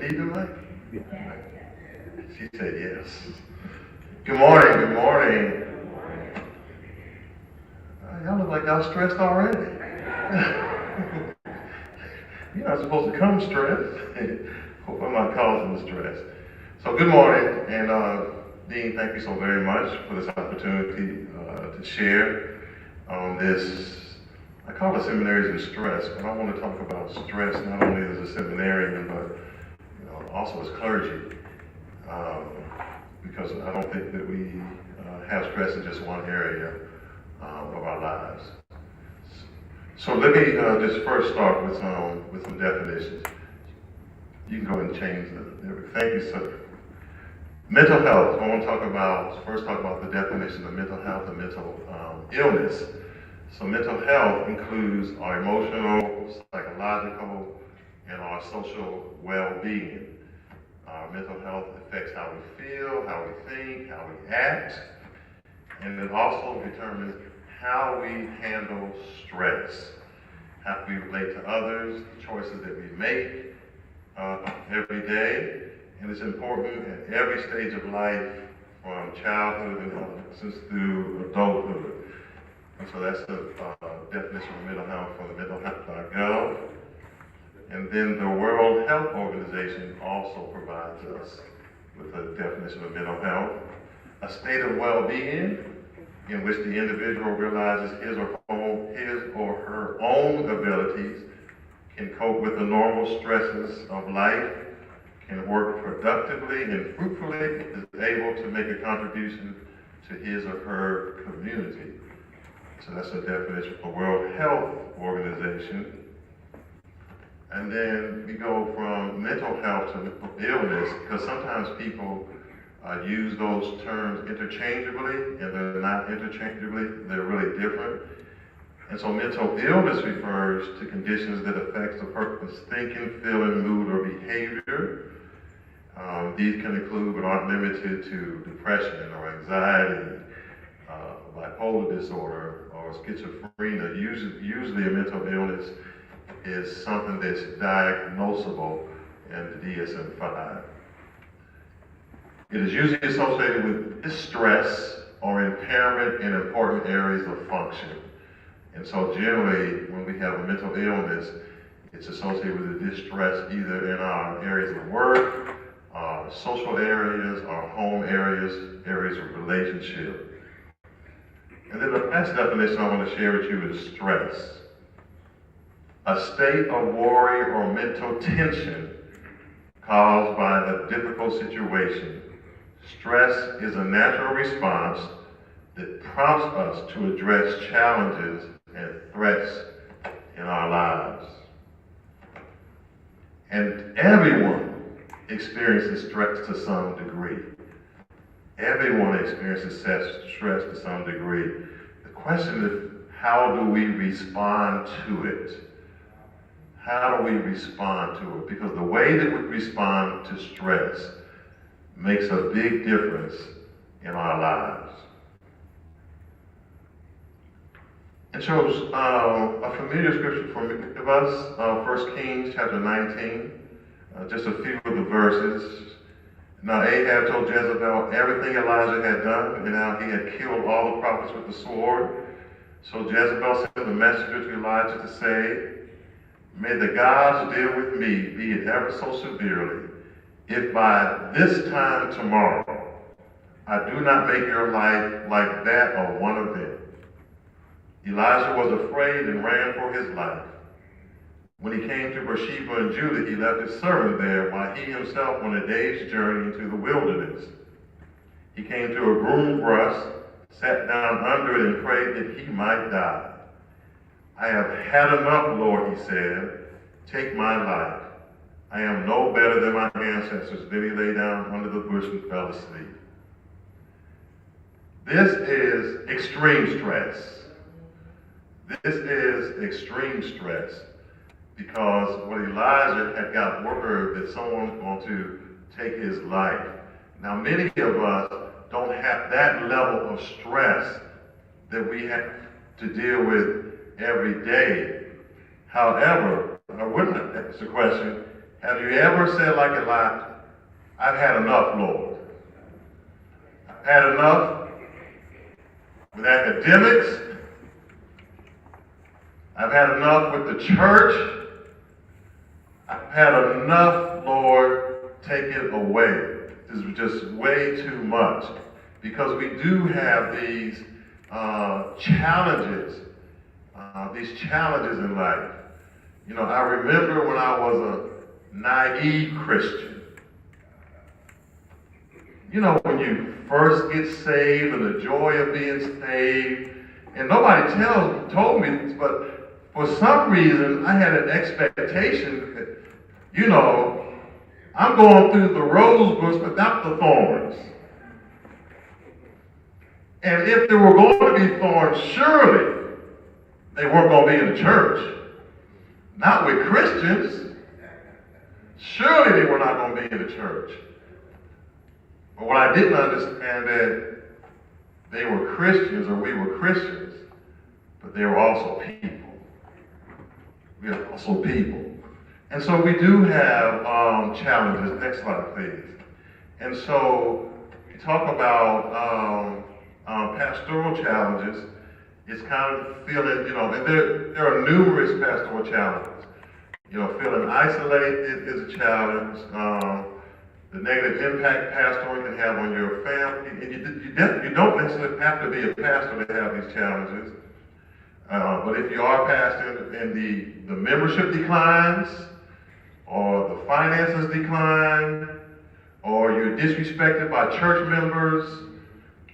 Need the mic? She said yes. Good morning, good morning. Y'all look like y'all stressed already. You're not supposed to come stressed. Hope I'm not causing the stress. So good morning, and Dean, thank you so very much for this opportunity to share on this. I call it seminaries and stress, but I want to talk about stress not only as a seminarian, but also as clergy, because I don't think that we have stress in just one area of our lives. So let me just first start with some definitions. You can go ahead and change the. Thank you, sir. Mental health. I want to first talk about the definition of mental health and mental illness. So mental health includes our emotional, psychological, and our social well-being. Our mental health affects how we feel, how we think, how we act, and it also determines how we handle stress, how we relate to others, the choices that we make every day. And it's important at every stage of life, from childhood and adolescence through adulthood. And so that's the definition of mental health from the mentalhealth.gov. And then the World Health Organization also provides us with a definition of mental health: a state of well-being in which the individual realizes his or her own abilities, can cope with the normal stresses of life, can work productively and fruitfully, is able to make a contribution to his or her community. So that's a definition for World Health Organization. And then we go from mental health to mental illness, because sometimes people use those terms interchangeably, and they're not interchangeably, they're really different. And so mental illness refers to conditions that affect a person's thinking, feeling, mood, or behavior. These can include, but aren't limited to, depression or anxiety, bipolar disorder, or schizophrenia. Usually a mental illness is something that's diagnosable in the DSM-5. It is usually associated with distress or impairment in important areas of function. And so generally, when we have a mental illness, it's associated with a distress either in our areas of work, our social areas, our home areas, areas of relationship. And then the last definition I want to share with you is stress: a state of worry or mental tension caused by a difficult situation. Stress is a natural response that prompts us to address challenges and threats in our lives. And everyone experiences stress to some degree. Everyone experiences stress to some degree. The question is, how do we respond to it? How do we respond to it? Because the way that we respond to stress makes a big difference in our lives. It shows a familiar scripture for many of us, 1 Kings chapter 19, just a few of the verses. Now Ahab told Jezebel everything Elijah had done and how he had killed all the prophets with the sword. So Jezebel sent a messenger to Elijah to say, "May the gods deal with me, be it ever so severely, if by this time tomorrow I do not make your life like that of one of them." Elijah was afraid and ran for his life. When he came to Beersheba in Judah, he left his servant there while he himself went a day's journey into the wilderness. He came to a broom bush, sat down under it, and prayed that he might die. "I have had enough, Lord," he said. "Take my life. I am no better than my ancestors." Then he lay down under the bush and fell asleep. This is extreme stress. This is extreme stress, because when Elijah had got word that someone was going to take his life. Now, many of us don't have that level of stress that we have to deal with every day. However, I would ask the question, Have you ever said like Elijah, I've had enough, Lord. I've had enough with academics. I've had enough with the church. I've had enough, Lord, take it away. This is just way too much. Because we do have these challenges in life. You know, I remember when I was a naive Christian. You know, when you first get saved and the joy of being saved, and nobody told me, but for some reason I had an expectation that, you know, I'm going through the rose bush without the thorns. And if there were going to be thorns, surely they weren't going to be in the church. Not with Christians. Surely they were not going to be in the church. But what I didn't understand that they were Christians, or we were Christians, but they were also people. We are also people. And so we do have challenges. Next slide, please. And so we talk about pastoral challenges. It's kind of feeling, you know, and there are numerous pastoral challenges. You know, feeling isolated is a challenge. The negative impact pastoring can have on your family. And you don't necessarily have to be a pastor to have these challenges. But if you are pastor and the membership declines, or the finances decline, or you're disrespected by church members,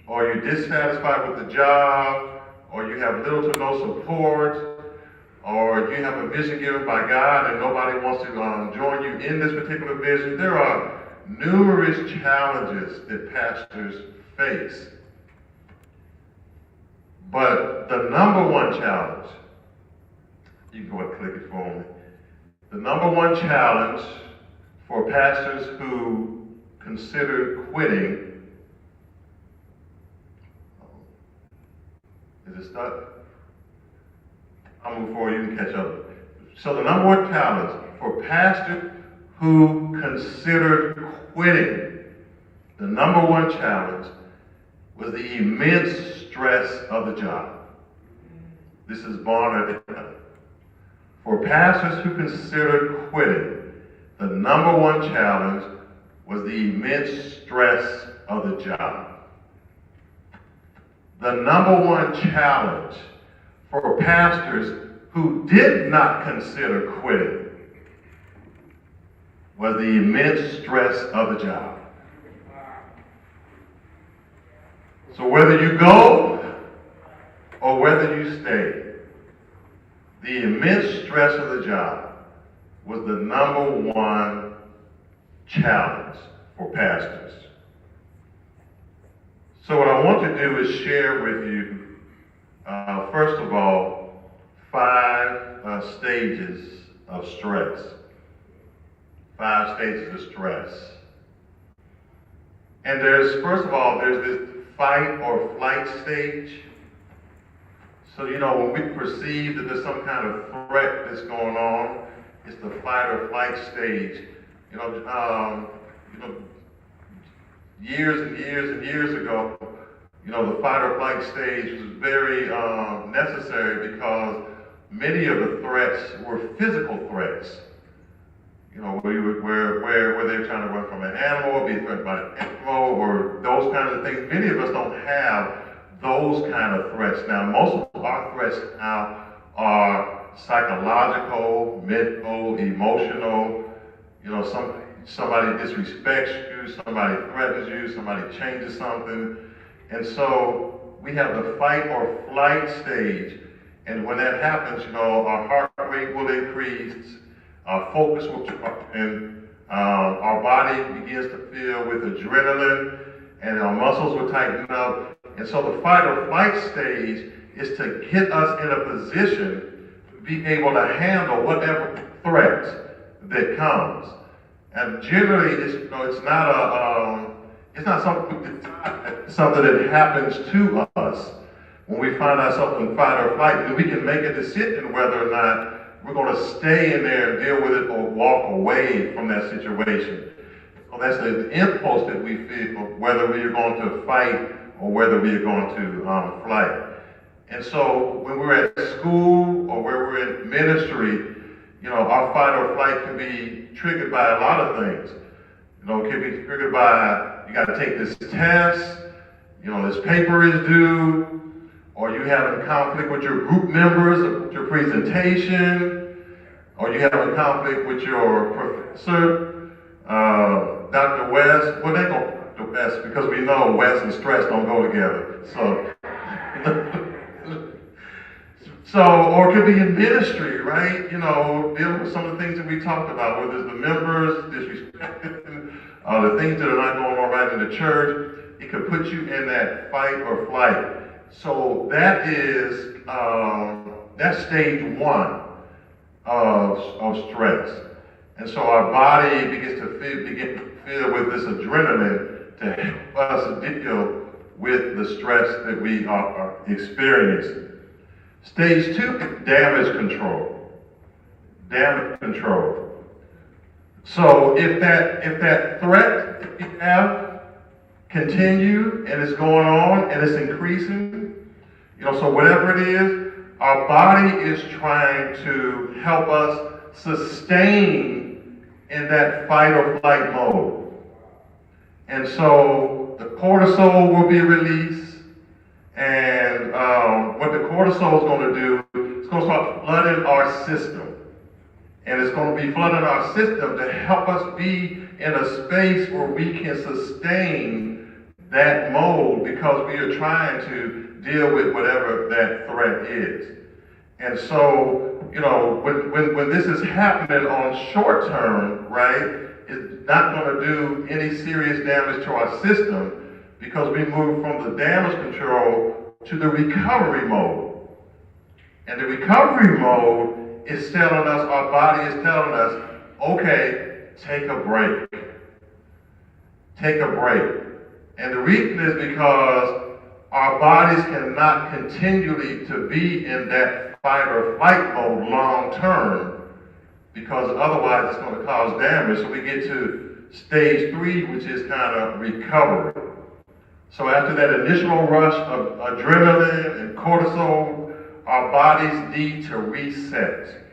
or you're dissatisfied with the job, or you have little to no support, or you have a vision given by God and nobody wants to join you in this particular vision, there are numerous challenges that pastors face. But the number one challenge, you can go and click it for me. The number one challenge for pastors who consider quitting, is it stuck? I'll move forward, you can catch up. So the number one challenge for pastors who considered quitting, the number one challenge was the immense stress of the job. This is born at the time. For pastors who considered quitting, the number one challenge was the immense stress of the job. The number one challenge for pastors who did not consider quitting was the immense stress of the job. So whether you go or whether you stay, the immense stress of the job was the number one challenge for pastors. So what I want to do is share with you, first of all, 5 stages of stress. 5 stages of stress. And first of all, there's this fight or flight stage. So, you know, when we perceive that there's some kind of threat that's going on, it's the fight or flight stage. You know, years and years and years ago, you know, the fight or flight stage was very necessary because many of the threats were physical threats. You know, where they were trying to run from an animal, or be threatened by an animal, or those kinds of things. Many of us don't have those kind of threats now. Most of our threats now are psychological, mental, emotional. You know, somebody disrespects you, somebody threatens you, somebody changes something. And so we have the fight or flight stage. And when that happens, you know, our heart rate will increase, our focus will drop, and our body begins to fill with adrenaline, and our muscles will tighten up. And so the fight or flight stage is to get us in a position to be able to handle whatever threat that comes. And generally, it's not something that happens to us. When we find ourselves in fight or flight, we can make a decision whether or not we're going to stay in there and deal with it or walk away from that situation. So that's the impulse that we feel, whether we are going to fight or whether we are going to flight. And so when we're at school or where we're in ministry, our fight or flight can be triggered by a lot of things. It can be triggered by, you got to take this test, this paper is due, or you have a conflict with your group members, with your presentation, or you have a conflict with your professor, Dr. West. Well, they go to West because we know West and stress don't go together. Or it could be in ministry, right? Dealing with some of the things that we talked about, whether it's the members disrespecting, the things that are not going on right in the church. It could put you in that fight or flight. So that is that's stage one of stress. And so our body begins to fill with this adrenaline to help us deal with the stress that we are experiencing. Stage two, damage control. Damage control. So if that threat that we have continue and it's going on and it's increasing, so whatever it is, our body is trying to help us sustain in that fight or flight mode. And so the cortisol will be released. And what the cortisol is going to do, it's going to start flooding our system. And it's going to be flooding our system to help us be in a space where we can sustain that mode because we are trying to deal with whatever that threat is. And so, when this is happening on short term, right, it's not going to do any serious damage to our system, because we move from the damage control to the recovery mode. And the recovery mode is telling us, our body is telling us, okay, take a break. Take a break. And the reason is because our bodies cannot continually to be in that fight or flight mode long term, because otherwise it's going to cause damage. So we get to stage 3, which is kind of recovery. So after that initial rush of adrenaline and cortisol, our bodies need to reset.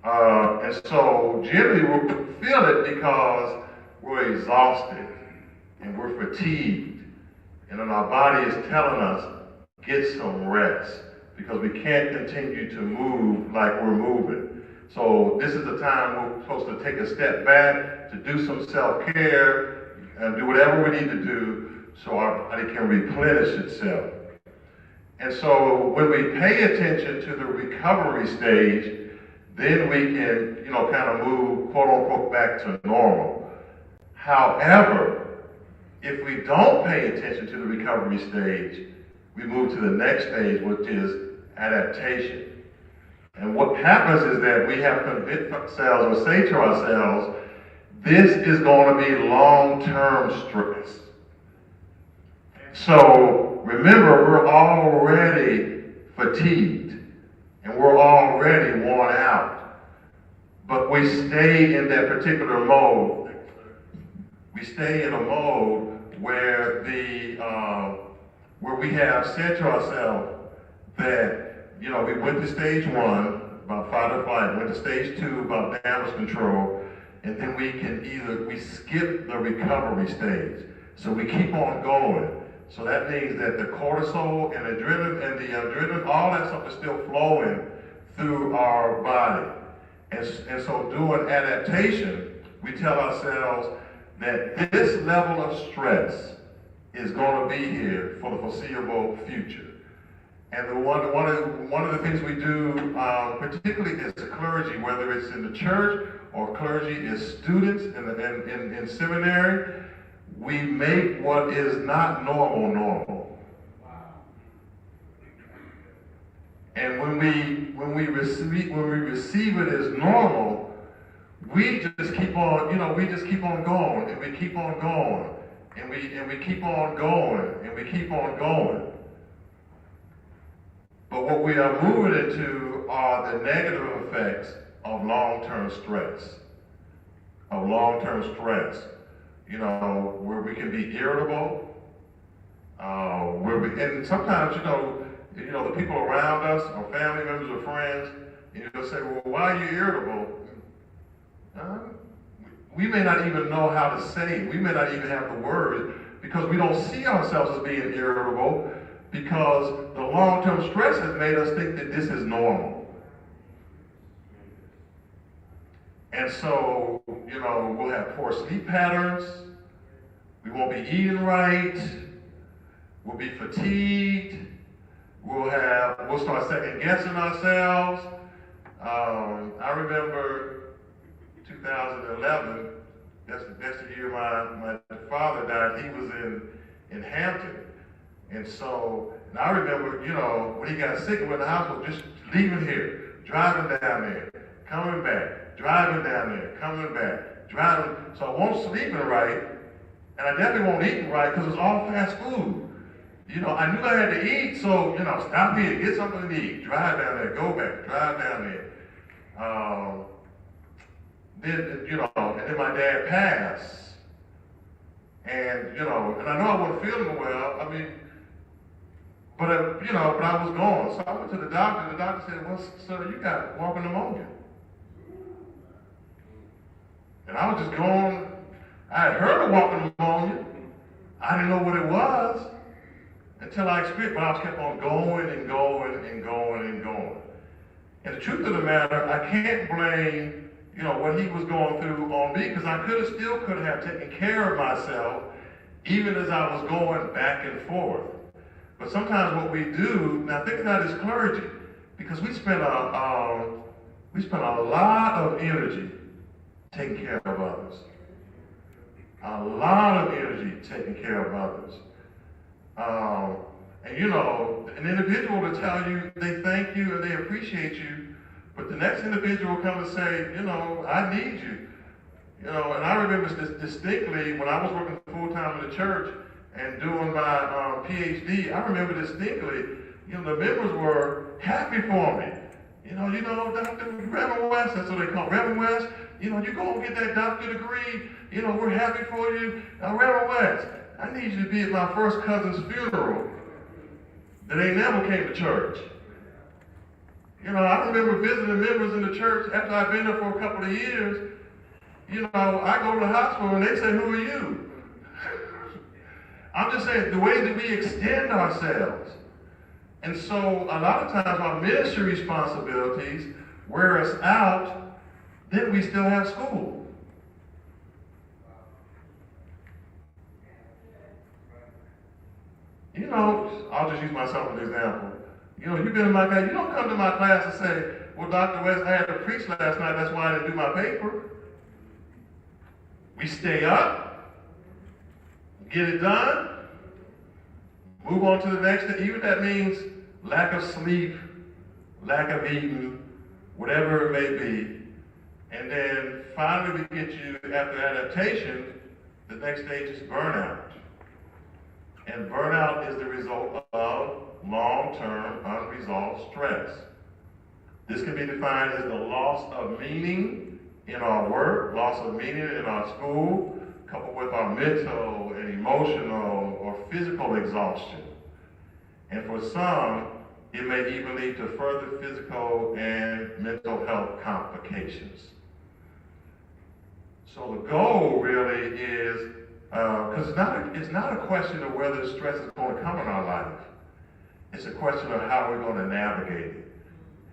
And so generally we'll feel it because we're exhausted and we're fatigued. And then our body is telling us, get some rest, because we can't continue to move like we're moving. So this is the time we're supposed to take a step back, to do some self-care, and do whatever we need to do so our body can replenish itself. And so when we pay attention to the recovery stage, then we can, kind of move, quote unquote, back to normal. However, if we don't pay attention to the recovery stage, we move to the next stage, which is adaptation. And what happens is that we have to convince ourselves or say to ourselves, this is going to be long-term stress. So remember, we're already fatigued and we're already worn out. But we stay in that particular mode. We stay in a mode where where we have said to ourselves that, we went to stage 1 about fight or flight, went to stage 2 about damage control, and then we skip the recovery stage. So we keep on going. So that means that the cortisol and adrenaline, all that stuff is still flowing through our body. And so doing adaptation, we tell ourselves that this level of stress is going to be here for the foreseeable future. And one of the things we do, particularly as clergy, whether it's in the church or clergy as students in seminary, we make what is not normal. And when we receive it as normal, we just keep on, we just keep on going, and we keep on going, and we keep on going, and we keep on going. But what we are moving into are the negative effects of long-term stress. Where we can be irritable, and sometimes, the people around us, or family members or friends, you'll say, well, why are you irritable? We may not even know how to say it. We may not even have the words because we don't see ourselves as being irritable because the long-term stress has made us think that this is normal. And so, we'll have poor sleep patterns. We won't be eating right. We'll be fatigued. We'll start second guessing ourselves. I remember 2011, that's the year my father died. He was in Hampton. And I remember, when he got sick and went to the hospital, just leaving here, driving down there, coming back, driving down there, coming back, driving. So I won't sleeping right, and I definitely won't eating right because it's all fast food. I knew I had to eat, so, stop here, get something to eat, drive down there, go back, drive down there. And then my dad passed. And, and I know I wasn't feeling well, but I was gone. So I went to the doctor. The doctor said, well, sir, you got walking pneumonia. And I was just going, I had heard of walking pneumonia. I didn't know what it was until I experienced, but I was kept on going and going and going and going. And the truth of the matter, I can't blame, what he was going through on me, because I still could have taken care of myself, even as I was going back and forth. But sometimes what we do, now think about this clergy, because we spend a lot of energy taking care of others. A lot of energy taking care of others. An individual will tell you they thank you and they appreciate you, but the next individual will come and say, I need you. And I remember this distinctly when I was working full-time in the church and doing my PhD. I remember distinctly, the members were happy for me. Dr. Reverend West, that's what they call Reverend West. You go and get that doctor degree. We're happy for you. Reverend West, I need you to be at my first cousin's funeral that they never came to church. I remember visiting members in the church after I'd been there for a couple of years. I go to the hospital and they say, who are you? I'm just saying, the way that we extend ourselves. And so a lot of times our ministry responsibilities wear us out, then we still have school. I'll just use myself as an example. You've been in my class, you don't come to my class and say, well, Dr. West, I had to preach last night, that's why I didn't do my paper. We stay up, get it done, move on to the next thing. Even that means lack of sleep, lack of eating, whatever it may be. And then finally we get you, after adaptation, the next stage is burnout. And burnout is the result of long-term unresolved stress. This can be defined as the loss of meaning in our work, loss of meaning in our school, coupled with our mental and emotional or physical exhaustion. And for some, it may even lead to further physical and mental health complications. So the goal really is, because it's not a question of whether stress is going to come in our life. It's a question of how we're going to navigate it,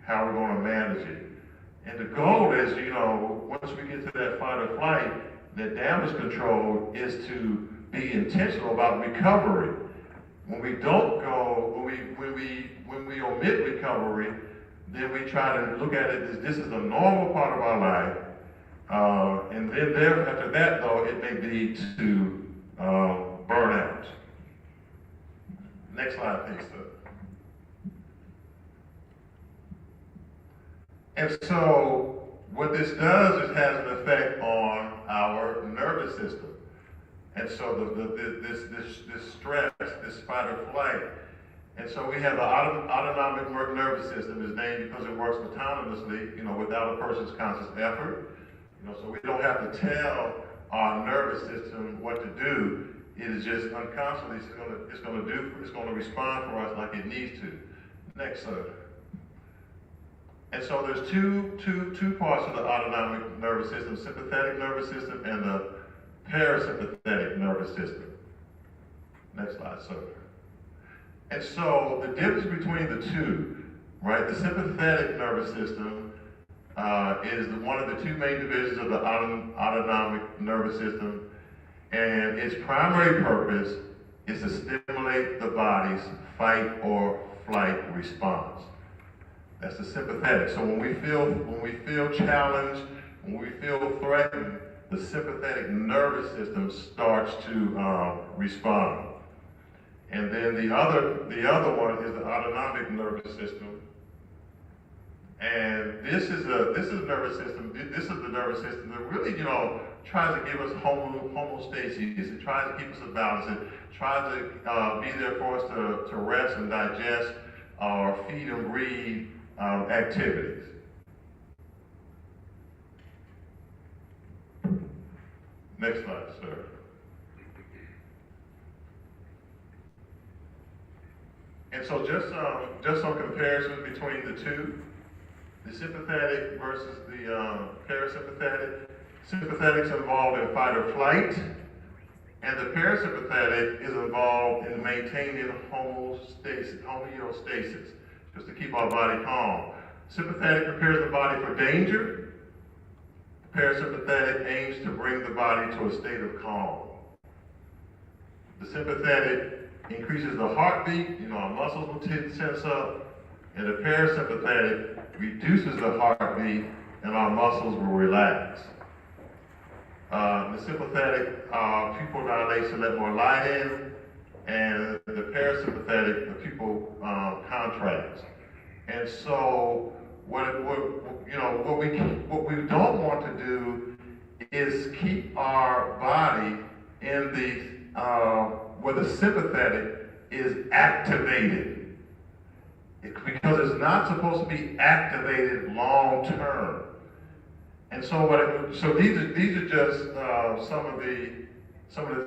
how we're going to manage it. And the goal is, once we get to that fight or flight, that damage control is to be intentional about recovery. When we don't go, when we omit recovery, then we try to look at it as this is a normal part of our life. And then after that, though, it may lead to burnout. Next slide, please, sir. And so what this does is has an effect on our nervous system. And so this stress, this fight or flight, And so we have the autonomic nervous system is named because it works autonomously, without a person's conscious effort. So we don't have to tell our nervous system what to do. It is just unconsciously, it's going to respond for us like it needs to. Next, sir. And so there's two parts of the autonomic nervous system: sympathetic nervous system and the parasympathetic nervous system. Next slide, sir. And so the difference between the two, right? The sympathetic nervous system is one of the two main divisions of the autonomic nervous system, and its primary purpose is to stimulate the body's fight or flight response. That's the sympathetic. So when we feel challenged, when we feel threatened, the sympathetic nervous system starts to respond. And then the other one is the autonomic nervous system. And this is the nervous system that really, tries to give us homeostasis. It tries to keep us in balance. It tries to be there for us to rest and digest our feed and breathe activities. Next slide, sir. And so just some comparisons between the two, the sympathetic versus the parasympathetic. Sympathetic's involved in fight or flight, and the parasympathetic is involved in maintaining homeostasis, just to keep our body calm. Sympathetic prepares the body for danger. The parasympathetic aims to bring the body to a state of calm. The sympathetic increases the heartbeat, our muscles will tense up, and the parasympathetic reduces the heartbeat and our muscles will relax. The sympathetic pupil dilates to let more light in, and the parasympathetic, the pupil contracts. And so what we don't want to do is keep our body in the where the sympathetic is activated, because it's not supposed to be activated long term. And so these are just some of the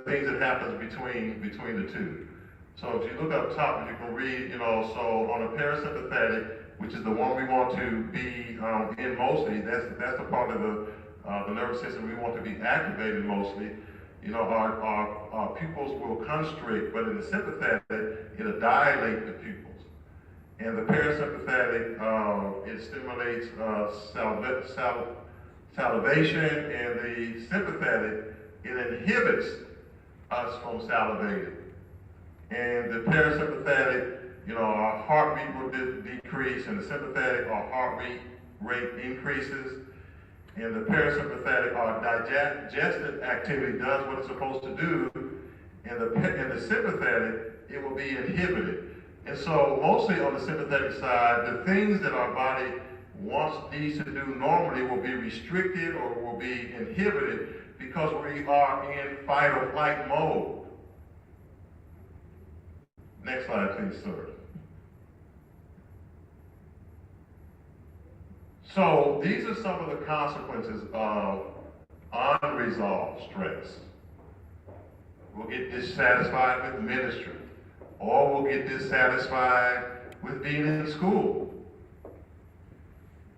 things that happens between the two. So if you look up top, you can read, so on a parasympathetic, which is the one we want to be in mostly, that's the part of the nervous system we want to be activated mostly. Our pupils will constrict, but in the sympathetic, it'll dilate the pupils. And the parasympathetic, it stimulates salivation, and the sympathetic, it inhibits us from salivating. And the parasympathetic, our heartbeat will decrease, and the sympathetic, our heart rate increases. And the parasympathetic, our digestive activity does what it's supposed to do, and the sympathetic, it will be inhibited. And so mostly on the sympathetic side, the things that our body needs to do normally will be restricted or will be inhibited because we are in fight or flight mode. Next slide, please, sir. So these are some of the consequences of unresolved stress. We'll get dissatisfied with ministry, or we'll get dissatisfied with being in school.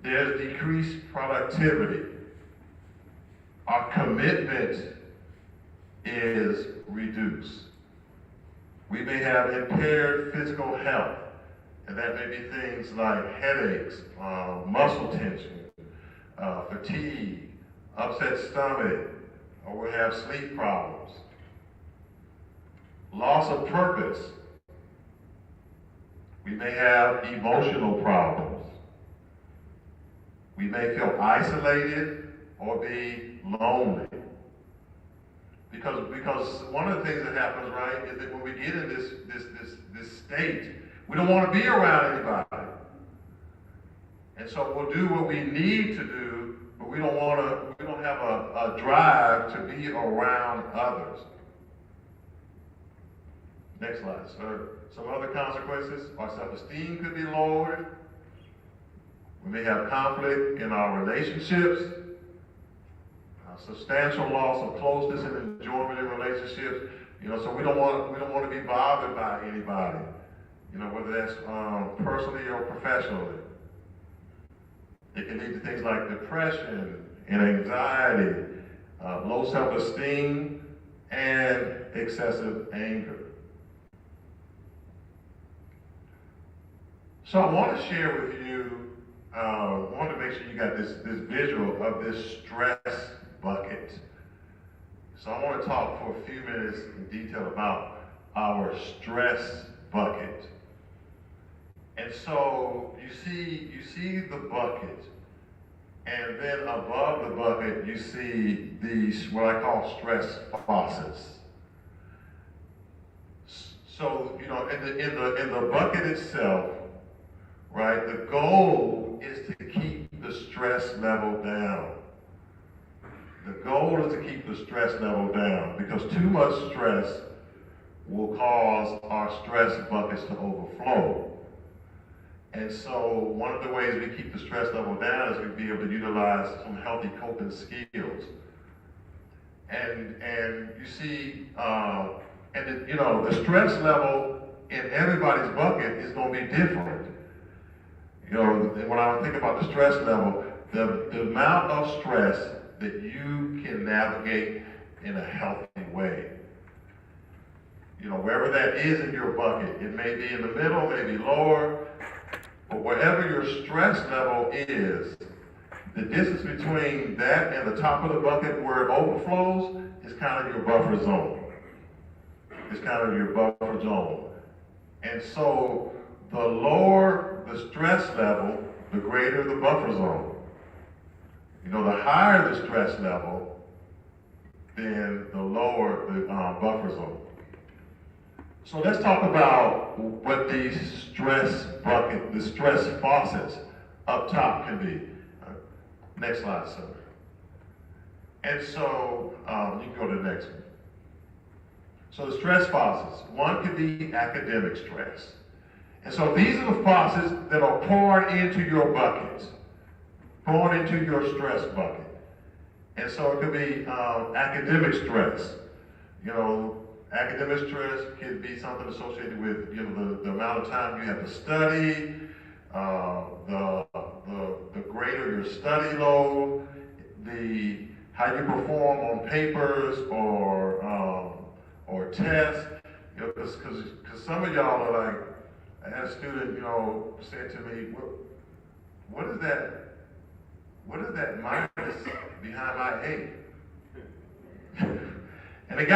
There's decreased productivity. Our commitment is reduced. We may have impaired physical health, and that may be things like headaches, muscle tension, fatigue, upset stomach, or we have sleep problems. Loss of purpose. We may have emotional problems. We may feel isolated or be lonely. Because one of the things that happens, right, is that when we get in this state, we don't want to be around anybody. And so we'll do what we need to do, but we don't have a drive to be around others. Next slide, sir. some other consequences. Our self-esteem could be lowered. We may have conflict in our relationships, substantial loss of closeness and enjoyment in relationships. So we don't want to be bothered by anybody. Whether that's personally or professionally. It can lead to things like depression and anxiety, low self-esteem, and excessive anger. So I want to share with you, I want to make sure you got this visual of this stress bucket. So I want to talk for a few minutes in detail about our stress bucket. And so you see the bucket, and then above the bucket you see these what I call stress faucets. So in the bucket itself, right? The goal is to keep the stress level down. The goal is to keep the stress level down because too much stress will cause our stress buckets to overflow. And so one of the ways we keep the stress level down is we be able to utilize some healthy coping skills. And you see, the stress level in everybody's bucket is going to be different. When I think about the stress level, the amount of stress that you can navigate in a healthy way. Wherever that is in your bucket, it may be in the middle, maybe lower, but wherever your stress level is, the distance between that and the top of the bucket where it overflows is kind of your buffer zone. It's kind of your buffer zone. And so the lower the stress level, the greater the buffer zone. The higher the stress level, then the lower the buffer zone. So let's talk about what these stress bucket, the stress faucets up top can be. Next slide, sir. And so you can go to the next one. So the stress faucets, one could be academic stress. And so these are the faucets that are poured into your buckets, poured into your stress bucket. And so it could be academic stress. Academic stress could be something associated with the amount of time you have to study, the greater your study load, how you perform on papers or tests. Because some of y'all are like, I had a student said to me, what is that minus behind my A? And it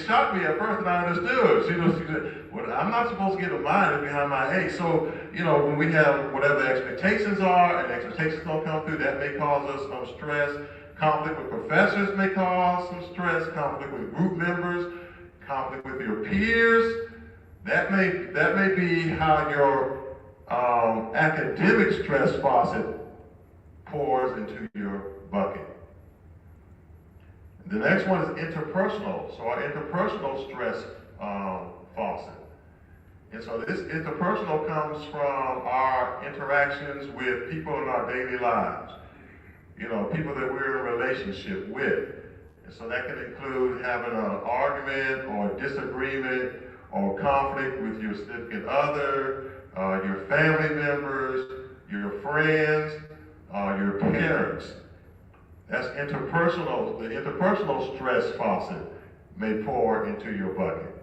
shocked me at first, and I understood. She said, well, I'm not supposed to get a minus behind my A. So, when we have whatever the expectations are, and expectations don't come through, that may cause us some stress. Conflict with professors may cause some stress. Conflict with group members. Conflict with your peers. That may be how your academic stress faucet pours into your bucket. The next one is interpersonal. So our interpersonal stress faucet. And so this interpersonal comes from our interactions with people in our daily lives. People that we're in a relationship with. And so that can include having an argument or disagreement or conflict with your significant other, your family members, your friends, your parents. That's interpersonal. The interpersonal stress faucet may pour into your bucket.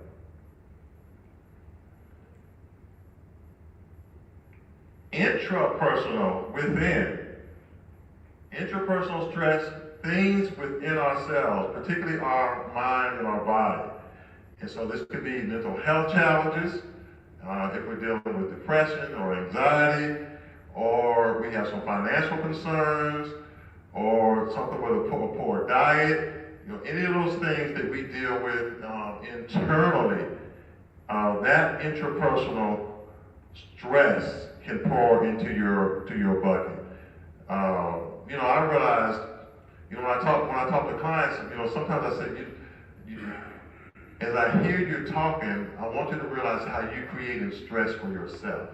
Intrapersonal, within. Intrapersonal stress, things within ourselves, particularly our mind and our body. And so this could be mental health challenges, if we're dealing with depression or anxiety, or we have some financial concerns, or something with a poor diet, any of those things that we deal with internally, that intrapersonal stress can pour into your bucket. I realized, when I talk to clients, sometimes I say, as I hear you talking, I want you to realize how you created stress for yourself.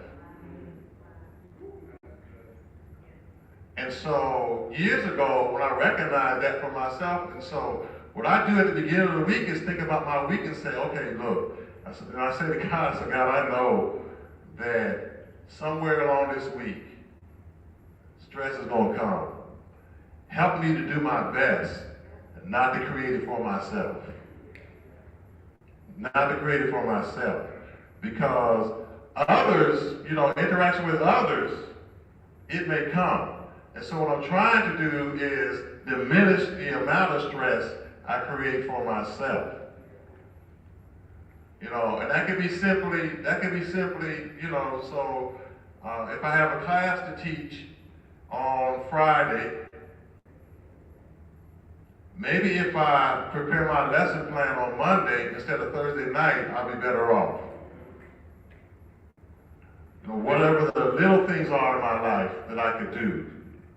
And so years ago, when I recognized that for myself, and so what I do at the beginning of the week is think about my week and say, okay, look, I say to God, I say, God, I know that somewhere along this week, stress is going to come. Help me to do my best and not to create it for myself. Not to create it for myself. Because others, interaction with others, it may come. And so what I'm trying to do is diminish the amount of stress I create for myself. And that could be simply, so if I have a class to teach on Friday, maybe if I prepare my lesson plan on Monday instead of Thursday night, I'll be better off. Whatever the little things are in my life that I could do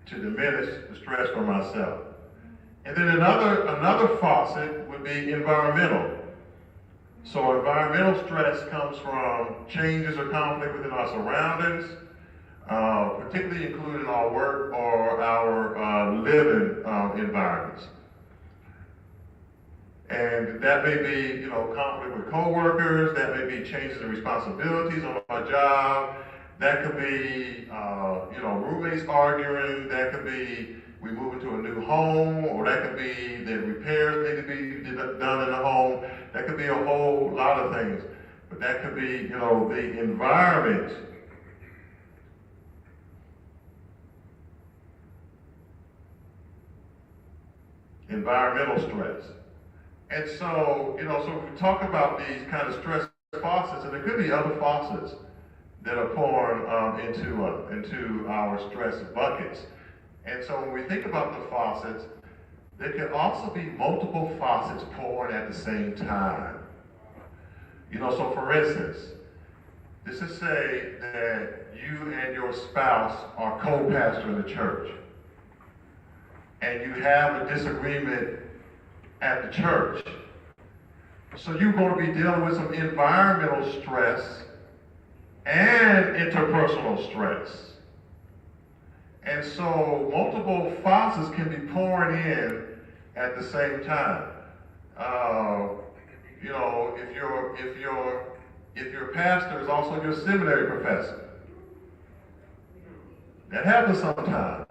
to diminish the stress for myself. And then another faucet would be environmental. So environmental stress comes from changes or conflict within our surroundings, particularly including our work or our living environments. And that may be, conflict with coworkers, that may be changes in responsibilities on our job, that could be, roommates arguing, that could be we move into a new home, or that could be that repairs need to be done in the home. That could be a whole lot of things. But that could be, the environment. Environmental stress. And so, so we talk about these kind of stress faucets, and there could be other faucets that are pouring into our stress buckets. And so when we think about the faucets, there can also be multiple faucets pouring at the same time. So for instance, this is say that you and your spouse are co-pastor in the church, and you have a disagreement at the church. So you're going to be dealing with some environmental stress and interpersonal stress. And so multiple faucets can be pouring in at the same time. If your pastor is also your seminary professor, that happens sometimes.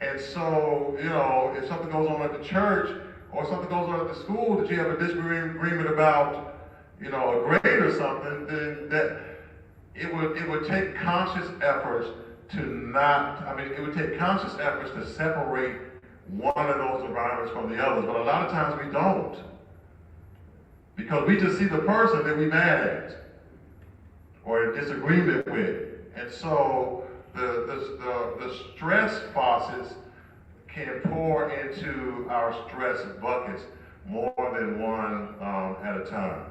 And so, if something goes on at the church or something goes on at the school that you have a disagreement about, a grade or something, then that it would take conscious efforts it would take conscious efforts to separate one of those environments from the others, but a lot of times we don't. Because we just see the person that we mad at or in disagreement with. And so the stress faucets can pour into our stress buckets more than one at a time.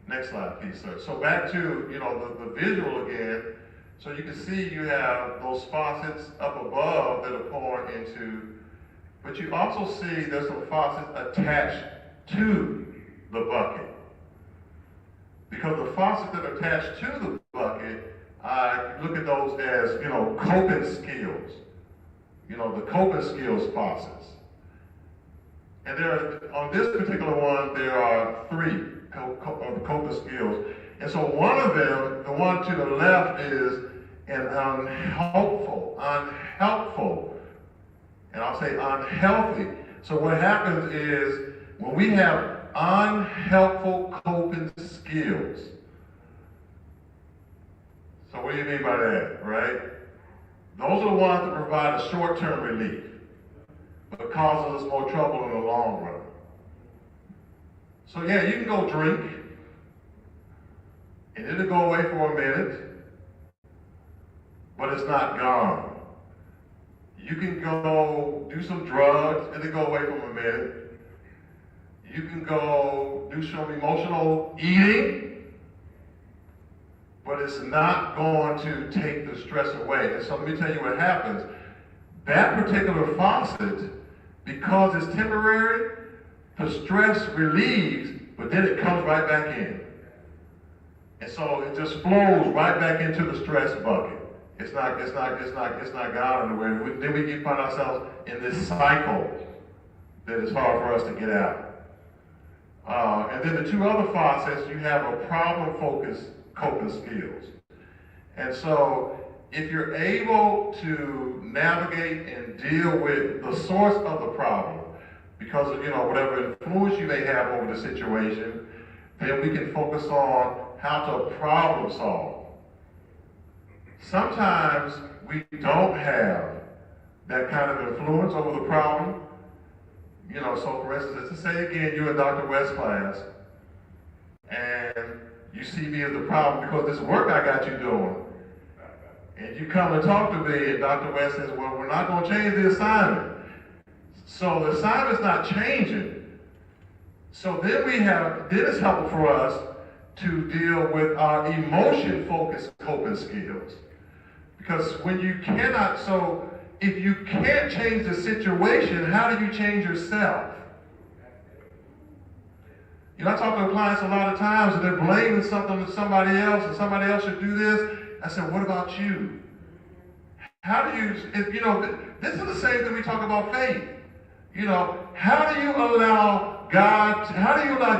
Next slide, please, sir. So back to, the visual again. So you can see you have those faucets up above that are pouring into, but you also see there's some faucets attached to the bucket. Because the faucets that are attached to the bucket, I look at those as, coping skills. The coping skills faucets. And on this particular one, there are 3 coping skills. And so one of them, the one to the left, is an unhelpful, and I'll say unhealthy. So what happens is when we have unhelpful coping skills. So what do you mean by that, right? Those are the ones that provide a short-term relief, but causes us more trouble in the long run. So yeah, you can go drink, and it'll go away for a minute, but it's not gone. You can go do some drugs, it'll go away from a minute. You can go do some emotional eating, but it's not going to take the stress away. And so let me tell you what happens. That particular faucet, because it's temporary, the stress relieves, but then it comes right back in. And so it just flows right back into the stress bucket. It's not gone anywhere. Then we can find ourselves in this cycle that is hard for us to get out. And then the two other facets, you have a problem-focused coping skills. And so if you're able to navigate and deal with the source of the problem, because of, whatever influence you may have over the situation, then we can focus on how to problem solve. Sometimes we don't have that kind of influence over the problem. So for instance, let's say again, you're in Dr. West's class, and you see me as the problem because this work I got you doing. And you come and talk to me, and Dr. West says, well, we're not going to change the assignment. So the assignment's not changing. So then it's helpful for us to deal with our emotion-focused coping skills. Because when you cannot, if you can't change the situation, how do you change yourself? I talk to clients a lot of times, and they're blaming something to somebody else, and somebody else should do this. I said, what about you? How do you, this is the same thing we talk about faith. How do you allow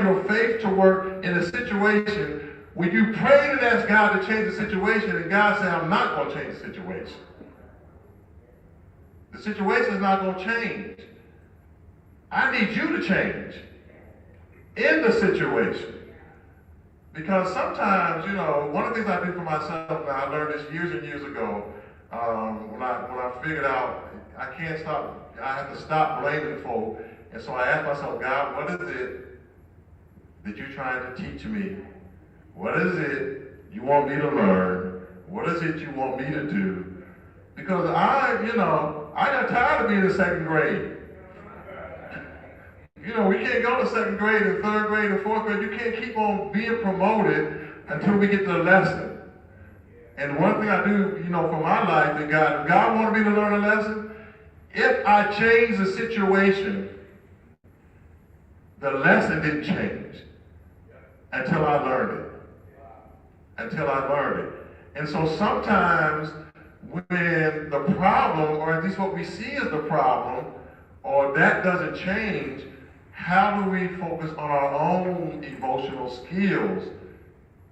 your faith to work in a situation when you prayed and asked God to change the situation, and God said, I'm not going to change the situation. The situation is not going to change. I need you to change in the situation. Because sometimes, one of the things I do for myself, and I learned this years and years ago, when I figured out I have to stop blaming folk. And so I asked myself, God, what is it that you're trying to teach me? What is it you want me to learn? What is it you want me to do? Because I got tired of being in second grade. We can't go to second grade and third grade and fourth grade. You can't keep on being promoted until we get to the lesson. And one thing I do, for my life, if God wanted me to learn a lesson, if I change the situation, the lesson didn't change until I learned it. And so sometimes when the problem, or at least what we see as the problem, or that doesn't change, how do we focus on our own emotional skills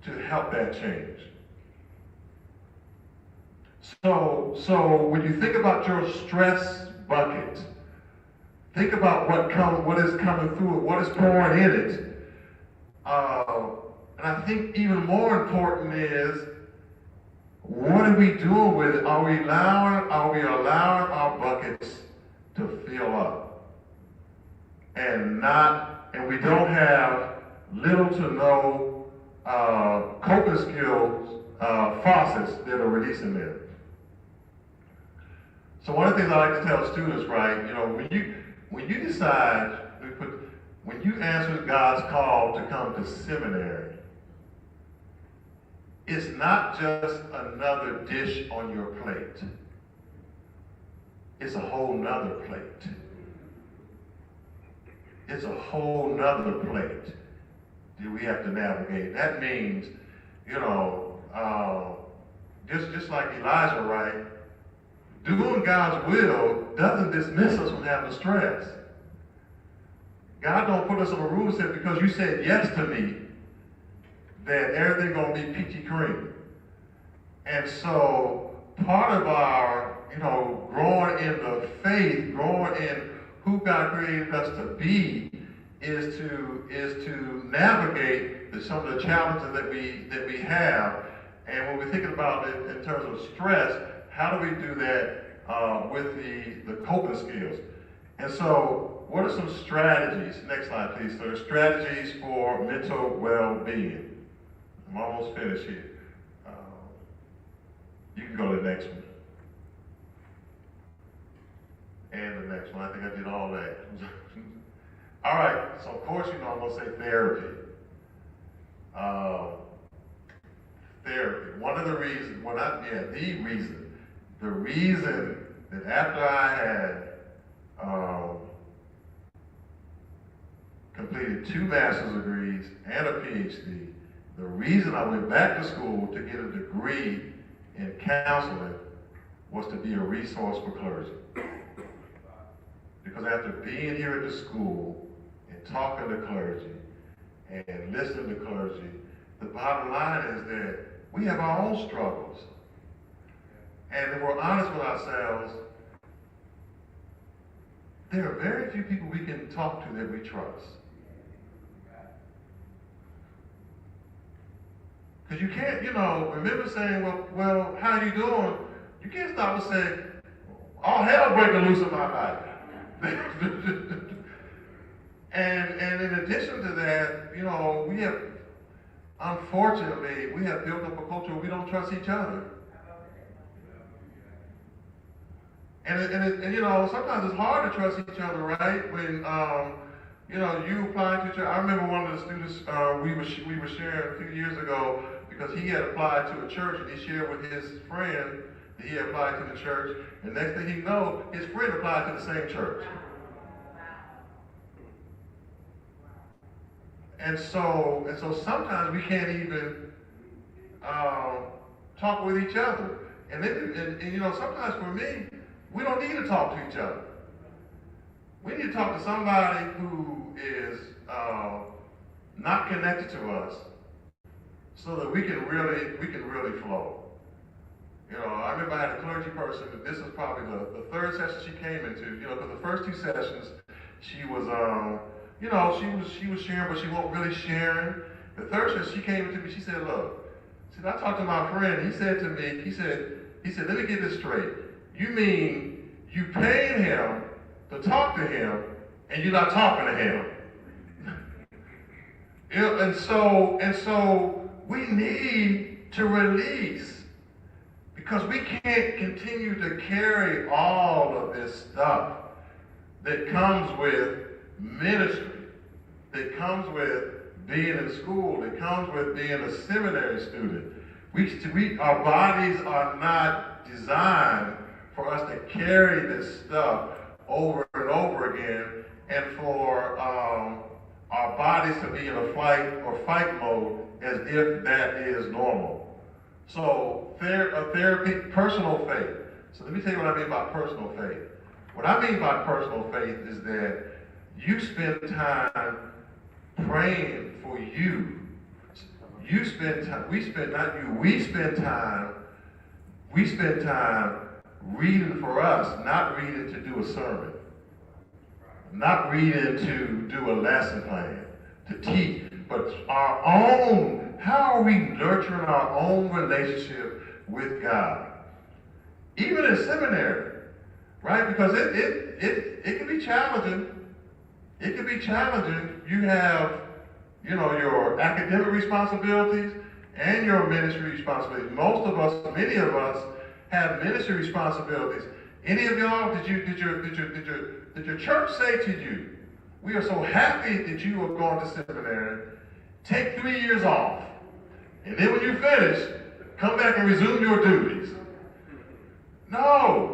to help that change? So when you think about your stress bucket, think about what is coming through it, what is pouring in it. And I think even more important is, what are we doing with it? Are we allowing our buckets to fill up? And we don't have little to no coping skills faucets that are releasing them. So one of the things I like to tell students, right, when you decide, when you answer God's call to come to seminary, it's not just another dish on your plate. It's a whole nother plate. It's a whole nother plate that we have to navigate. That means, just like Elijah, right? Doing God's will doesn't dismiss us from having stress. God don't put us in a room and say, because you said yes to me, that everything's going to be peachy cream. And so part of our, growing in the faith, growing in who God created us to be, is to navigate some of the challenges that we have. And when we're thinking about it in terms of stress, how do we do that with the coping skills? And so, what are some strategies? Next slide, please. So, strategies for mental well-being. I'm almost finished here. You can go to the next one. And the next one. I think I did all that. All right. So, of course, I'm going to say therapy. Therapy. One of the reasons, the reason that after I had completed 2 master's degrees and a PhD. The reason I went back to school to get a degree in counseling was to be a resource for clergy. Because after being here at the school and talking to clergy and listening to clergy, the bottom line is that we have our own struggles. And if we're honest with ourselves, there are very few people we can talk to that we trust. Because you can't, remember saying, well, how you doing? You can't stop and say, all hell breaking loose in my life. and in addition to that, unfortunately, we have built up a culture where we don't trust each other. And sometimes it's hard to trust each other, right? When, you apply to church. I remember one of the students we were sharing a few years ago because he had applied to a church and he shared with his friend that he had applied to the church. And next thing he knows, his friend applied to the same church. And so sometimes we can't even talk with each other. And sometimes for me, we don't need to talk to each other. We need to talk to somebody who is not connected to us, so that we can really flow. I remember I had a clergy person, and this is probably the third session she came into. Because the first 2 sessions, she was she was sharing, but she wasn't really sharing. The third session, she came into me. She said, "Look, I talked to my friend. He said to me, he said, let me get this straight. You mean you paying him to talk to him, and you're not talking to him?" And so we need to release, because we can't continue to carry all of this stuff that comes with ministry, that comes with being in school, that comes with being a seminary student. Our bodies are not designed for us to carry this stuff over and over again, and for our bodies to be in a flight or fight mode as if that is normal. So therapy, personal faith. So let me tell you what I mean by personal faith. What I mean by personal faith is that you spend time praying for you. We spend time reading for us, not reading to do a sermon. Not reading to do a lesson plan, to teach, but our own, how are we nurturing our own relationship with God? Even in seminary, right? Because it can be challenging. It can be challenging. You have, your academic responsibilities and your ministry responsibilities. Many of us have ministry responsibilities. Any of y'all, did your church say to you, "We are so happy that you are going to seminary, take 3 years off, and then when you finish, come back and resume your duties"? No.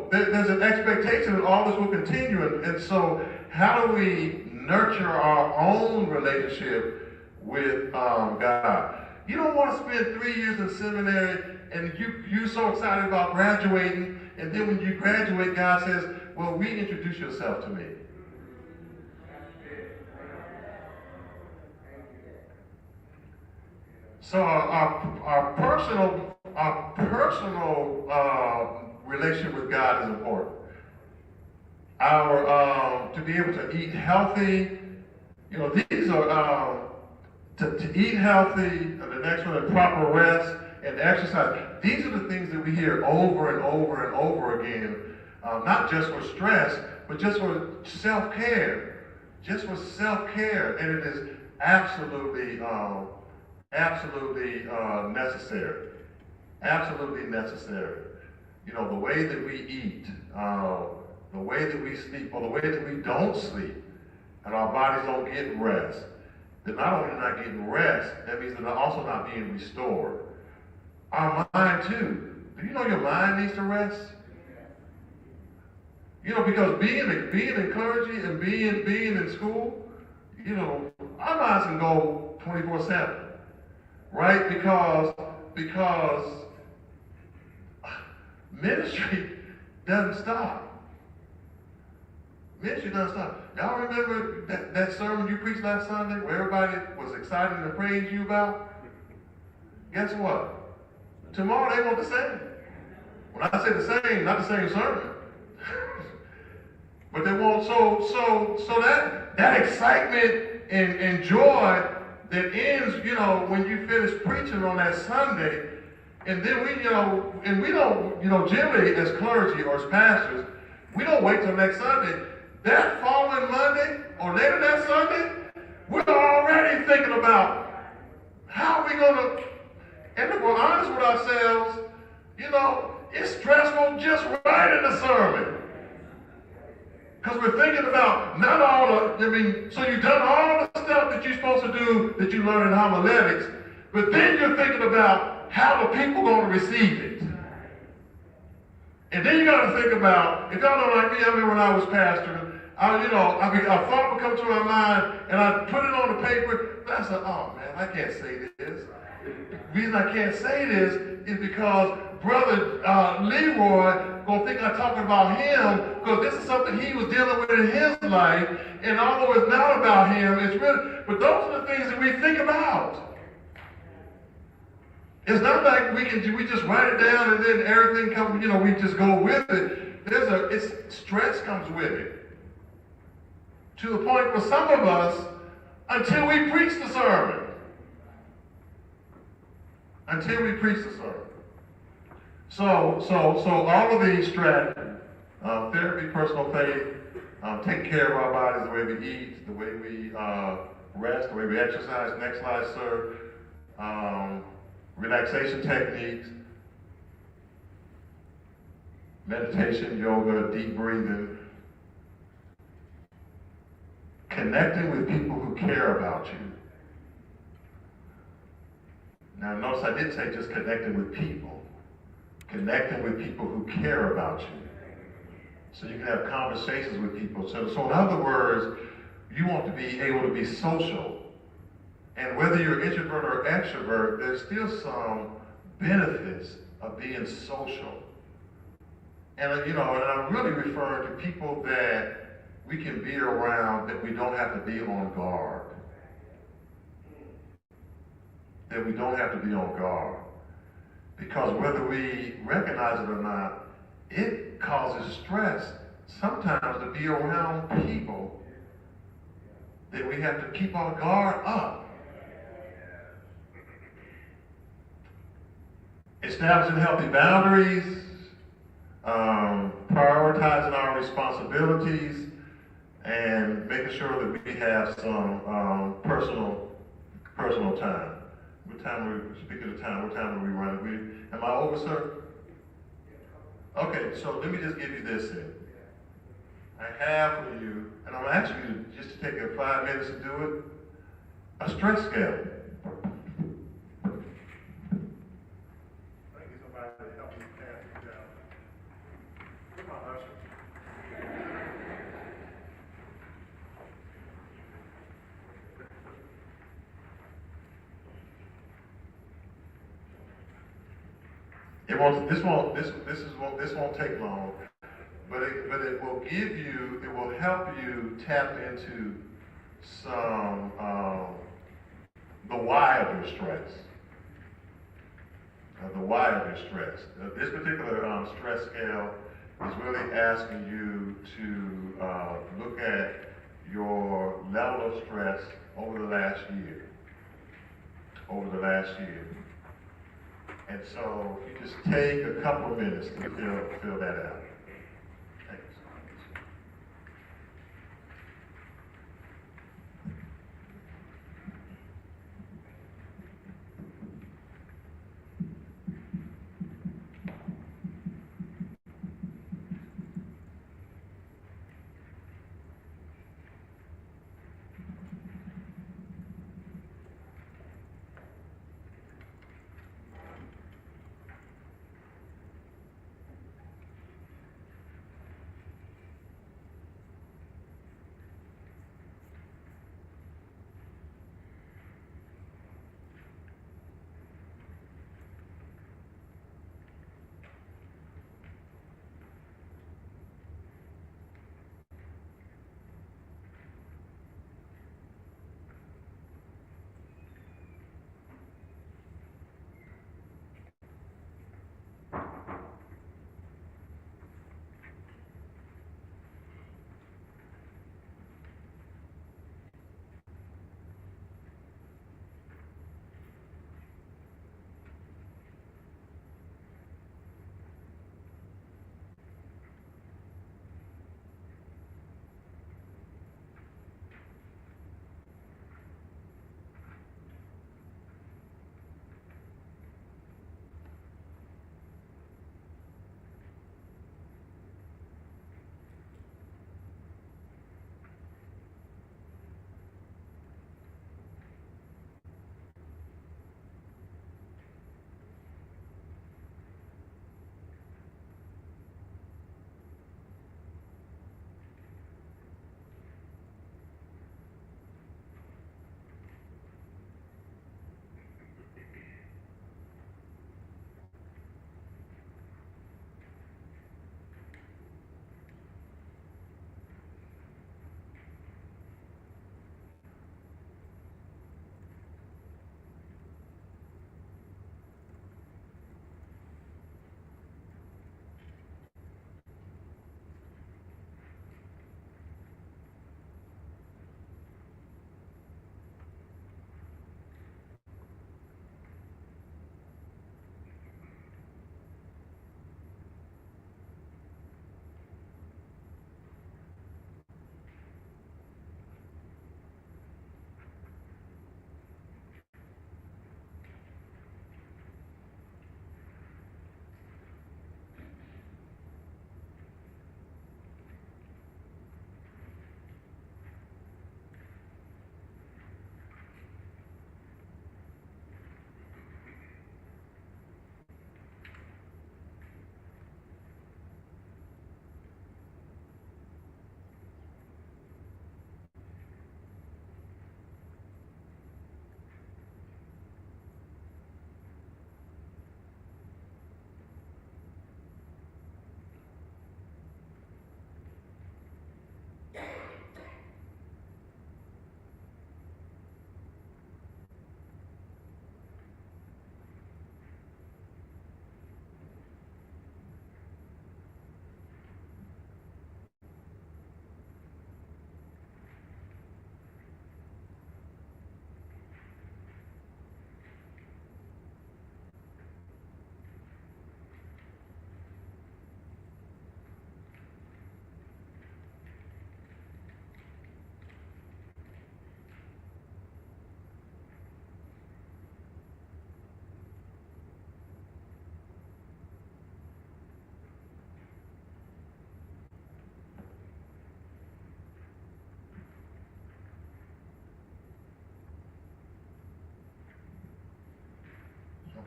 There's an expectation that all this will continue. And so how do we nurture our own relationship with God? You don't want to spend 3 years in seminary and you're so excited about graduating, and then when you graduate, God says, "Well, reintroduce yourself to me." So our personal relationship with God is important. To be able to eat healthy, these are to eat healthy. The next one is proper rest and exercise. These are the things that we hear over and over and over again, not just for stress, but just for self-care. Just for self-care, and it is absolutely necessary. Absolutely necessary. The way that we eat, the way that we sleep, or the way that we don't sleep, and our bodies don't get rest. They're not only not getting rest, that means they're also not being restored. Our mind too. Do you know your mind needs to rest? Because being in clergy and being in school, you know, our minds can go 24/7, right? Because ministry doesn't stop. Ministry doesn't stop. Y'all remember that sermon you preached last Sunday where everybody was excited and praised you about? Guess what? Tomorrow they want the same. When I say the same, not the same sermon. But they want so that excitement and joy that ends, you know, when you finish preaching on that Sunday, and then we don't, generally as clergy or as pastors, we don't wait till next Sunday. That following Monday or later that Sunday, we're already thinking about how are we gonna, and if we're honest with ourselves, it's stressful just writing the sermon. Because we're thinking about so you've done all the stuff that you're supposed to do that you learn in homiletics, but then you're thinking about how the people going to receive it. And then you got to think about, if y'all know like me, I remember when I was pastoring, a thought would come to my mind, and I'd put it on the paper, and I said, oh man, I can't say this. The reason I can't say this is because Brother Leroy gonna think I'm talking about him, because this is something he was dealing with in his life, and although it's not about him, it's really, but those are the things that we think about. It's not like we just write it down and then everything comes, we just go with it. Stress comes with it. To the point for some of us, until we preach the sermon. Until we preach the sermon. So all of these strategies, therapy, personal faith, taking care of our bodies, the way we eat, the way we rest, the way we exercise, next slide, sir, relaxation techniques, meditation, yoga, deep breathing, connecting with people who care about you. Now notice I didn't say just connecting with people. Connecting with people who care about you. So you can have conversations with people. So in other words, you want to be able to be social. And whether you're introvert or extrovert, there's still some benefits of being social. And and I'm really referring to people that we can be around, that we don't have to be on guard. That we don't have to be on guard. Because whether we recognize it or not, it causes stress sometimes to be around people that we have to keep our guard up. Establishing healthy boundaries, prioritizing our responsibilities, and making sure that we have some personal time. What time speaking of time, what time are we running? Am I over, sir? Okay, so let me just give you this then. I have for you, and I'm asking you just to take 5 minutes to do it, a stress scale. I need somebody to help me pass it down. Come on, Usher. This won't take long, but it will it will help you tap into some the why of your stress. The why of your stress. This particular stress scale is really asking you to look at your level of stress over the last year. And so you just take a couple of minutes to fill that out. Thanks.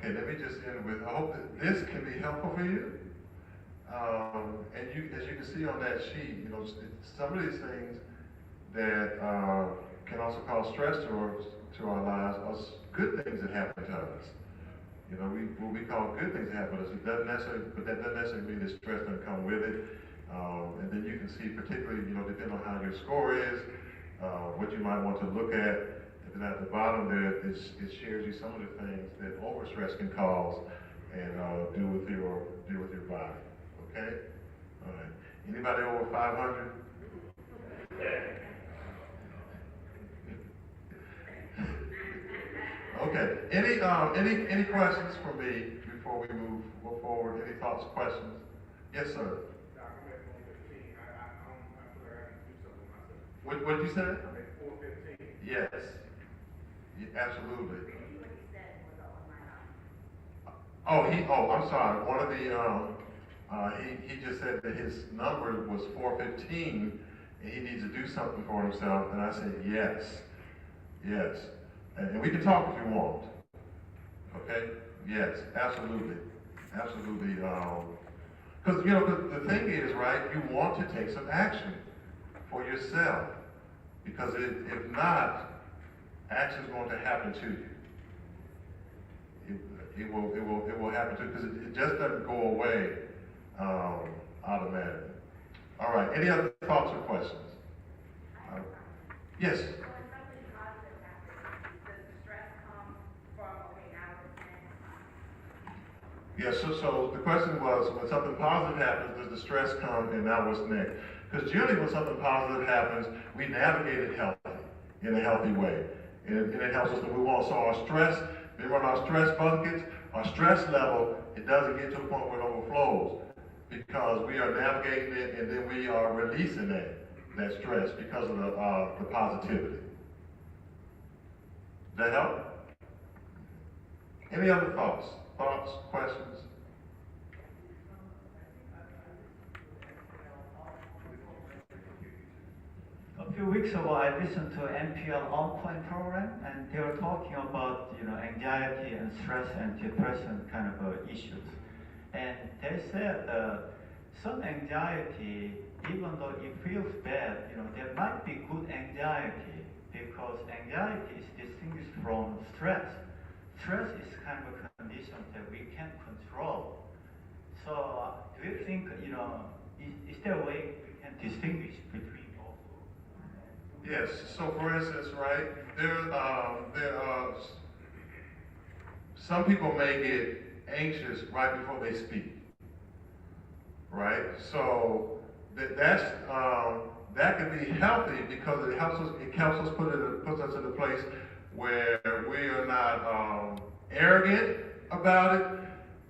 Okay, let me just end with, I hope that this can be helpful for you. And you, as you can see on that sheet, you know, some of these things that can also cause stress to our lives are good things that happen to us. You know, what we call good things that happen to us. It doesn't necessarily, but that doesn't necessarily mean that stress doesn't come with it. And then you can see, particularly, you know, depending on how your score is, what you might want to look at. And then at the bottom there, it shares you some of the things that overstress can cause and do with your body. Okay? All right. Anybody over 500? Okay. Any questions for me before we move forward? Any thoughts, questions? Yes, sir. What did you say? I'm at 415. Yes. Yeah, absolutely. Oh, I'm sorry. One of the, he just said that his number was 415 and he needs to do something for himself. And I said, yes, yes. And we can talk if you want. Okay? Yes, absolutely. Absolutely. Because, you know, the thing is, right, you want to take some action for yourself. Because if not, action is going to happen to you. It will happen to you because it just doesn't go away automatically. All right. Any other thoughts or questions? Yes. So when something positive happens, does the stress come from, okay, now it's next? Yeah, so the question was, when something positive happens, does the stress come and now what's next? Because generally when something positive happens, we navigate it healthy, in a healthy way. And it helps us to move on. So our stress, remember our stress buckets, our stress level, it doesn't get to the point where it overflows because we are navigating it and then we are releasing that stress because of the positivity. Does that help? Any other thoughts, questions? A few weeks ago, I listened to NPR on-point program, and they were talking about, you know, anxiety and stress and depression kind of issues. And they said some anxiety, even though it feels bad, you know, there might be good anxiety because anxiety is distinguished from stress. Stress is kind of a condition that we can't control. So, do you think, you know, is there a way we can distinguish between both? Yes. So, for instance, right, there are some people may get anxious right before they speak, right? So that can be healthy because it helps us puts us in a place where we are not arrogant about it.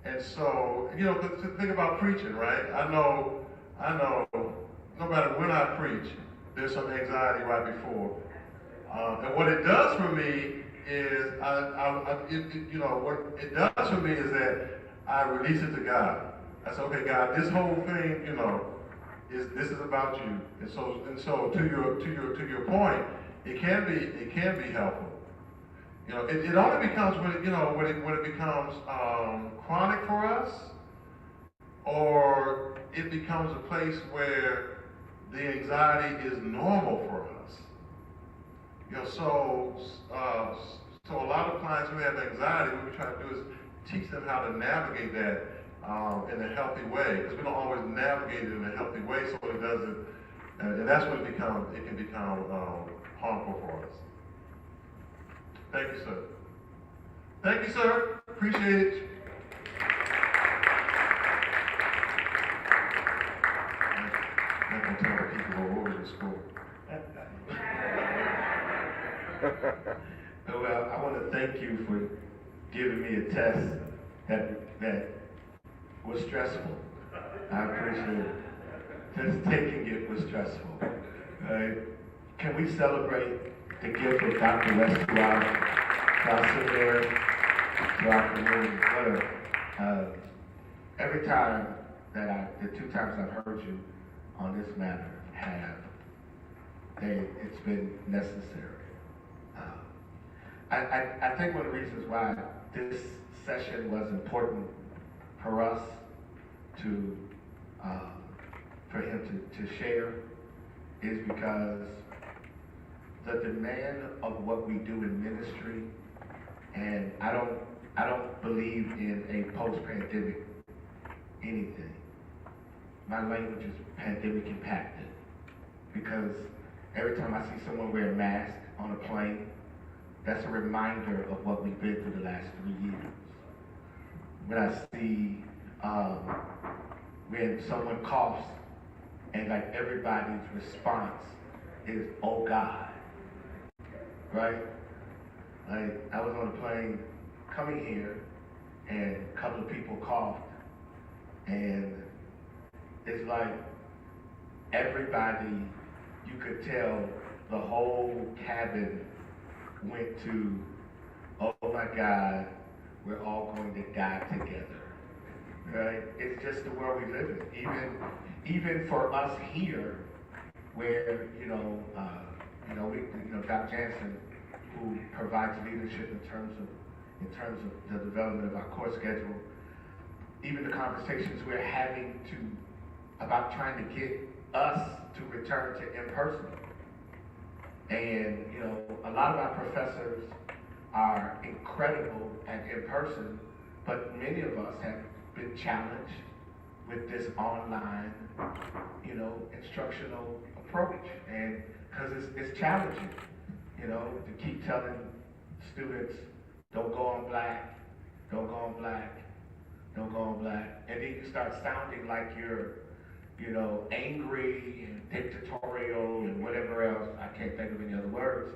And so, you know, to think about preaching, right? I know, no matter when I preach, there's some anxiety right before. And what it does for me is, what it does for me is that I release it to God. I say, okay, God, this whole thing, you know, this is about you. And so to your point, it can be helpful. You know, it only becomes when it becomes chronic for us, or it becomes a place where the anxiety is normal for us. You know, so a lot of clients who have anxiety, what we try to do is teach them how to navigate that in a healthy way, because we don't always navigate it in a healthy way, so it doesn't, and that's when it can become harmful for us. Thank you, sir. Thank you, sir. Appreciate it. I'm not going to tell the people who over the school. Well, I want to thank you for giving me a test that was stressful. I appreciate it. Just taking it was stressful. Can we celebrate the gift of Dr. West to our seminary, to our community? Every time the 2 times I've heard you on this matter it's been necessary. I think one of the reasons why this session was important for us to, for him to share is because the demand of what we do in ministry, and I don't believe in a post-pandemic anything. My language is pandemic impacted, because every time I see someone wear a mask on a plane, that's a reminder of what we've been through the last 3 years. When I see when someone coughs and like everybody's response is, oh God, right? Like I was on a plane coming here and a couple of people coughed, and it's like everybody, you could tell the whole cabin went to, oh my God, we're all going to die together, right? It's just the world we live in. Even for us here, where Dr. Jansen, who provides leadership in terms of the development of our course schedule, even the conversations we're having about trying to get us to return to in-person. And, a lot of our professors are incredible at in-person, but many of us have been challenged with this online, instructional approach. And because it's challenging, to keep telling students, don't go on black, don't go on black, don't go on black. And then you start sounding like you're, angry and dictatorial and whatever else. I can't think of any other words.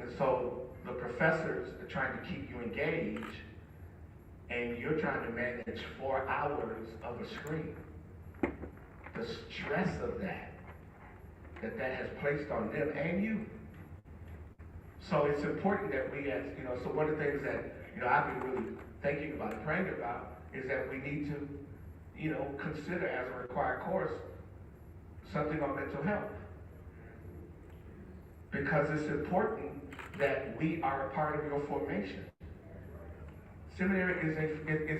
And so the professors are trying to keep you engaged, and you're trying to manage 4 hours of a screen. The stress of that has placed on them and you. So it's important that we so one of the things that, I've been really thinking about and praying about is that we need to, consider as a required course something on mental health. Because it's important that we are a part of your formation. Seminary is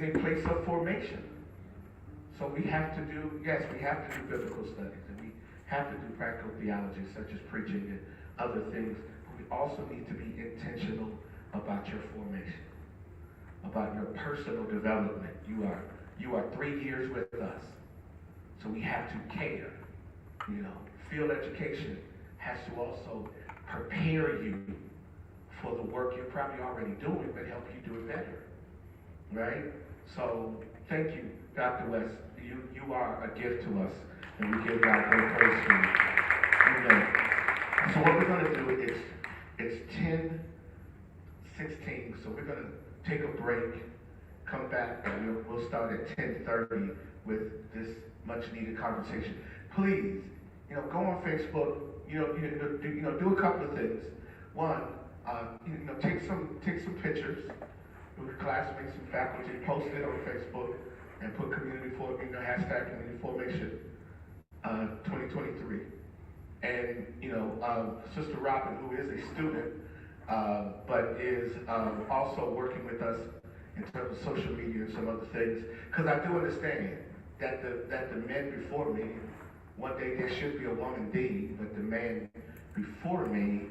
a place of formation. So we have to do biblical studies, and we have to do practical theology such as preaching and other things. But we also need to be intentional about your formation, about your personal development. You are 3 years with us, so we have to care. Field education has to also prepare you for the work you're probably already doing, but help you do it better, right? So thank you, Dr. West. You are a gift to us, and we give God great praise for you. Amen. So what we're going to do is, it's 10:16, so we're going to take a break, come back, and we'll start at 10:30 with this much-needed conversation. Please, go on Facebook. Do a couple of things. One, take some pictures with your classmates and faculty, post it on Facebook, and put hashtag community formation 2023. And Sister Robin, who is a student, but is also working with us in terms of social media and some other things, because I do understand that the men before me, one day there should be a woman dean, but the man before me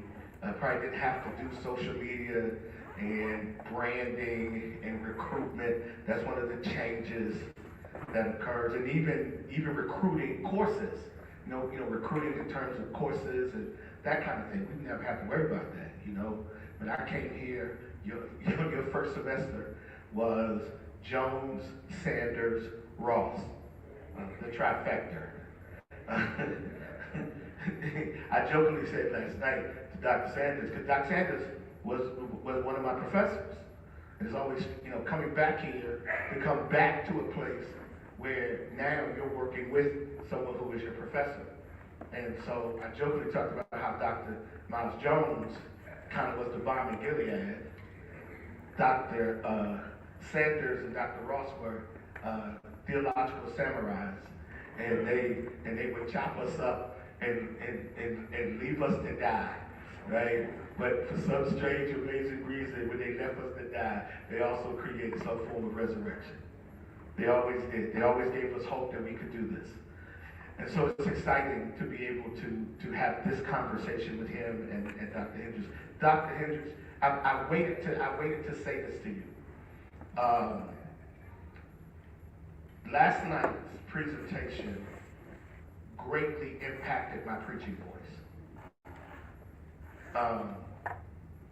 probably didn't have to do social media and branding and recruitment. That's one of the changes that occurs, and even recruiting courses. Recruiting in terms of courses and that kind of thing. We never have to worry about that. When I came here, your first semester was Jones, Sanders, Ross, the trifecta. I jokingly said last night to Dr. Sanders, because Dr. Sanders was one of my professors. And it's always, coming back here to come back to a place where now you're working with someone who is your professor. And so I jokingly talked about how Dr. Miles Jones kind of was the bomb in Gilead. Dr. Sanders and Dr. Ross were theological samurais, and they would chop us up and leave us to die right? But for some strange, amazing reason, when they left us to die, they also created some form of resurrection. They always did. They always gave us hope that we could do this. And so it's exciting to be able to have this conversation with him and Dr. Hendricks. Dr. Hendricks, I waited to say this to you. Last night's presentation greatly impacted my preaching voice.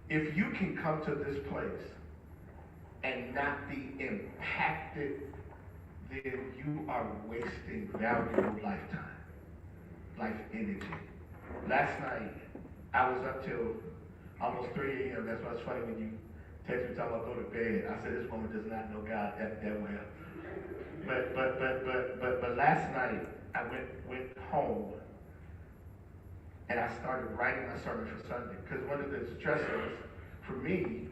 If you can come to this place and not be impacted, then you are wasting valuable lifetime, life energy. Last night, I was up till almost 3 a.m. That's why it's funny when you text me talking about go to bed. I said, this woman does not know God that well. But last night, I went home and I started writing my sermon for Sunday. Because one of the stressors for me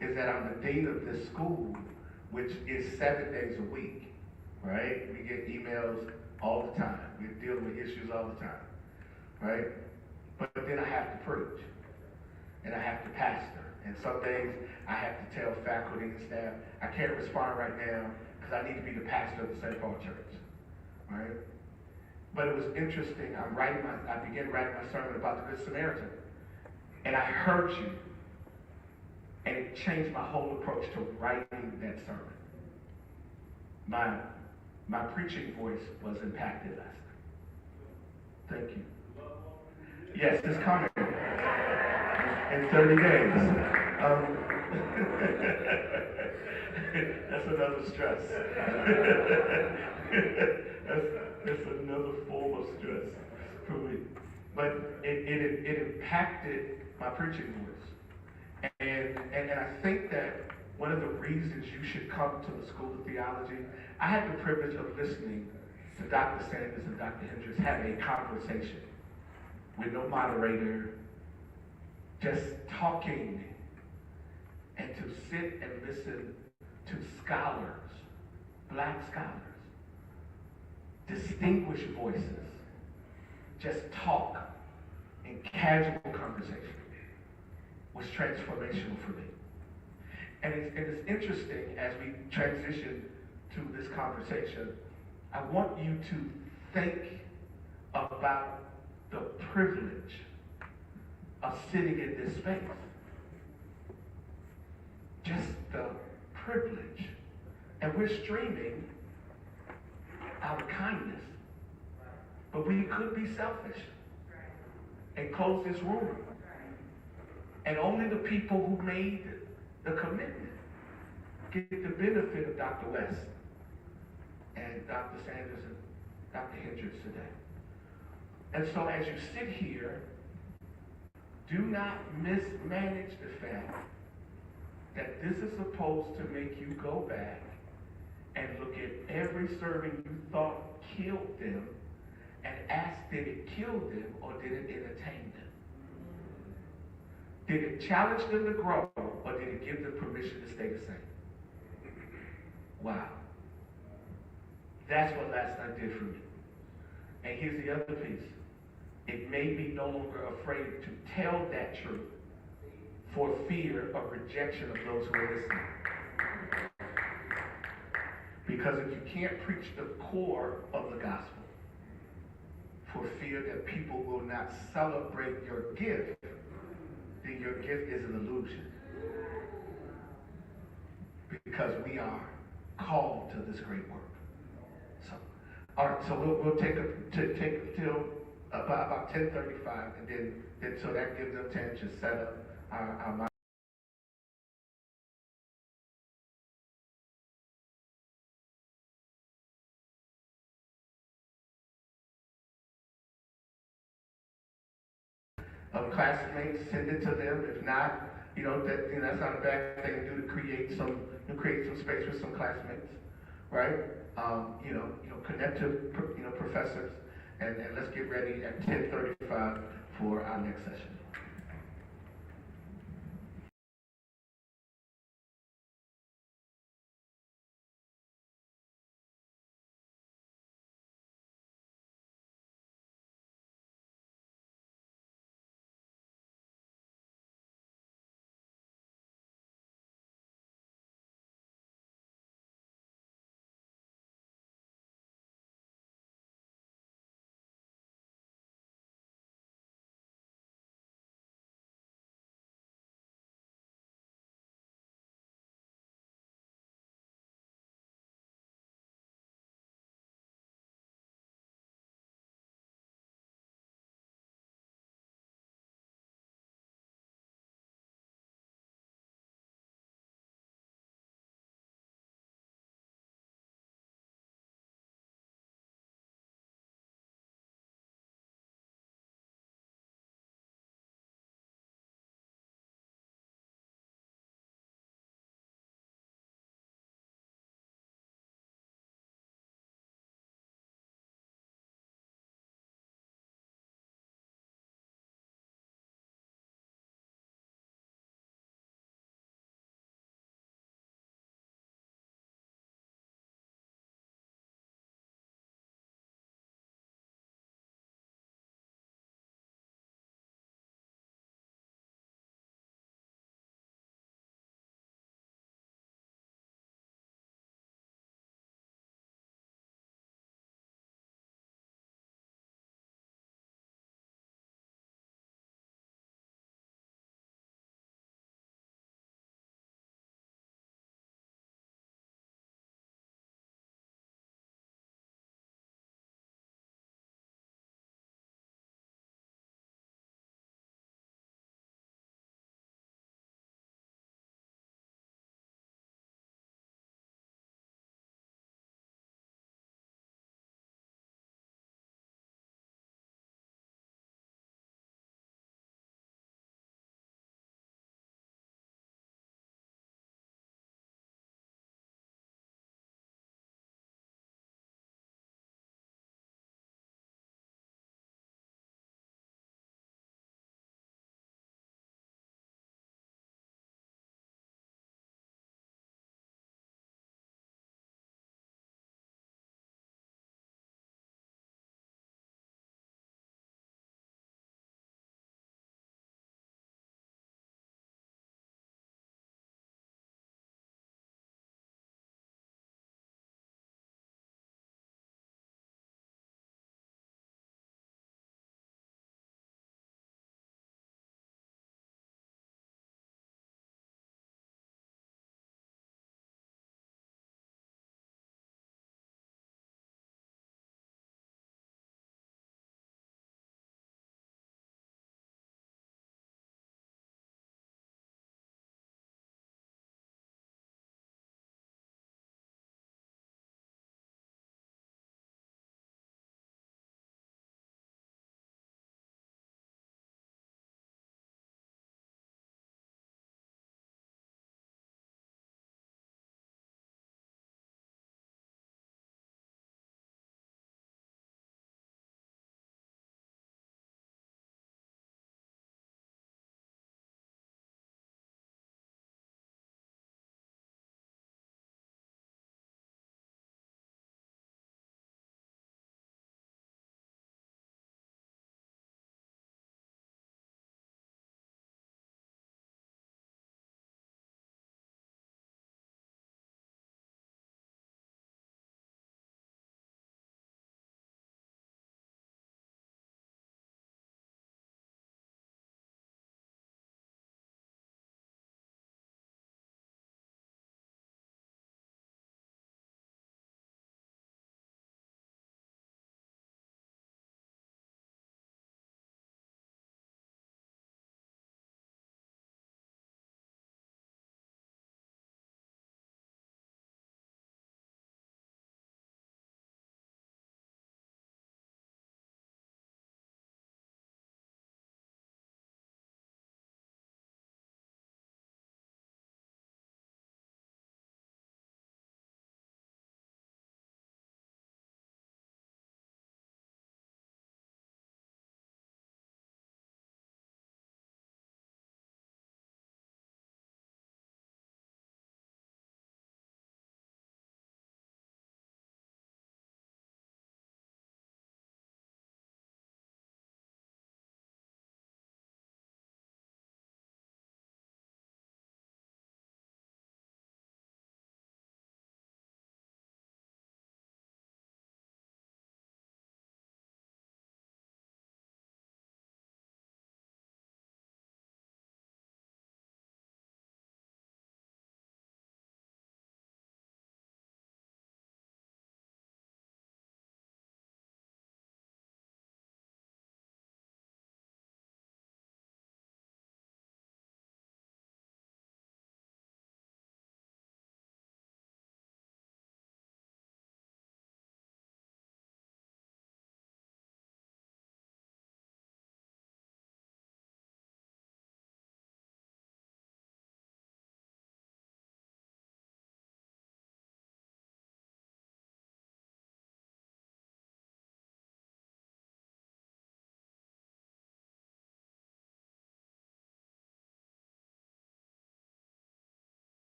is that I'm the dean of this school, which is 7 days a week, right? We get emails all the time. We're dealing with issues all the time, right? But then I have to preach, and I have to pastor. And some days I have to tell faculty and staff, I can't respond right now because I need to be the pastor of the St. Paul Church, right? But it was interesting. I began writing my sermon about the Good Samaritan, and I heard you, and it changed my whole approach to writing that sermon. My preaching voice was impacted last night. Thank you. Yes, it's coming in 30 days. That's another stress. that's another form of stress for me. But it impacted my preaching voice. And I think that one of the reasons you should come to the School of Theology, I had the privilege of listening to Dr. Sanders and Dr. Hendricks having a conversation with no moderator, just talking, and to sit and listen to scholars, black scholars, distinguished voices, just talk in casual conversation was transformational for me. And it's interesting as we transition to this conversation, I want you to think about the privilege of sitting in this space. Just the privilege. And we're streaming our kindness. But we could be selfish and close this room. And only the people who made the commitment get the benefit of Dr. West and Dr. Sanders and Dr. Hendricks today. And so as you sit here, do not mismanage the fact that this is supposed to make you go back and look at every serving you thought killed them and ask, did it kill them or did it entertain them? Did it challenge them to grow or did it give them permission to stay the same? Wow. That's what last night did for me. And here's the other piece. It made me no longer afraid to tell that truth for fear of rejection of those who are listening. Because if you can't preach the core of the gospel for fear that people will not celebrate your gift, then your gift is an illusion. Because we are called to this great work. So, all right. So we'll take till about 10:35, and then so that gives them time to set up our classmates, send it to them. If not, that's not a bad thing to do to create some space with some classmates, right? Connect to professors, and let's get ready at 10:35 for our next session.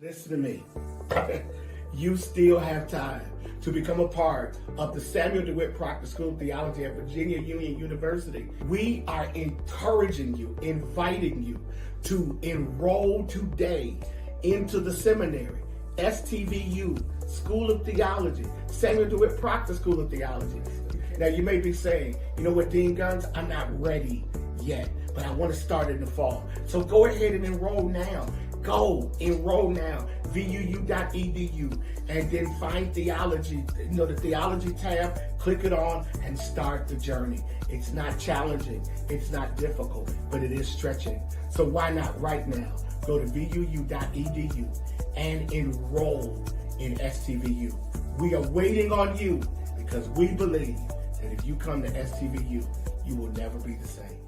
Listen to me. You still have time to become a part of the Samuel DeWitt Proctor School of Theology at Virginia Union University. We are encouraging you, inviting you to enroll today into the seminary, STVU, School of Theology, Samuel DeWitt Proctor School of Theology. Now you may be saying, you know what, Dean Guns, I'm not ready yet, but I want to start in the fall. So go ahead and enroll now. Go enroll now, vuu.edu, and then find theology, the theology tab, click it on and start the journey. It's not challenging, it's not difficult, but it is stretching. So why not right now, go to vuu.edu and enroll in STVU. We are waiting on you because we believe that if you come to STVU, you will never be the same.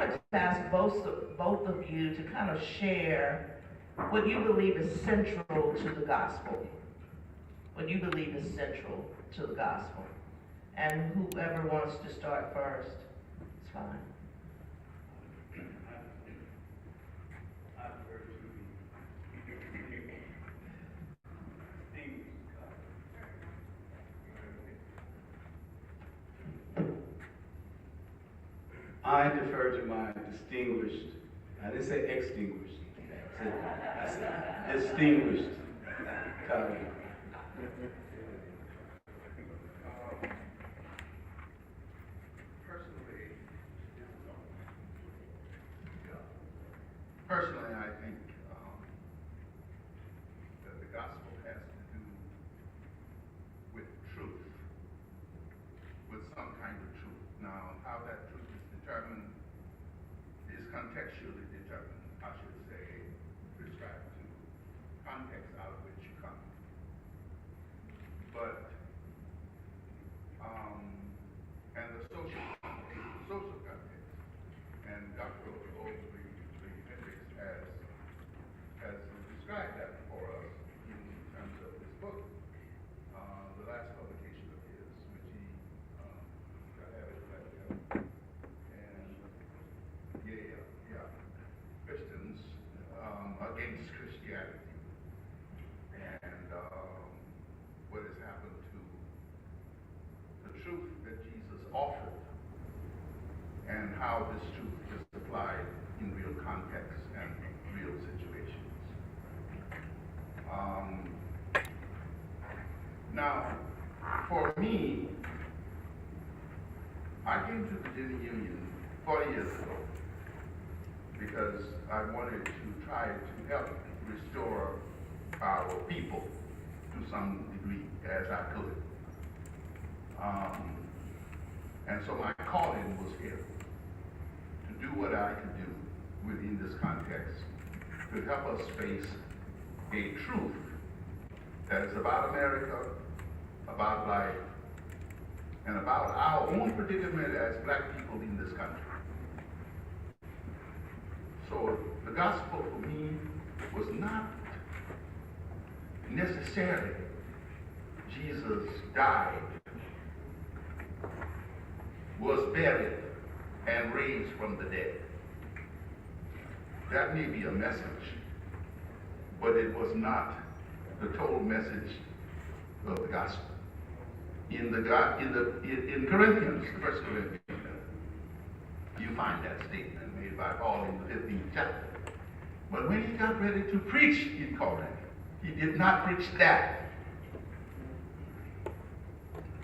wanted to ask both of you to kind of share what you believe is central to the gospel. What you believe is central to the gospel. And whoever wants to start first, it's fine. I defer to my distinguished, I didn't say extinguished, I said distinguished colleague. Personally, I think that the gospel has to do with truth, with some kind of truth. Now, how that truth is determined is contextually determined, I should say, prescribed to context out of which you come. But, and the social context, and Dr. Oakley has described that for us in terms of his book, the last publication of his, which he and Christians against Christianity, and what has happened to the truth that Jesus offered, and how this truth is applied in real context and real situations. Now, for me, I came to the Virginia Union 40 years ago because I wanted to try to help restore our people to some degree as I could. And so my calling was here to do what I could do within this context to help us face a truth that is about America, about life, and about our own predicament as black people in this country. So the gospel for me was not necessarily Jesus died, was buried, and raised from the dead. That may be a message, but it was not the total message of the gospel. In Corinthians, the 1 Corinthians, you find that statement made by Paul in the 15th chapter. But when he got ready to preach in Corinth, he did not preach that.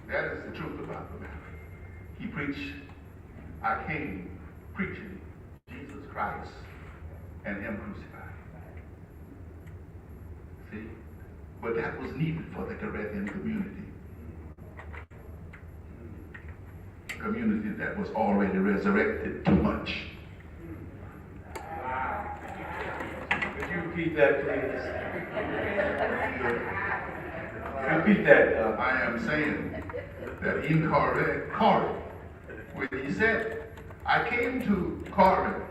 That is the truth about the matter. He preached, I came preaching Jesus Christ and him crucified. See? But that was needed for the Corinthian community. A community that was already resurrected too much. Could you repeat that, please? Repeat that. I am saying that in Corinth, when he said, I came to Corinth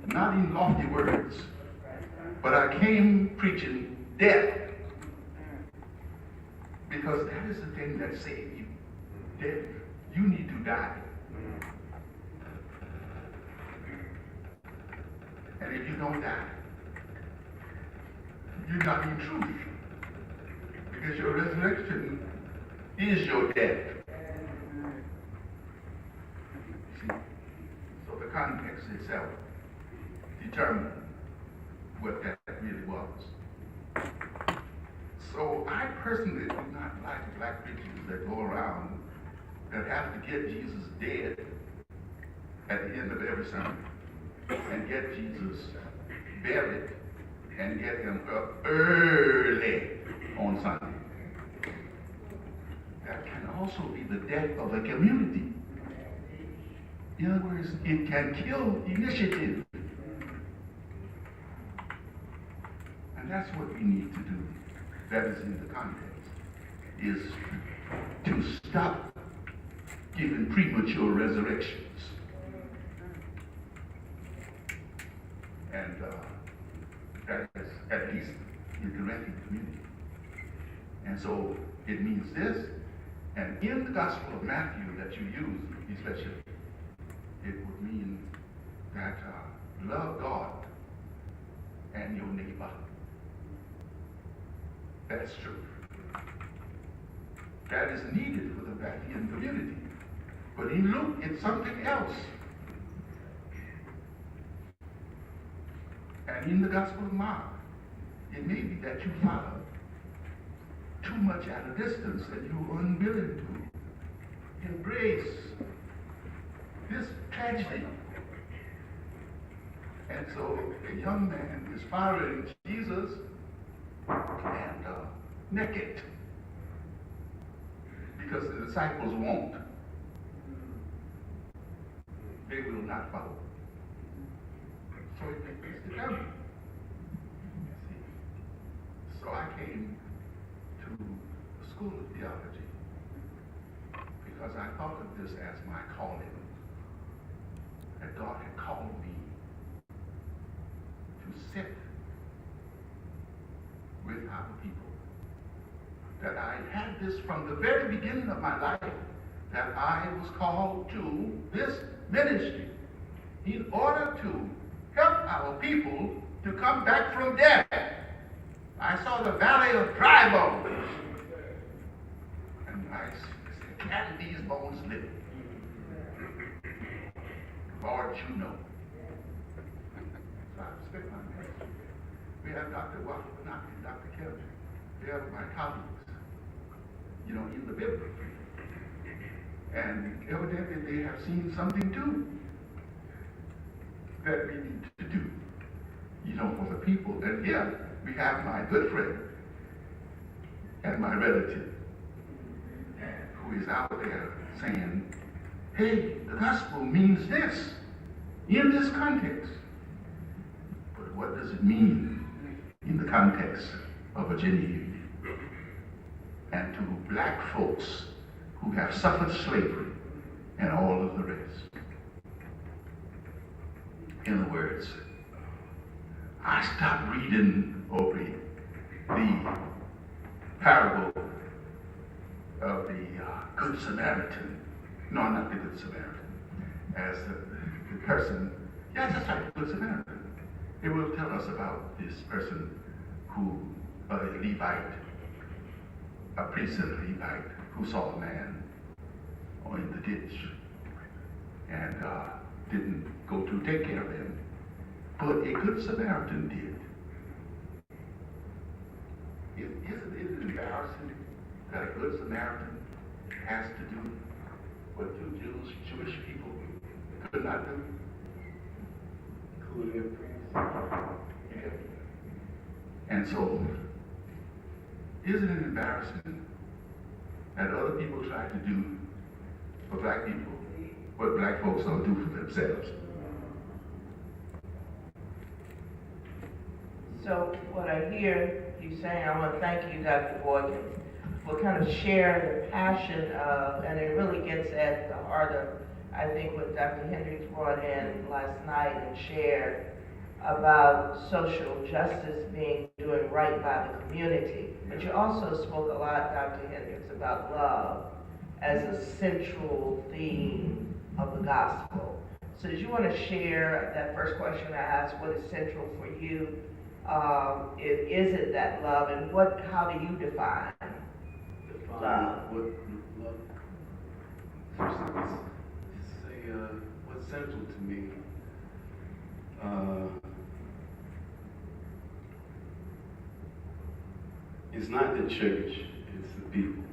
not in lofty words, but I came preaching death. Because that is the thing that saved you. Death. You need to die. And if you don't die, you're not in truth. Because your resurrection is your death. See? So the context itself determined what that really was. So I personally do not like black preachers that go around that have to get Jesus dead at the end of every sermon and get Jesus buried and get him up early on Sunday. That can also be the death of a community. In other words, it can kill initiative. And that's what we need to do. That is in the context, is to stop giving premature resurrections. And that is at least in the Corinthian community. And so it means this, and in the Gospel of Matthew that you use, especially, it would mean that love God and your neighbor. That's true. That is needed for the Matthean community. But in Luke, it's something else. And in the Gospel of Mark, it may be that you follow too much at a distance and you're unwilling to embrace this tragedy. And so a young man is following Jesus and naked because the disciples won't. They will not follow. So it makes the devil. So I came to the School of Theology because I thought of this as my calling. That God had called me to sit with our people. That I had this from the very beginning of my life, that I was called to this ministry in order to help our people to come back from death. I saw the valley of dry bones. And I said, can these bones live? Lord, you know. So I respect my ministry. We have Dr. Walker, Dr. Kelly. We have my colleagues, in the Bible. And evidently they have seen something too that we need to do, for the people. And here we have my good friend and my relative who is out there saying, hey, the gospel means this in this context. But what does it mean in the context of Virginia Union? And to black folks who have suffered slavery and all of the rest. In other words, I stopped reading over the parable of the Good Samaritan. No, not the Good Samaritan. As the person, yes, that's right, the Good Samaritan. It will tell us about this person who, a Levite, a priest and a Levite, who saw a man in the ditch and didn't go to take care of him. But a good Samaritan did. Isn't it embarrassing that a good Samaritan has to do what the Jewish people could not do? Including a priest. Yeah. And so, isn't it embarrassing that other people try to do for black people what black folks don't do for themselves? So what I hear you saying, I want to thank you, Dr. Boyd, for kind of sharing the passion of, and it really gets at the heart of, I think, what Dr. Hendricks brought in last night and shared about social justice doing right by the community. But you also spoke a lot, Dr. Hendricks, about love as a central theme of the gospel. So did you want to share that first question I asked, what is central for you? Is it that love, and how do you define love? What love? First, let's say what's central to me. It's not the church; it's the people.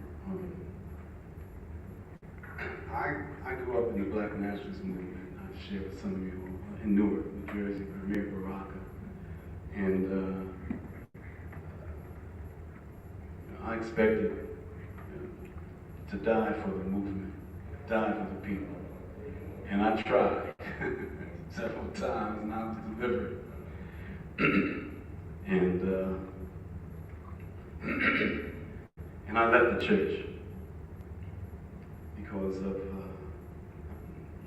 I grew up in the Black nationalist movement. I shared with some of you in Newark, New Jersey, Premier Baraka. And I expected to die for the movement, die for the people. And I tried several times not to deliver it. And I left the church because of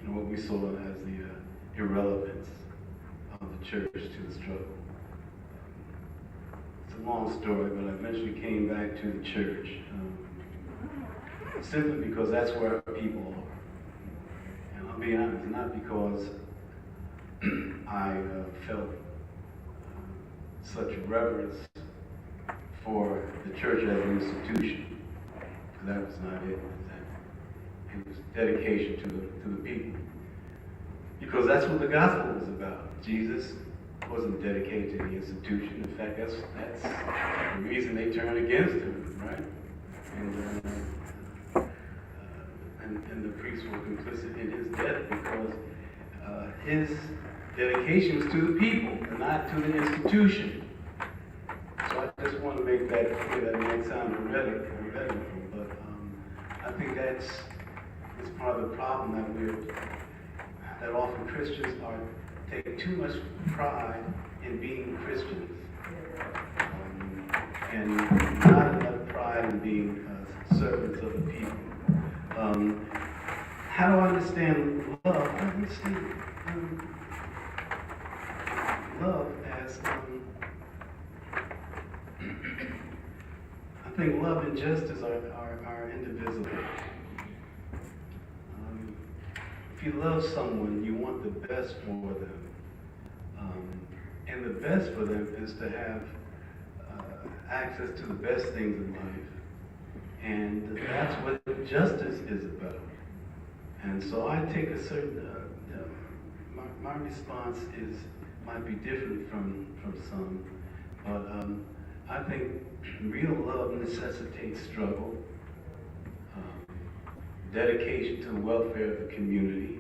what we saw as the irrelevance of the church to the struggle. It's a long story, but I eventually came back to the church simply because that's where our people are. And I'll be honest, not because I felt such reverence for the church as an institution, because that was not it. It was dedication to the people. Because that's what the gospel was about. Jesus wasn't dedicated to the institution. In fact, that's the reason they turned against him, right? And the priests were complicit in his death because his dedication was to the people, and not to the institution. So I just want to make that clear. That might sound heretical, but I think it's part of the problem that often Christians take too much pride in being Christians, and not enough pride in being servants of the people. How do I understand love? I understand love as I think love and justice are indivisible. If you love someone, you want the best for them. And the best for them is to have access to the best things in life. And that's what justice is about. And so I take a certain, my response might be different from some, but I think real love necessitates struggle, dedication to the welfare of the community.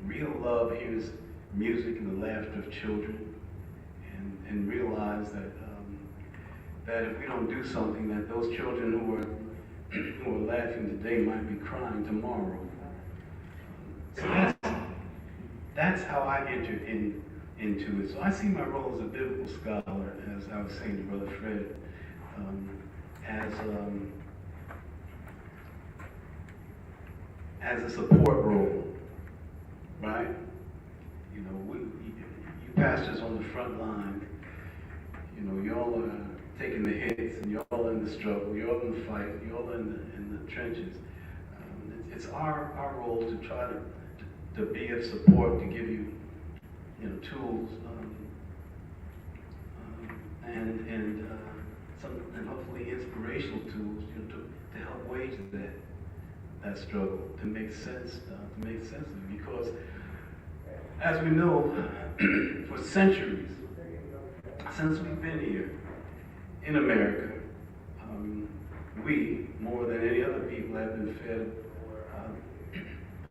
Real love hears music and the laughter of children, and realize that if we don't do something, that those children who are laughing today might be crying tomorrow. So that's how I entered into it. So I see my role as a biblical scholar, as I was saying to Brother Fred, as a support role, right? You know, you pastors on the front line, you know, y'all are taking the hits, and y'all are in the struggle, y'all in the fight, y'all in the trenches. It's our role to try to be of support, to give you, tools, and hopefully inspirational tools, to help wage that struggle, to make sense of it. Because, as we know, for centuries, since we've been here in America, we, more than any other people, have been fed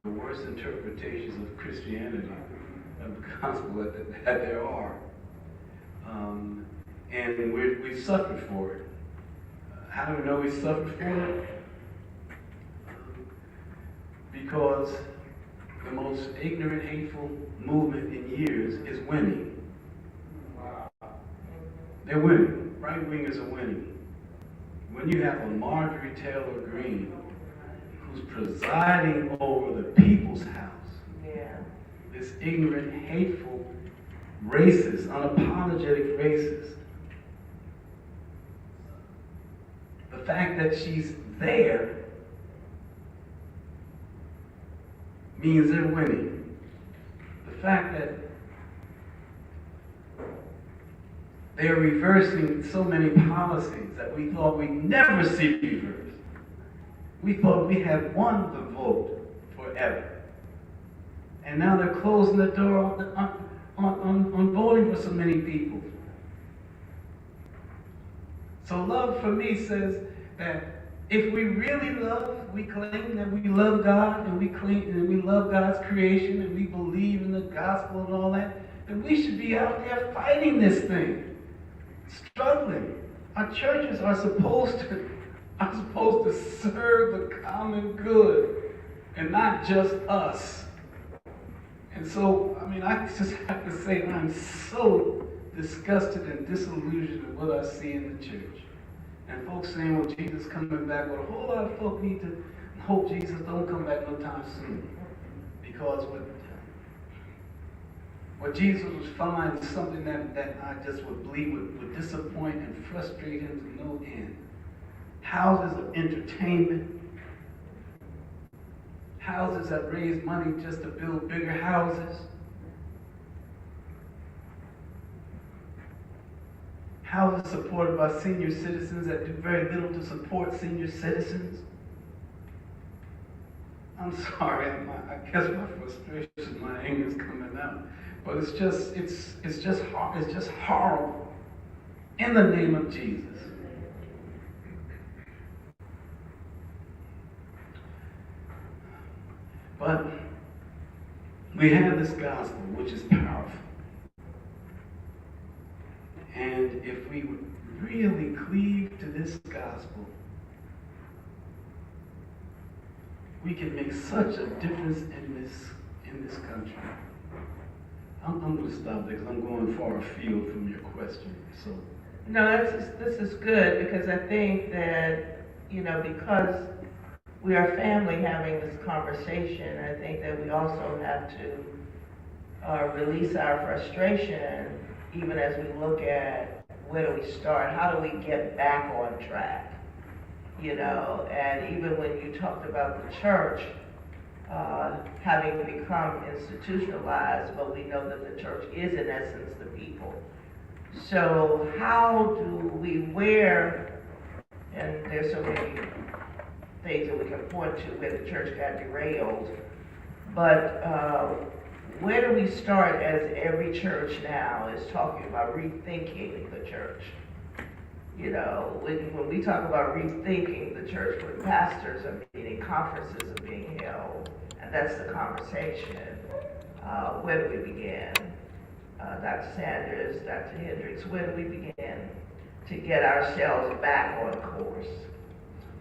the worst interpretations of Christianity, of the gospel that there are. And we suffered for it. How do we know we suffered for it? Because the most ignorant, hateful movement in years is winning. They're winning. Right wingers are winning. When you have a Marjorie Taylor Greene who's presiding over the people's house, this ignorant, hateful, racist, unapologetic racist, the fact that she's there means they're winning. The fact that they're reversing so many policies that we thought we'd never see reversed. We thought we had won the vote forever. And now they're closing the door on voting for so many people. So love for me says that if we really love, we claim that we love God, and we claim and we love God's creation, and we believe in the gospel and all that, then we should be out there fighting this thing, struggling. Our churches are supposed to serve the common good and not just us. And so, I just have to say I'm so disgusted and disillusioned with what I see in the church. And folks saying, well, Jesus coming back. Well, a whole lot of folk need to hope Jesus don't come back no time soon. Because What Jesus was finding something that I just would believe would disappoint and frustrate him to no end. Houses of entertainment, houses that raise money just to build bigger houses, houses supported by senior citizens that do very little to support senior citizens. I'm sorry, I guess my frustration, my anger is coming out. But it's just horrible. In the name of Jesus. But we have this gospel, which is powerful. And if we would really cleave to this gospel, we can make such a difference in this country. I'm going to stop there because I'm going far afield from your question. So, No, this is good, because I think that, because we are family having this conversation, I think that we also have to release our frustration, even as we look at where do we start, how do we get back on track, and even when you talked about the church having become institutionalized, but we know that the church is in essence the people. So how do we, and there's so many things that we can point to where the church got derailed, but where do we start as every church now is talking about rethinking the church? When we talk about rethinking the church, when pastors are meeting, conferences are being held, and that's the conversation, where do we begin? Dr. Sanders, Dr. Hendricks, where do we begin to get ourselves back on course?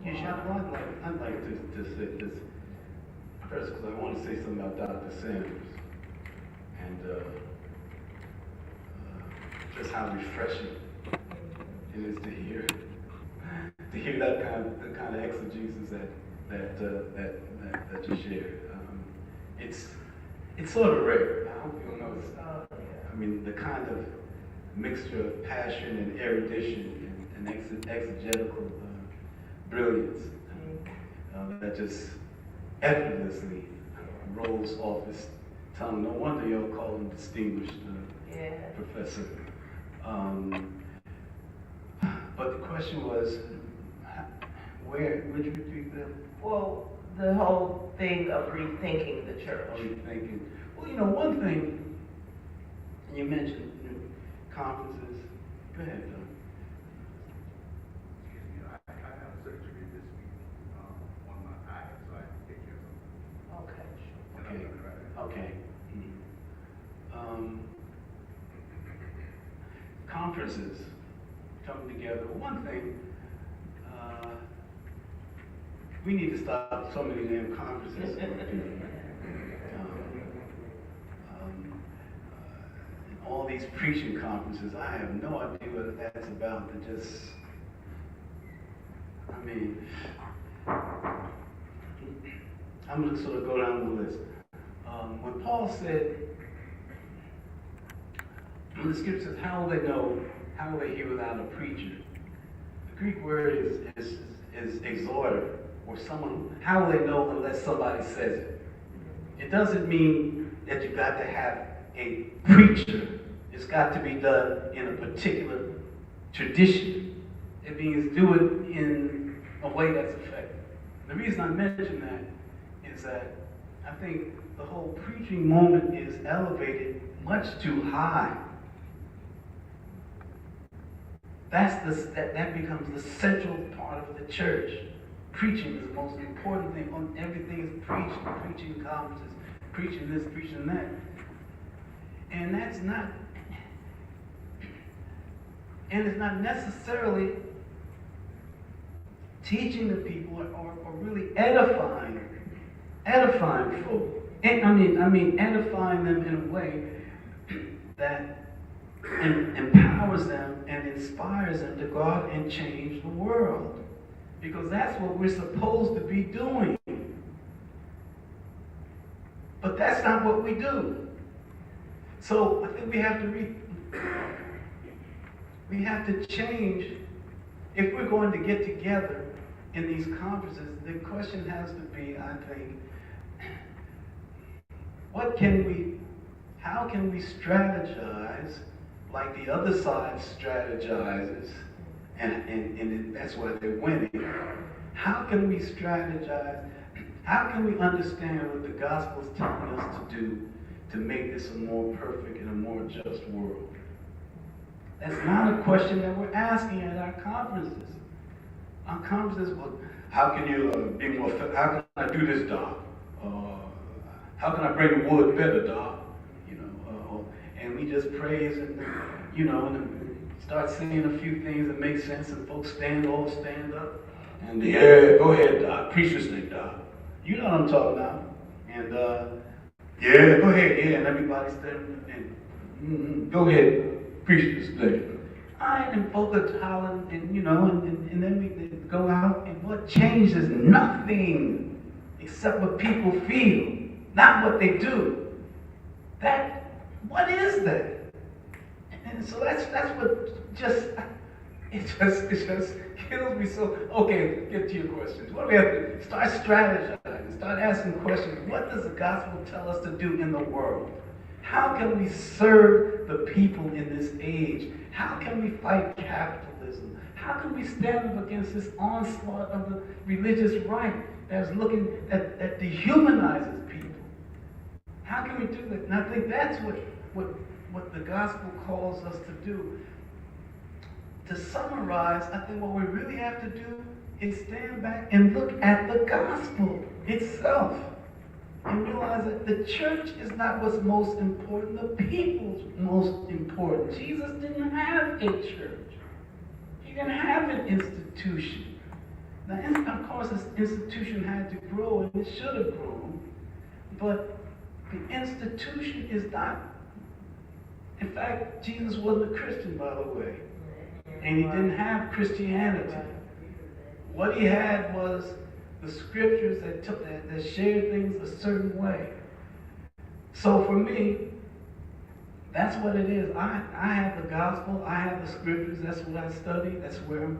I'd like to say this first, because I want to say something about Dr. Sanders and just how refreshing it is to hear that kind of exegesis that you shared. It's sort of rare. I hope you'll notice. I mean, the kind of mixture of passion and erudition and exegetical brilliance that just effortlessly rolls off his tongue. No wonder y'all call him distinguished professor. But the question was, where? Would you repeat that? Well, the whole thing of rethinking the church. Rethinking. Well, one thing you mentioned, conferences. Go ahead, John. Excuse me, I have surgery this week on my eye, so I have to take care of it. Okay. Conferences coming together. One thing, we need to stop so many damn conferences. All these preaching conferences, I have no idea what that's about. I'm going to sort of go down the list. When Paul said, when the scripture says, how will they hear without a preacher? The Greek word is exhorter, or someone, how will they know unless somebody says it? It doesn't mean that you've got to have a preacher. It's got to be done in a particular tradition. It means do it in a way that's effective. The reason I mention that is that I think the whole preaching moment is elevated much too high. That becomes the central part of the church. Preaching is the most important thing. Everything is preaching conferences, preaching this, preaching that. And it's not necessarily teaching the people or really edifying folk. And I mean edifying them in a way that empowers them and inspires them to go out and change the world. Because that's what we're supposed to be doing. But that's not what we do. So I think we have to change. If we're going to get together in these conferences, the question has to be, I think, how can we strategize like the other side strategizes, and that's why they're winning. How can we strategize? How can we understand what the gospel is telling us to do to make this a more perfect and a more just world? That's not a question that we're asking at our conferences. Our conferences, well, how can you be more, how can I do this, Doc? How can I bring the wood better, Doc? And we just praise and, and start saying a few things that make sense, and folks stand up. And yeah, go ahead, Doc. Preach this thing, Doc. You know what I'm talking about. And yeah, go ahead, yeah, and everybody stand and go ahead, preach this thing. And folks are hollering, and then we go out, and what changes? Nothing except what people feel, not what they do. What is that? And so that's what it just kills me. So, okay, get to your questions. What do we have to start strategizing, start asking questions? What does the gospel tell us to do in the world? How can we serve the people in this age? How can we fight capitalism? How can we stand up against this onslaught of the religious right that's looking that dehumanizes people? How can we do that? And I think that's what the gospel calls us to do. To summarize, I think what we really have to do is stand back and look at the gospel itself and realize that the church is not what's most important, the people's most important. Jesus didn't have a church. He didn't have an institution. Now, of course, this institution had to grow, and it should have grown, but the institution is not. In fact, Jesus wasn't a Christian, by the way, and he didn't have Christianity. What he had was the scriptures that shared things a certain way. So for me, that's what it is. I have the gospel, I have the scriptures, that's what I study, that's where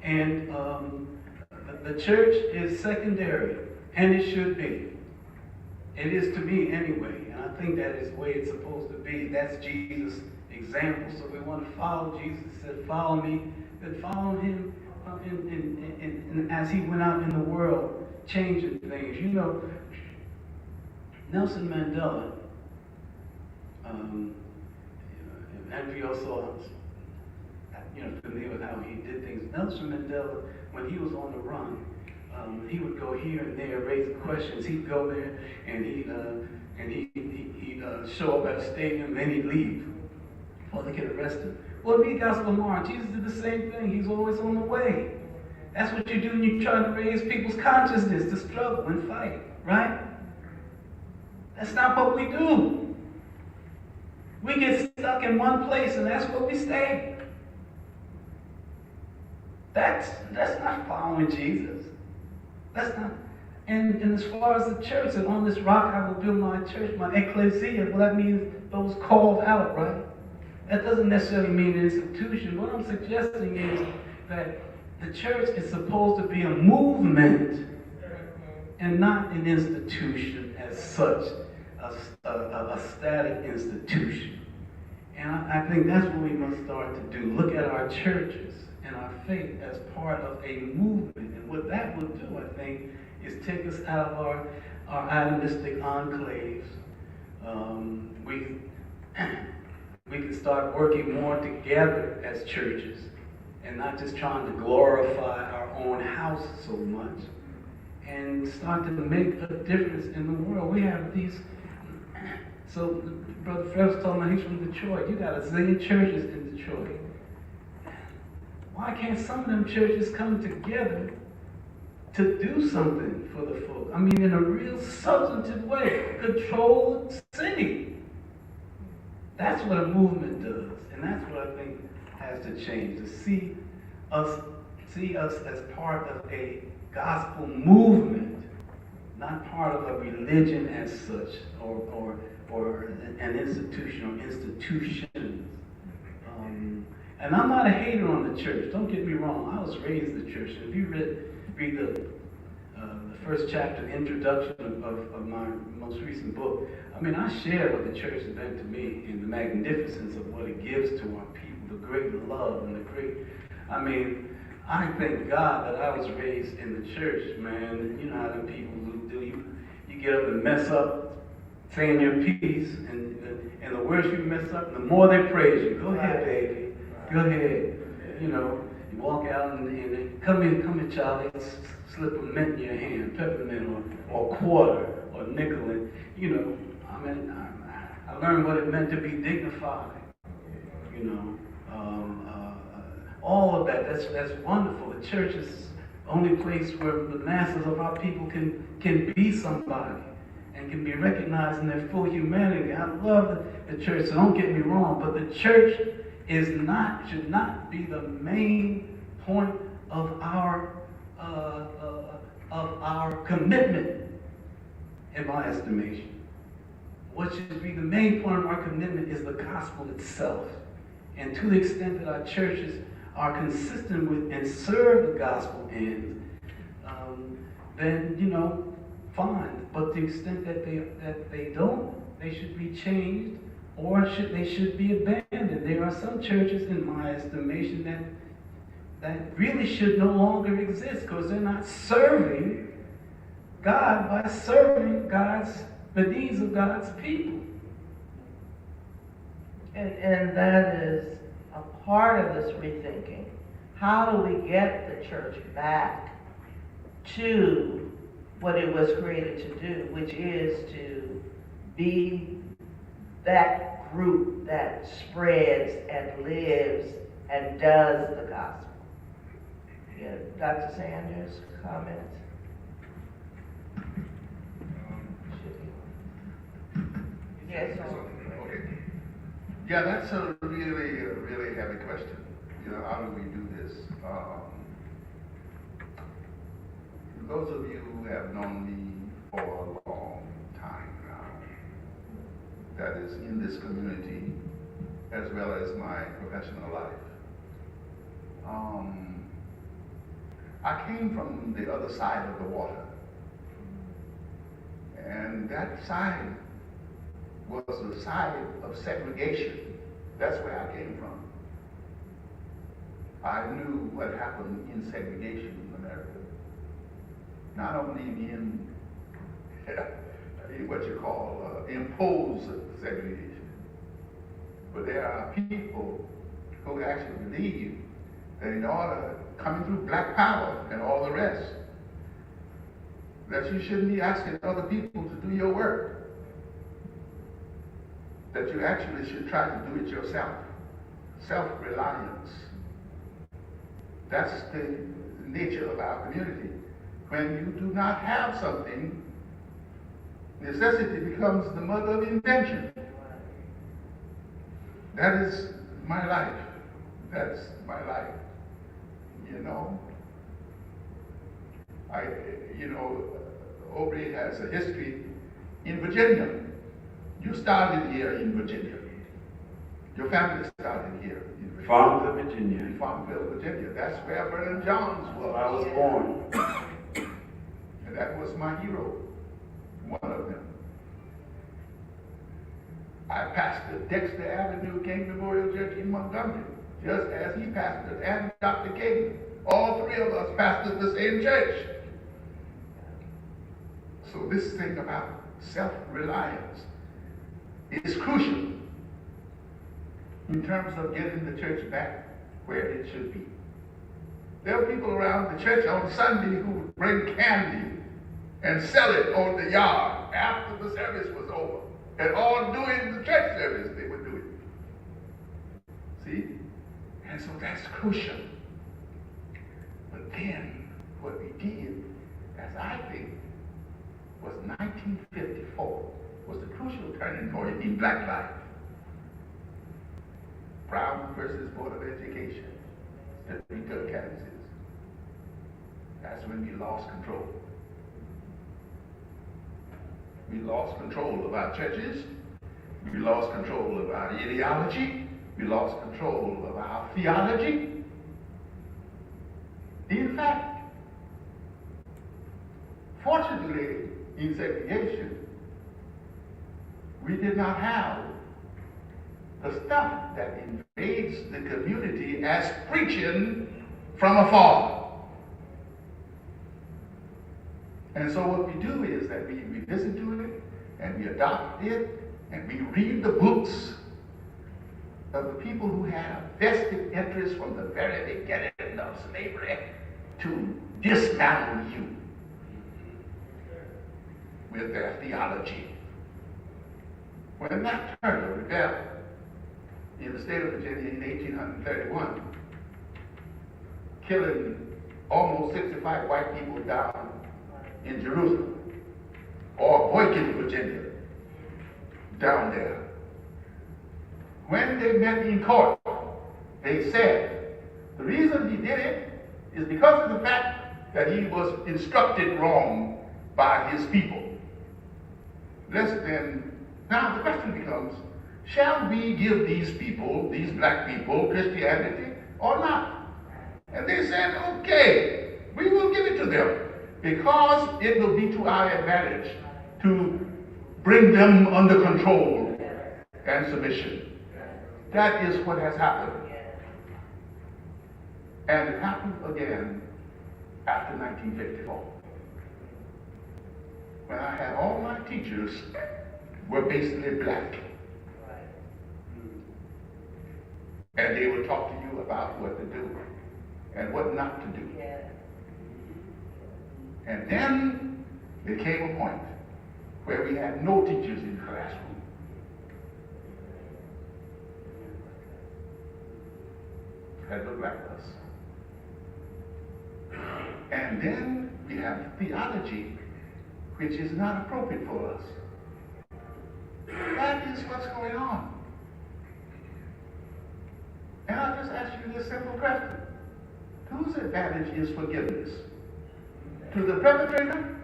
and the church is secondary, and it should be. It is to me anyway, and I think that is the way it's supposed to be. That's Jesus' example. So we want to follow Jesus. He said, follow me, then follow him and as he went out in the world, changing things. Nelson Mandela, and we also, familiar with how he did things. Nelson Mandela, when he was on the run, he would go here and there, raise questions. He'd go there and he'd show up at a stadium, and then he'd leave before they get arrested. Well, read Gospel of Mark. Jesus did the same thing. He's always on the way. That's what you do when you try to raise people's consciousness to struggle and fight, right? That's not what we do. We get stuck in one place, and that's where we stay. That's not following Jesus. That's not. And as far as the church, and on this rock I will build my church, my ecclesia, well, that means those called out, right? That doesn't necessarily mean an institution. What I'm suggesting is that the church is supposed to be a movement and not an institution as such, a static institution. And I think that's what we must start to do. Look at our churches and our faith as part of a movement. And what that will do, I think, is take us out of our atomistic enclaves. We can start working more together as churches and not just trying to glorify our own house so much, and start to make a difference in the world. We have these, so Brother Fred's talking about he's from Detroit. You got a zillion churches in Detroit. Why can't some of them churches come together to do something for the folk? I mean, in a real substantive way, control the city. That's what a movement does, and that's what I think has to change, to see us as part of a gospel movement, not part of a religion as such, or an institution or institutions. And I'm not a hater on the church. Don't get me wrong. I was raised in the church. And if you read the first chapter, the introduction of my most recent book, I mean, I share what the church has been to me in the magnificence of what it gives to our people, the great love and the great, I mean, I thank God that I was raised in the church, man. You know how them people do. You get up and mess up, saying your piece, and the worse you mess up, the more they praise you. Go ahead, baby. Go ahead. You know, you walk out and come here, Charlie. Slip a mint in your hand, peppermint or quarter or nickel, and you know, I mean, I learned what it meant to be dignified. You know, all of that. That's wonderful. The church is the only place where the masses of our people can be somebody and can be recognized in their full humanity. I love the church, so don't get me wrong, but the church should not be the main point of our commitment, in my estimation. What should be the main point of our commitment is the gospel itself. And to the extent that our churches are consistent with and serve the gospel ends, then, you know, fine. But to the extent that they don't, they should be changed, or they should be abandoned. There are some churches, in my estimation, that really should no longer exist because they're not serving God by serving the needs of God's people. And that is a part of this rethinking. How do we get the church back to what it was created to do, which is to be that group that spreads and lives and does the gospel? Yeah, Dr. Sanders, comments? Yes, sir. Okay. Yeah, that's a really heavy question. You know, how do we do this? Those of you who have known me for a long time now, that is in this community, as well as my professional life, I came from the other side of the water. And that side was the side of segregation. That's where I came from. I knew what happened in segregation in America. Not only in what you call imposed segregation, but there are people who actually believe that in order, coming through black power and all the rest, that you shouldn't be asking other people to do your work. That you actually should try to do it yourself. Self-reliance. That's the nature of our community. When you do not have something, necessity becomes the mother of invention. That is my life. That's my life. You know? Aubrey has a history in Virginia. You started here in Virginia. Your family started here in Virginia. Farmville, Virginia. In Farmville, Virginia. That's where Vernon Johns was. I was born. And that was my hero, one of them. I pastored Dexter Avenue King Memorial Church in Montgomery, just as he pastored, and Dr. King. All three of us pastored the same church. So this thing about self-reliance is crucial in terms of getting the church back where it should be. There are people around the church on Sunday who would bring candy and sell it on the yard after the service was over. And all during the church service they would do it. See? And so that's crucial. But then what we did, as I think, was 1954 was the crucial turning point in black life. Brown versus Board of Education, Topeka, Kansas. That's when we lost control. We lost control of our churches. We lost control of our ideology. We lost control of our theology. In fact, fortunately, in segregation, we did not have the stuff that invades the community as preaching from afar. And so what we do is that we listen to it, and we adopt it, and we read the books of the people who have vested interests from the very beginning of slavery to dismantle you with their theology. When Nat Turner rebelled in the state of Virginia in 1831, killing almost 65 white people down in Jerusalem, or Boykin, Virginia, down there. When they met in court, they said the reason he did it is because of the fact that he was instructed wrong by his people. Now the question becomes, shall we give these people, these black people, Christianity or not? And they said, okay, we will give it to them because it will be to our advantage to bring them under control and submission. That is what has happened. And it happened again after 1954. When I had all my teachers were basically black. And they would talk to you about what to do and what not to do. And then there came a point where we had no teachers in the classroom. That looked like us. And then we have theology, which is not appropriate for us. That is what's going on. And I'll just ask you this simple question. Whose advantage is forgiveness? To the perpetrator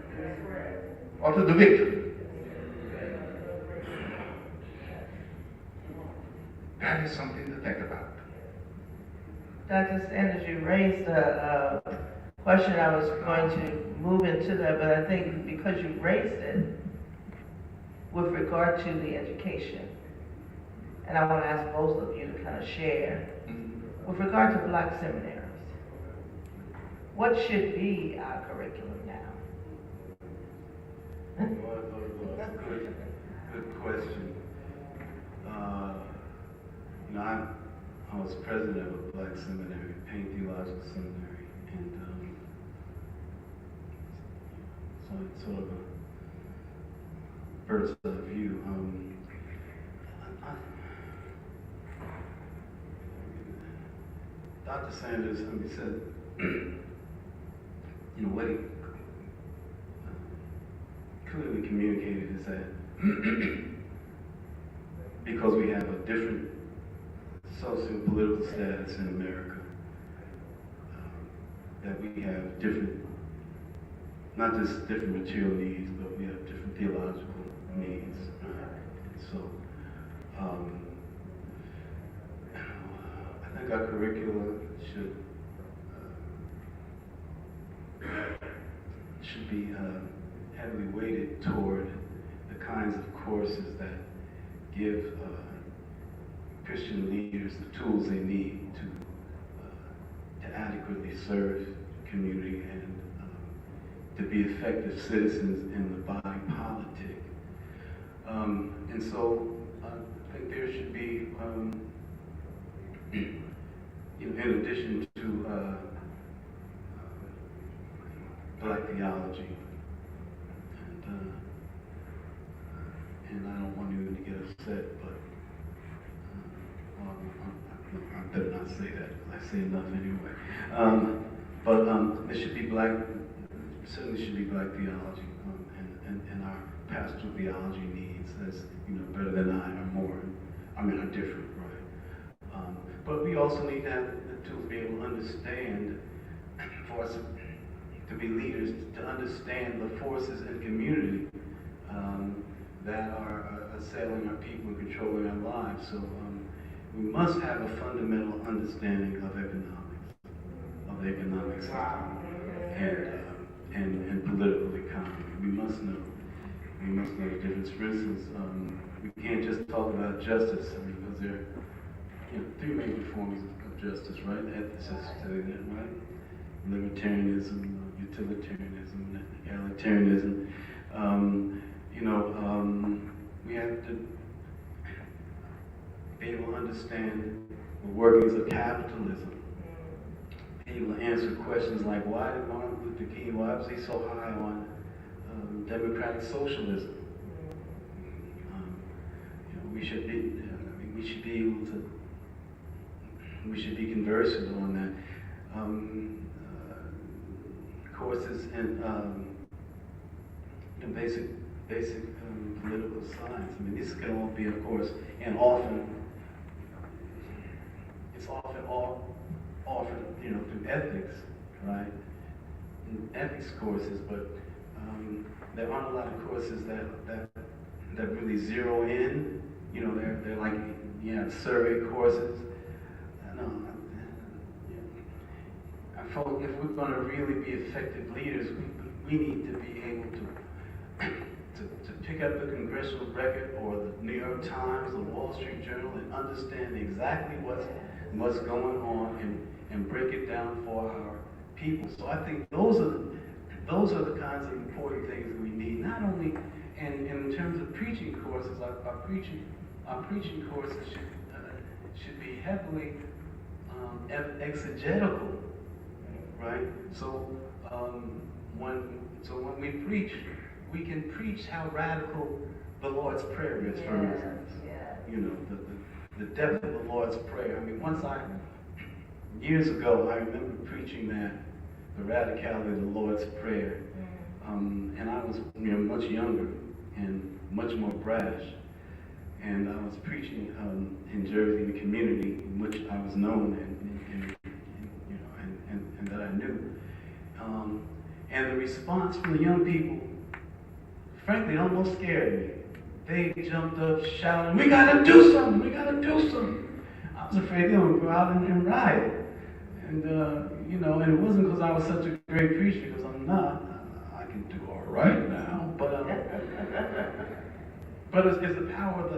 or to the victim? That is something to think about. Dr. Sanders, you raised a question. I was going to move into that, but I think because you raised it with regard to the education, and I want to ask both of you to kind of share, with regard to black seminaries, what should be our curriculum now? That's a good question. I was president of a black seminary, Payne Theological Seminary, and so it's sort of a bird's eye view. Dr. Sanders, said, what he clearly communicated is that because we have a different socio-political status in America, that we have different, not just different material needs, but we have different theological needs. So, I think our curricula should be heavily weighted toward the kinds of courses that give Christian leaders the tools they need to adequately serve the community and to be effective citizens in the body politic. And so I think there should be, in addition to black theology, and I don't want you to get upset, but I better not say that, because I say enough anyway. But there should be certainly should be black theology, and our pastoral theology needs, as better than I, are different, right? But we also need to have the tools to be able to understand, for us to be leaders, to understand the forces in community selling our people and controlling our lives. So we must have a fundamental understanding of the economic system, and political economy. We must know the difference. For instance, we can't just talk about justice. I mean, because there are three major forms of justice, right? Ethicists say that, right? Libertarianism, utilitarianism, and egalitarianism. We have to be able to understand the workings of capitalism. Be able to answer questions like, why did Martin Luther King, why was he so high on democratic socialism? We should be conversant on that. Courses in basic political science. I mean, this can all be, of course, and it's often offered, through ethics, right? In ethics courses, but there aren't a lot of courses that really zero in. They're like, survey courses. I felt if we're going to really be effective leaders, we need to be able to pick up the Congressional Record or the New York Times, the Wall Street Journal, and understand exactly what's going on and break it down for our people. So I think those are the kinds of important things that we need. Not only in terms of preaching courses, our preaching courses should be heavily exegetical, right? So when we preach, we can preach how radical the Lord's Prayer is, for instance. The depth of the Lord's Prayer. I mean, years ago, I remember preaching the radicality of the Lord's Prayer. And I was much younger and much more brash. And I was preaching in Jersey, in the community in which I was known and that I knew. And the response from the young people, frankly, almost scared me. They jumped up shouting, "We gotta do something! We gotta do something!" I was afraid they would go out and riot. And and it wasn't because I was such a great preacher, because I'm not. I can do all right now, but it's the power of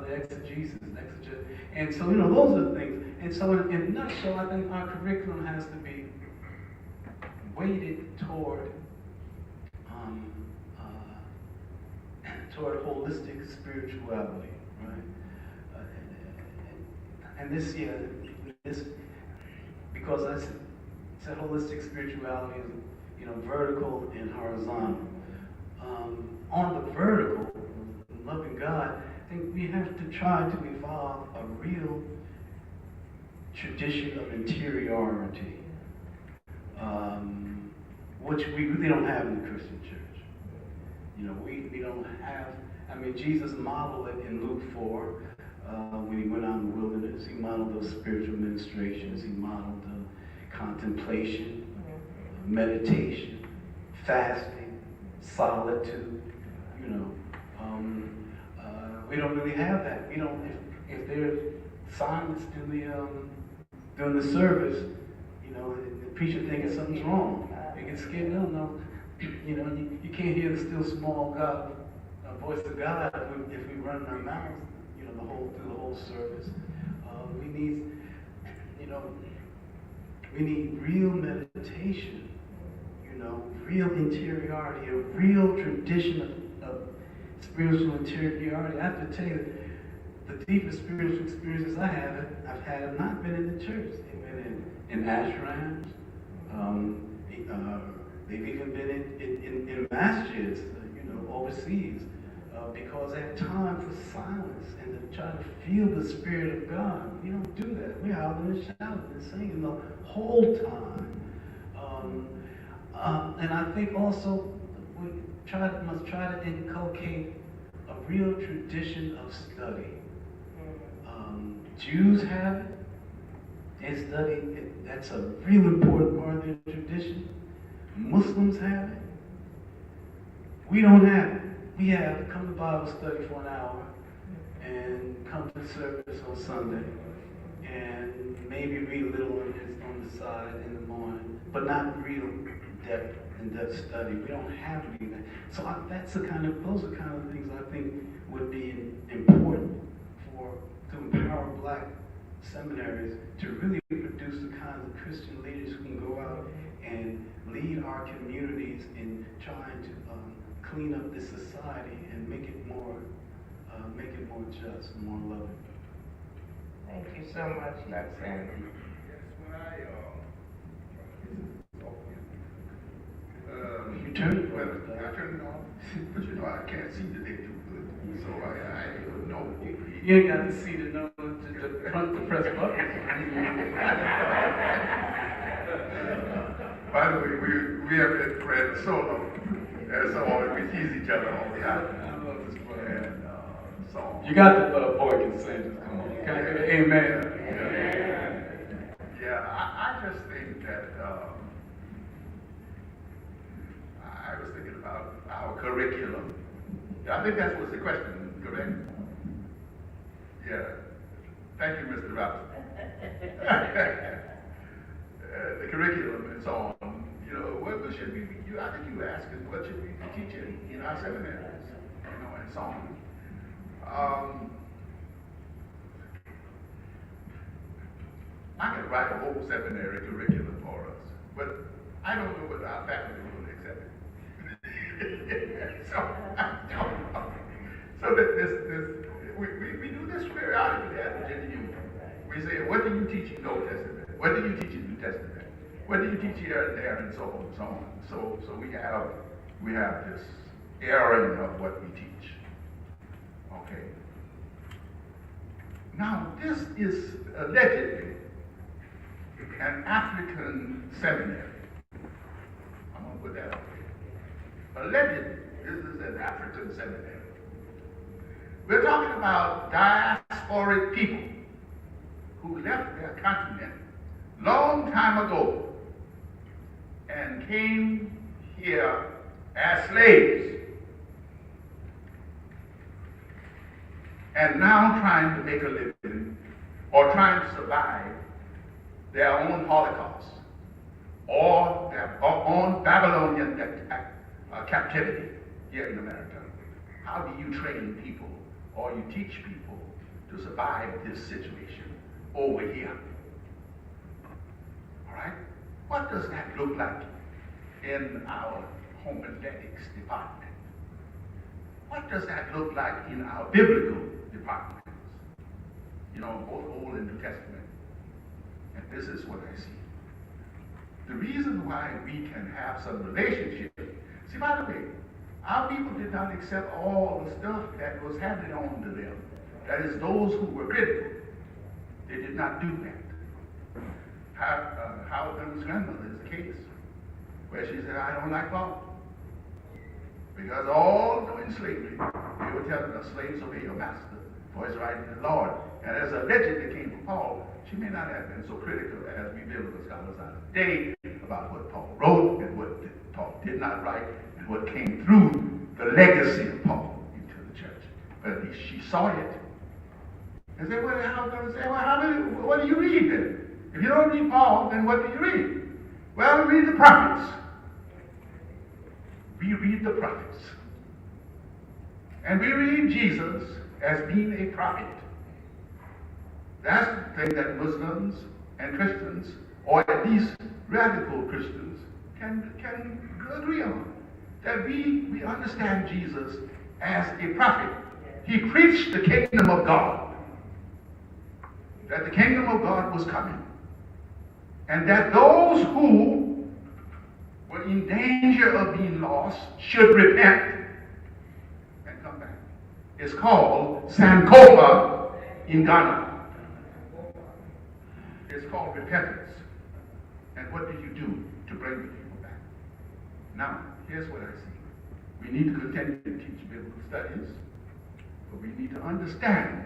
the exegesis, and so those are the things. And so in a nutshell, I think our curriculum has to be weighted toward holistic spirituality, right? And this because I said holistic spirituality is vertical and horizontal. On the vertical, loving God, I think we have to try to evolve a real tradition of interiority, which we really don't have in the Christian church. We don't have, Jesus modeled it in Luke 4, when he went out in the wilderness. He modeled those spiritual ministrations. He modeled contemplation, meditation, fasting, solitude. We don't really have that. We don't. If there's silence during the service, the preacher thinks something's wrong. They get scared. No. You can't hear the still small voice of God if we run our mouths, through the whole service. We need real meditation, real interiority, a real tradition of spiritual interiority. I have to tell you, the deepest spiritual experiences I've had have not been in the church. They've been in ashrams. They've even been in masjids, overseas, because they have time for silence and to try to feel the Spirit of God. We don't do that. We're out and shouting and singing the whole time. And I think also we must try to inculcate a real tradition of study. Jews have it. They study it. That's a real important part of their tradition. Muslims have it. We don't have it. we have come to Bible study for an hour and come to service on Sunday and maybe read a little on the side in the morning, but not real in-depth study. We don't have to do that. So those are kind of things I think would be important to empower black seminaries to really produce the kinds of Christian leaders who can go out and lead our communities in trying to clean up this society and make it more just and more loving. Thank you so much, Dr. Sandy. Yes, when I, You turn it well, on. I turned it on, but you know, I can't see today too good, so I don't know. You ain't got to see to know to press buttons. By the way, we have been friends so long, and so on, we tease each other all the time. I love this boy. And so. You got the boy consensus. Come on. Can I get an amen? Yeah, I just think that I was thinking about our curriculum. I think that was the question, correct? Yeah. Thank you, Mr. Robinson. The curriculum and so on. You know, what should we be? I think you were asking what should we be teaching in our seminaries, you know, and so on. I could write a whole seminary curriculum for us, but I don't know whether our faculty will accept it. So I don't know. So that we do this periodically at Virginia Union. We say, what do you teach in Old Testament? What do you teach in New Testament? What do you teach here and there, and so on and so on. So we have this airing of what we teach. Okay. Now this is allegedly an African seminary. I'm going to put that up here. Allegedly, this is an African seminary. We're talking about diasporic people who left their continent long time ago and came here as slaves and now trying to make a living or trying to survive their own Holocaust or their own Babylonian captivity here in America. How do you train people or you teach people to survive this situation over here? All right? What does that look like in our homiletics department? What does that look like in our biblical departments? You know, both Old and New Testament. And this is what I see. The reason why we can have some relationship, see, by the way, our people did not accept all the stuff that was handed on to them. That is, those who were critical. They did not do that. Howard Thurman's grandmother is the case, where she said, I don't like Paul. Because all during slavery, they were telling us, slaves, obey your master, for his right in the Lord. And as allegedly came from Paul, she may not have been so critical as we biblical scholars are today about what Paul wrote and what Paul did not write and what came through the legacy of Paul into the church. But at least she saw it. And said, well, Howard Thurman say, well, what do you read then? If you don't read Paul, then what do you read? Well, we read the prophets. We read the prophets. And we read Jesus as being a prophet. That's the thing that Muslims and Christians, or at least radical Christians, can agree on. That we understand Jesus as a prophet. He preached the kingdom of God. That the kingdom of God was coming. And that those who were in danger of being lost should repent and come back. It's called Sankofa in Ghana. It's called repentance. And what do you do to bring the people back? Now, here's what I see. We need to continue to teach biblical studies, but we need to understand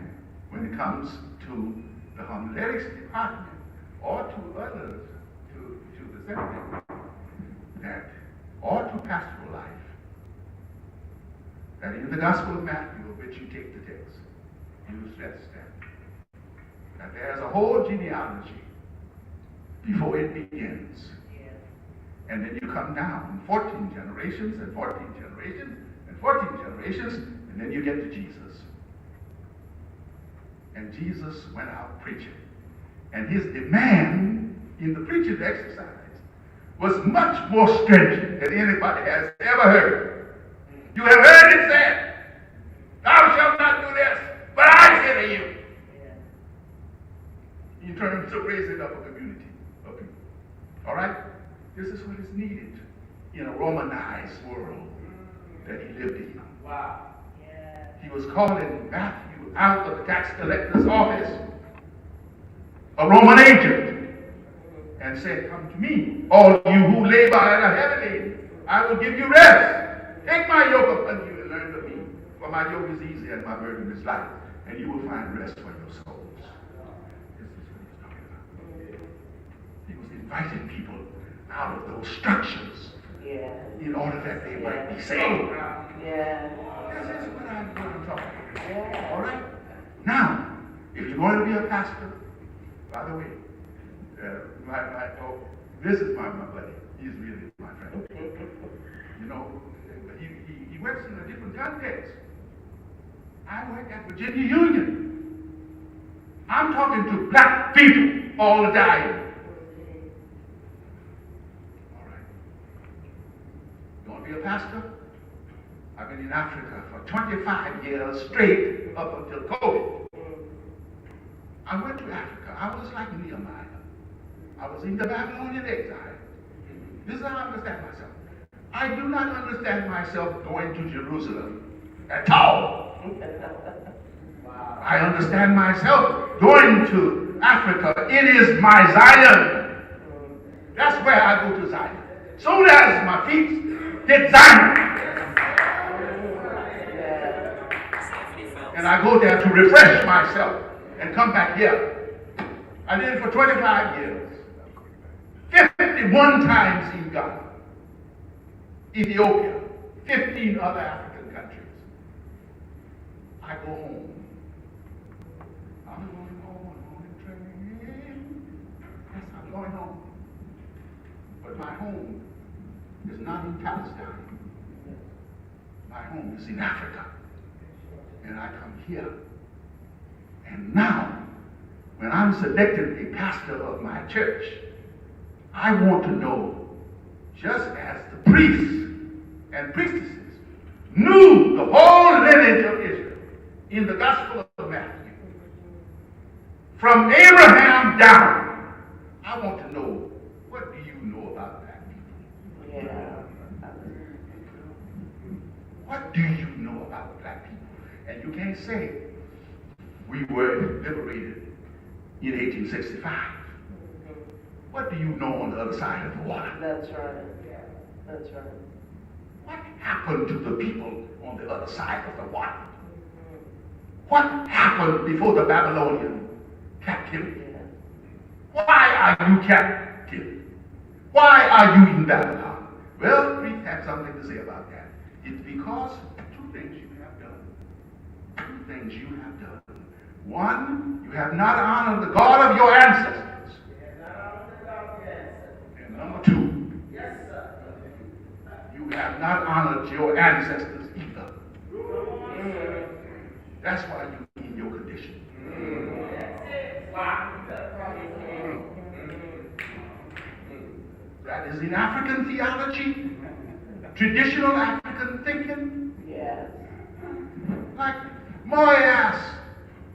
when it comes to the homiletics department or to others, to the seminary, that, or to pastoral life, that in the Gospel of Matthew, of which you take the text, you stress that there's a whole genealogy before it begins. And then you come down 14 generations and 14 generations and 14 generations, and then you get to Jesus. And Jesus went out preaching. And his demand in the preaching exercise was much more stringent than anybody has ever heard. You have heard it said, thou shalt not do this, but I say to you. In terms of raising up a community of people. All right? This is what is needed in a Romanized world that he lived in. Wow. Yeah. He was calling Matthew out of the tax collector's office, a Roman agent, and said, come to me, all you who labor and are heavy laden. I will give you rest. Take my yoke upon you and learn of me, for my yoke is easy and my burden is light, and you will find rest for your souls. This is what he's talking about. He was inviting people out of those structures in order that they might be saved. This is what I'm talking about. All right? Now, if you're going to be a pastor, by the way, this is my buddy. He's really my friend. You know, he works in a different context. I work at Virginia Union. I'm talking to black people all the time. All right. You want to be a pastor? I've been in Africa for 25 years straight up until COVID. I went to Africa. I was like Nehemiah. I was in the Babylonian exile. This is how I understand myself. I do not understand myself going to Jerusalem at all. I understand myself going to Africa. It is my Zion. That's where I go to Zion. Soon as my feet hit Zion, and I go there to refresh myself and come back here. I did it for 25 years. 51 times in Ghana, Ethiopia, 15 other African countries. I go home. I'm going home on the train. Yes, I'm going home. But my home is not in Palestine. My home is in Africa. And I come here. And now, when I'm selected a pastor of my church, I want to know, just as the priests and priestesses knew the whole lineage of Israel in the Gospel of Matthew, from Abraham down, I want to know, what do you know about black people? What do you know about black people? And you can't say, we were liberated in 1865. What do you know on the other side of the water? That's right. That's right. What happened to the people on the other side of the water? What happened before the Babylonian captivity? Why are you captive? Why are you in Babylon? Well, the priest had something to say about that. It's because two things you have done. Two things you have done. One, you have not honored the God of your ancestors. And number two, you have not honored your ancestors either. That's why you're in your condition. That is in African theology, traditional African thinking. Yes. Like Moyas,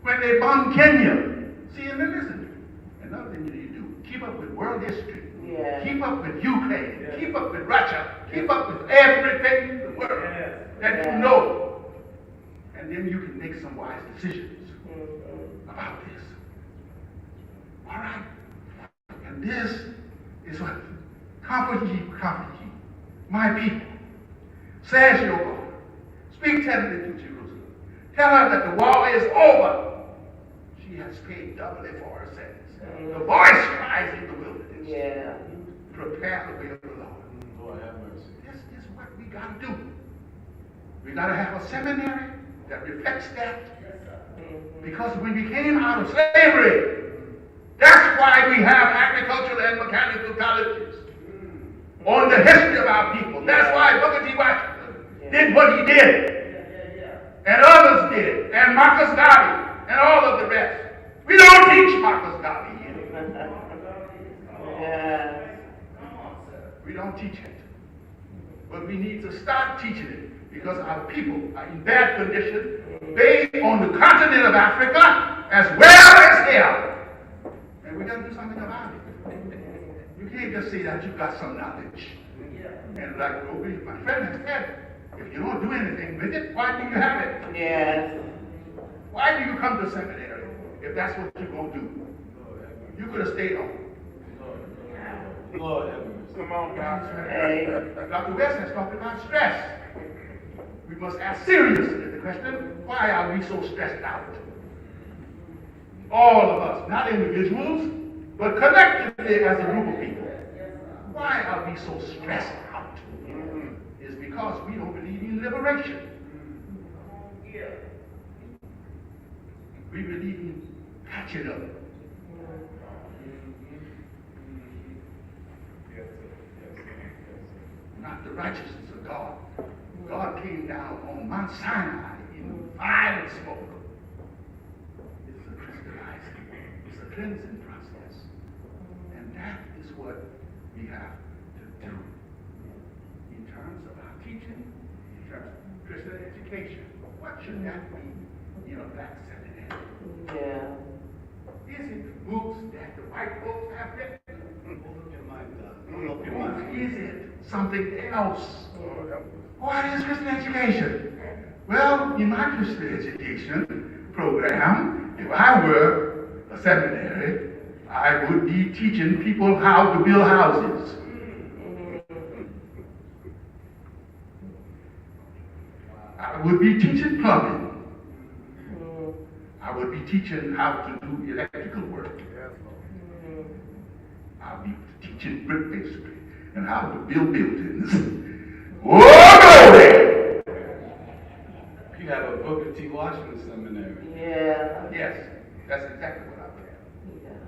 when they bombed Kenya. See, and then listen, another thing you need to do, keep up with world history. Yeah. Keep up with Ukraine. Yeah. Keep up with Russia. Keep up with everything in the world that you know. And then you can make some wise decisions about this. All right? And this is what, comfort ye, my people. Says your God. Speak tenderly to Jerusalem. Tell her that the war is over. She has paid doubly for her sins. The voice cries in the wilderness. Yeah. Prepare the way of the Lord. Lord have mercy. This is what we got to do. We got to have a seminary that reflects that. Because when we came out of slavery, that's why we have agricultural and mechanical colleges on the history of our people. That's why Booker T. Washington did what he did. And others did. And Marcus Garvey and all of the rest. We don't teach Marcus Garvey here. We don't teach it. But we need to start teaching it because our people are in bad condition based on the continent of Africa as well as here. And we got to do something about it. You can't just say that you got some knowledge. And like my friend has said, if you don't do anything with it, why do you have it? Yes. Why do you come to seminary if that's what you're going to do? You could have stayed home. Lord have mercy. Come on, Doctor. Hey. Dr. West has talked about stress. We must ask seriously the question, why are we so stressed out? All of us, not individuals, but collectively as a group of people. Why are we so stressed out? It's because we don't believe in liberation. We believe in patching up. Not the righteousness of God. God came down on Mount Sinai in fire and smoke. It's a crystallizing, it's a cleansing process. And that is what we have to do in terms of our teaching, in terms of Christian education. What should that mean in a black seminary? Yeah. Is it books that the white folks have written? Or is it something else? What is Christian education? Well, in my Christian education program, if I were a seminary, I would be teaching people how to build houses. I would be teaching plumbing. I would be teaching how to do electrical work. I'll be teaching brick masonry and how to build buildings. Oh, glory! You have a Booker T. Washington seminary. Yeah. Yes, that's exactly what I would have.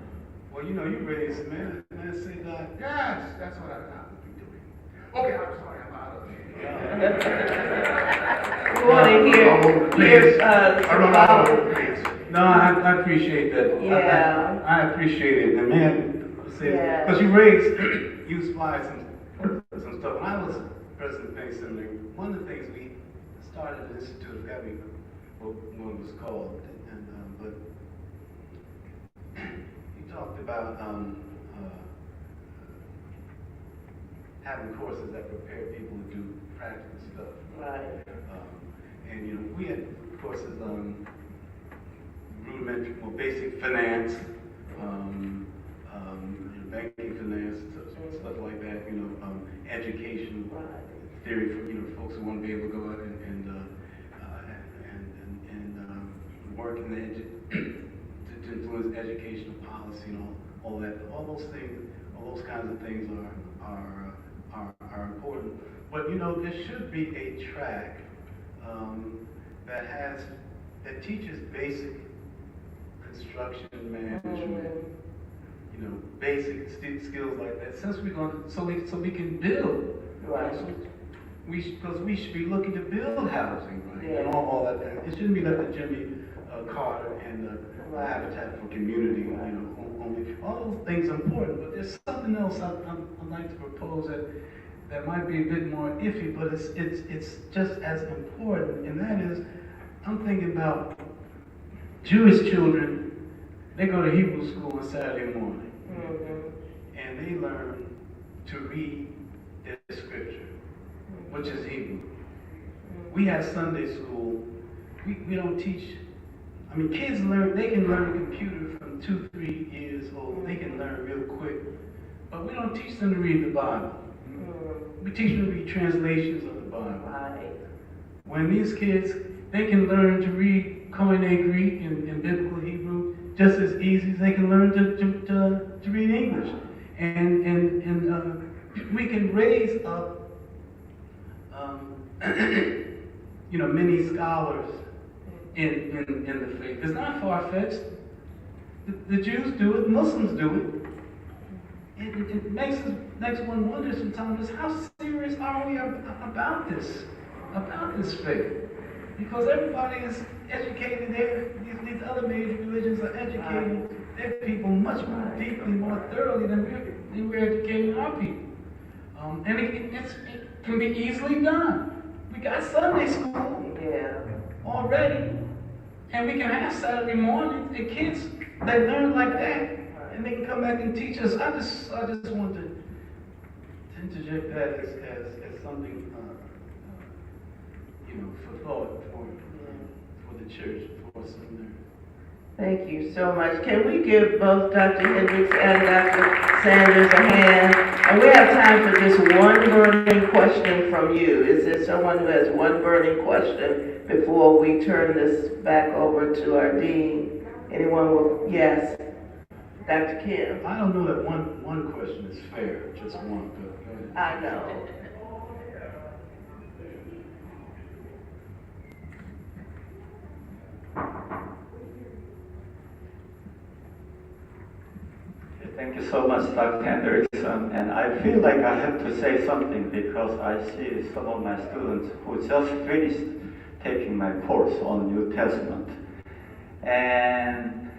Well, you know, you raised man say that. Yes, that's what I would be doing. Okay, I'm sorry, I'm out of here. We want to hear, I run all over the place. No, I appreciate that. Yeah. I appreciate it. And man, Yeah. because you inspired some stuff. When I was President Payne Seminary, one of the things we started an institute, I forgot what it was called, but you talked about having courses that prepare people to do practical stuff. Right. And you know, we had courses on rudimentary, well, basic finance, banking finance, stuff like that. You know, education theory for folks who want to be able to go out and work in the to influence educational policy and all that. All those things, all those kinds of things are important. But you know, there should be a track that teaches basic construction management. You know, basic skills like that. Since we're going, so we can build. Right. So because we should be looking to build housing, right? Yeah. And all that. It shouldn't be like the Jimmy Carter and the Habitat for Community. You know, only all those things are important. But there's something else I'd like to propose that might be a bit more iffy, but it's just as important. And that is, I'm thinking about Jewish children. They go to Hebrew school on Saturday morning, and they learn to read their scripture, which is Hebrew. We have Sunday school. We don't teach. I mean, kids they can learn computer from 2-3 years old. They can learn real quick, but we don't teach them to read the Bible. We teach them to read translations of the Bible. Right. When these kids, they can learn to read Koine Greek and biblical Hebrew just as easy as they can learn to read English. And we can raise up many scholars in the faith. It's not far-fetched. The Jews do it, Muslims do it. It makes one wonder sometimes, how serious are we about this faith? Because everybody is educating these other major religions are educating their people much more deeply, more thoroughly than we're educating our people. And it can be easily done. We got Sunday school already, and we can have Saturday morning. The kids, they learn like that, and they can come back and teach us. I just want to interject that as something, for thought for the church, for seminary. Thank you so much. Can we give both Dr. Hendricks and Dr. Sanders a hand? And we have time for just one burning question from you. Is there someone who has one burning question before we turn this back over to our dean? Anyone with, yes? Dr. Kim? I don't know that one question is fair, just one, but go ahead. I know. Thank you so much, Dr. Hendrickson. And I feel like I have to say something because I see some of my students who just finished taking my course on New Testament. And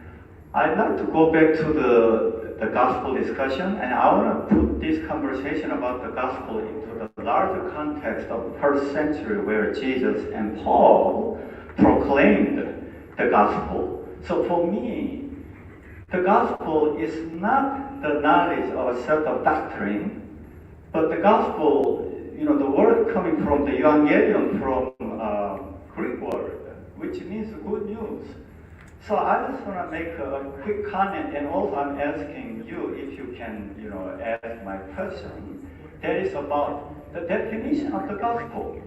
I'd like to go back to the gospel discussion, and I want to put this conversation about the gospel into the larger context of the first century where Jesus and Paul proclaimed the gospel. So for me, the gospel is not the knowledge of a set of doctrine, but the gospel, the word coming from the evangelion, from Greek word, which means good news. So I just want to make a quick comment, and also I'm asking you if you can, ask my question. That is about the definition of the gospel.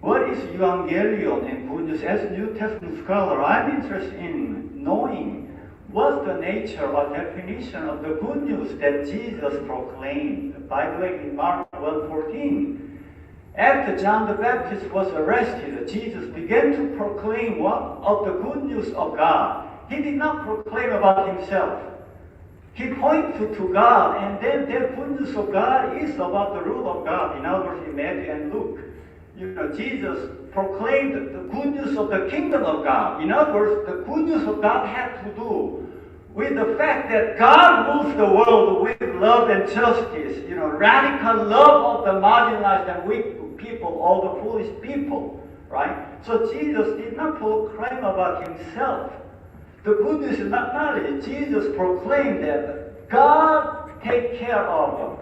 What is evangelion and good news? As a New Testament scholar, I'm interested in knowing what's the nature or definition of the good news that Jesus proclaimed. By the way, in Mark 1:14, after John the Baptist was arrested, Jesus began to proclaim of the good news of God. He did not proclaim about himself. He pointed to God, and then the good news of God is about the rule of God. In other words, in Matthew and Luke, Jesus proclaimed the good news of the kingdom of God. In other words, the good news of God had to do with the fact that God rules the world with love and justice, radical love of the marginalized and weak people, all the foolish people, right? So Jesus did not proclaim about himself. The good news is not knowledge. Jesus proclaimed that God take care of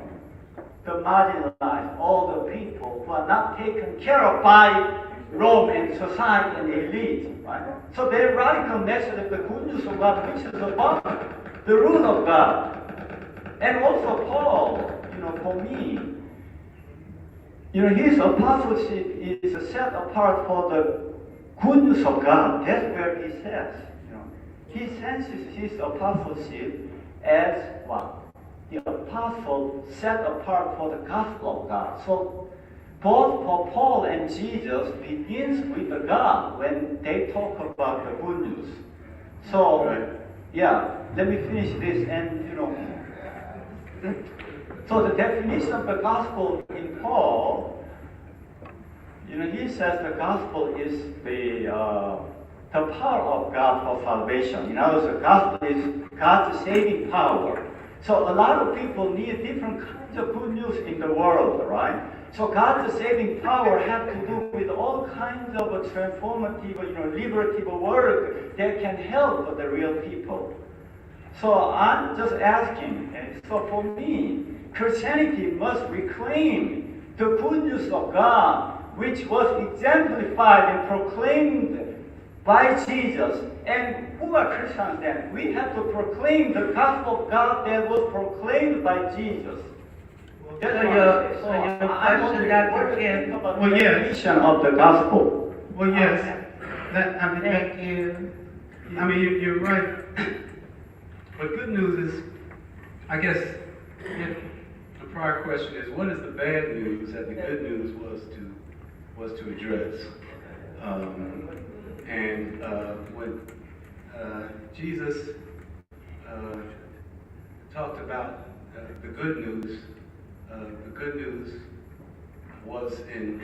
the marginalized, all the people who are not taken care of by Rome and society and elite, right? So their radical message of the good news of God, which is about the rule of God. And also Paul, for me, his apostleship is set apart for the good news of God. That's where he says, he senses his apostleship as what? The apostle set apart for the gospel of God. So both for Paul and Jesus begins with the God when they talk about the good news. So, let me finish this and, so the definition of the gospel in Paul, he says the gospel is the power of God for salvation. In other words, the gospel is God's saving power. So a lot of people need different kinds of good news in the world, right? So God's saving power has to do with all kinds of transformative, liberative work that can help the real people. So I'm just asking, so for me, Christianity must reclaim the good news of God, which was exemplified and proclaimed by Jesus. And who are Christians then? We have to proclaim the gospel of God that was proclaimed by Jesus. So your question, Dr. Kim. Well, definition of the gospel. Well, yes. Thank you. You're right. But good news is, I guess, the prior question is, what is the bad news that the good news was to was to address. When Jesus talked about the good news was in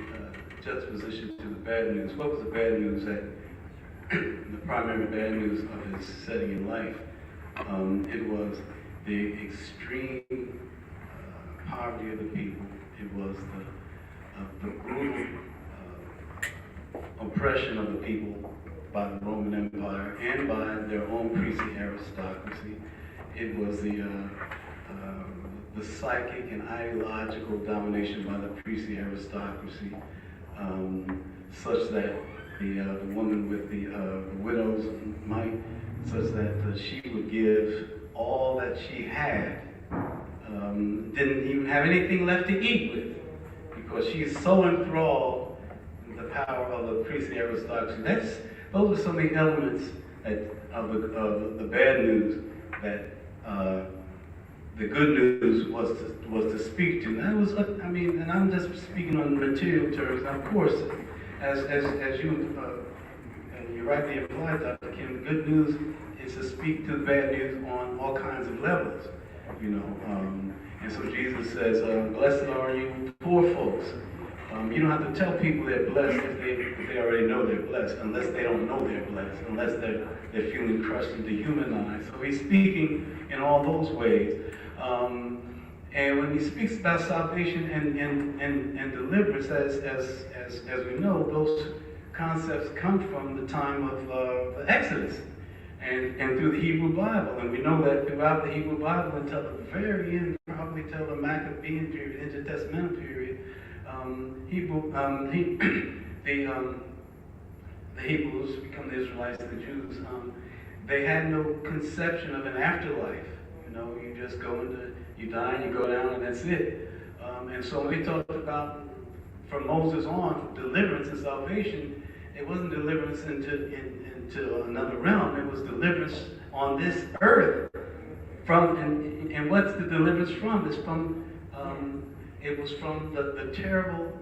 juxtaposition to the bad news. What was the bad news? That the primary bad news of his setting in life, it was the extreme poverty of the people. It was the brutal oppression of the people by the Roman Empire and by their own priestly aristocracy. It was the psychic and ideological domination by the priestly aristocracy, such that the woman with the widow's mite, such that she would give all that she had, didn't even have anything left to eat with, because she's so enthralled in the power of the priestly aristocracy. Those are some of the elements of the bad news that the good news was to speak to. And that was, and I'm just speaking on material terms. Now, of course, as you rightly implied, Dr. Kim, the good news is to speak to the bad news on all kinds of levels, and so Jesus says, "Blessed are you poor folks." You don't have to tell people they're blessed if they already know they're blessed, unless they don't know they're blessed, unless they're feeling crushed and dehumanized. So he's speaking in all those ways. And when he speaks about salvation and deliverance, as we know, those concepts come from the time of the Exodus and through the Hebrew Bible. And we know that throughout the Hebrew Bible until the very end, probably till the Maccabean period, intertestamental period, the Hebrews become the Israelites, the Jews. They had no conception of an afterlife. You just go you die and you go down and that's it. And so when we talked about from Moses on deliverance and salvation, it wasn't deliverance into another realm. It was deliverance on this earth. And what's the deliverance from? It's from it was from the terrible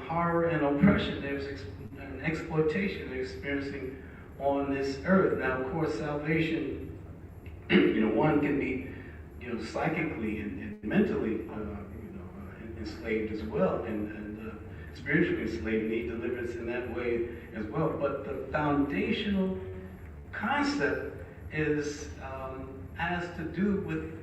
horror and oppression and exploitation they're experiencing on this earth. Now, of course, salvation, one can be, psychically and mentally, enslaved as well, and spiritually enslaved, need deliverance in that way as well. But the foundational concept has to do with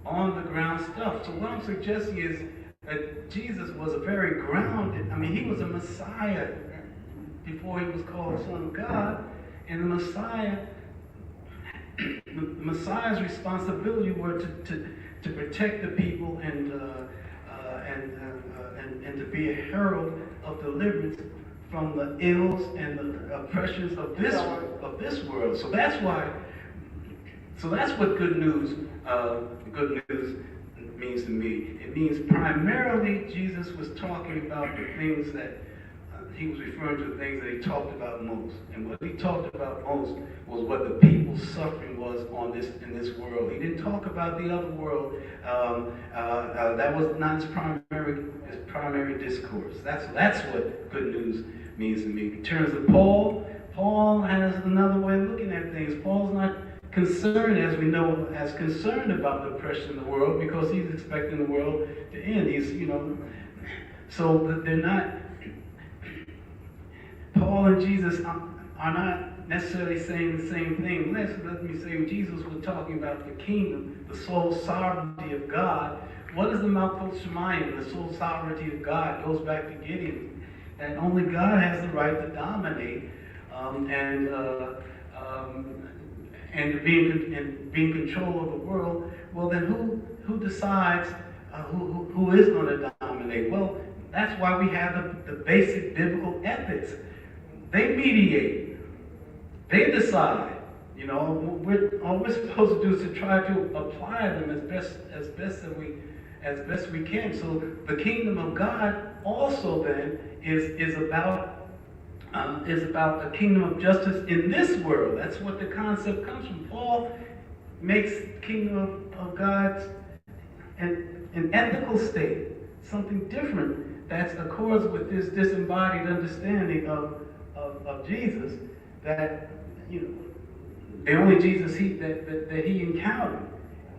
on-the-ground stuff. So what I'm suggesting is that Jesus was a very grounded, he was a Messiah before he was called the Son of God, and the Messiah's responsibility were to protect the people and to be a herald of deliverance from the ills and the oppressions of this world. So that's why. So that's what good news means to me. It means primarily Jesus was talking about the things that he was referring to the things that he talked about most. And what he talked about most was what the people's suffering was in this world. He didn't talk about the other world. That was not his primary discourse. That's what good news means to me. In terms of Paul has another way of looking at things. Paul's not concerned, as we know, as concerned about the oppression in the world, because he's expecting the world to end. So they're not. Paul and Jesus are not necessarily saying the same thing. Let me say, when Jesus was talking about the kingdom, the sole sovereignty of God, what is the Malchut Shemayim, the sole sovereignty of God? It goes back to Gideon, that only God has the right to dominate and to be in control of the world. Well, then who decides who is going to dominate? Well, that's why we have the basic biblical ethics. They mediate. They decide. All we're supposed to do is to try to apply them as best we can. So the kingdom of God also then is about a kingdom of justice in this world. That's what the concept comes from. Paul makes the kingdom of God an ethical state, something different that's accords with this disembodied understanding of Jesus, that, you know, the only Jesus that he encountered.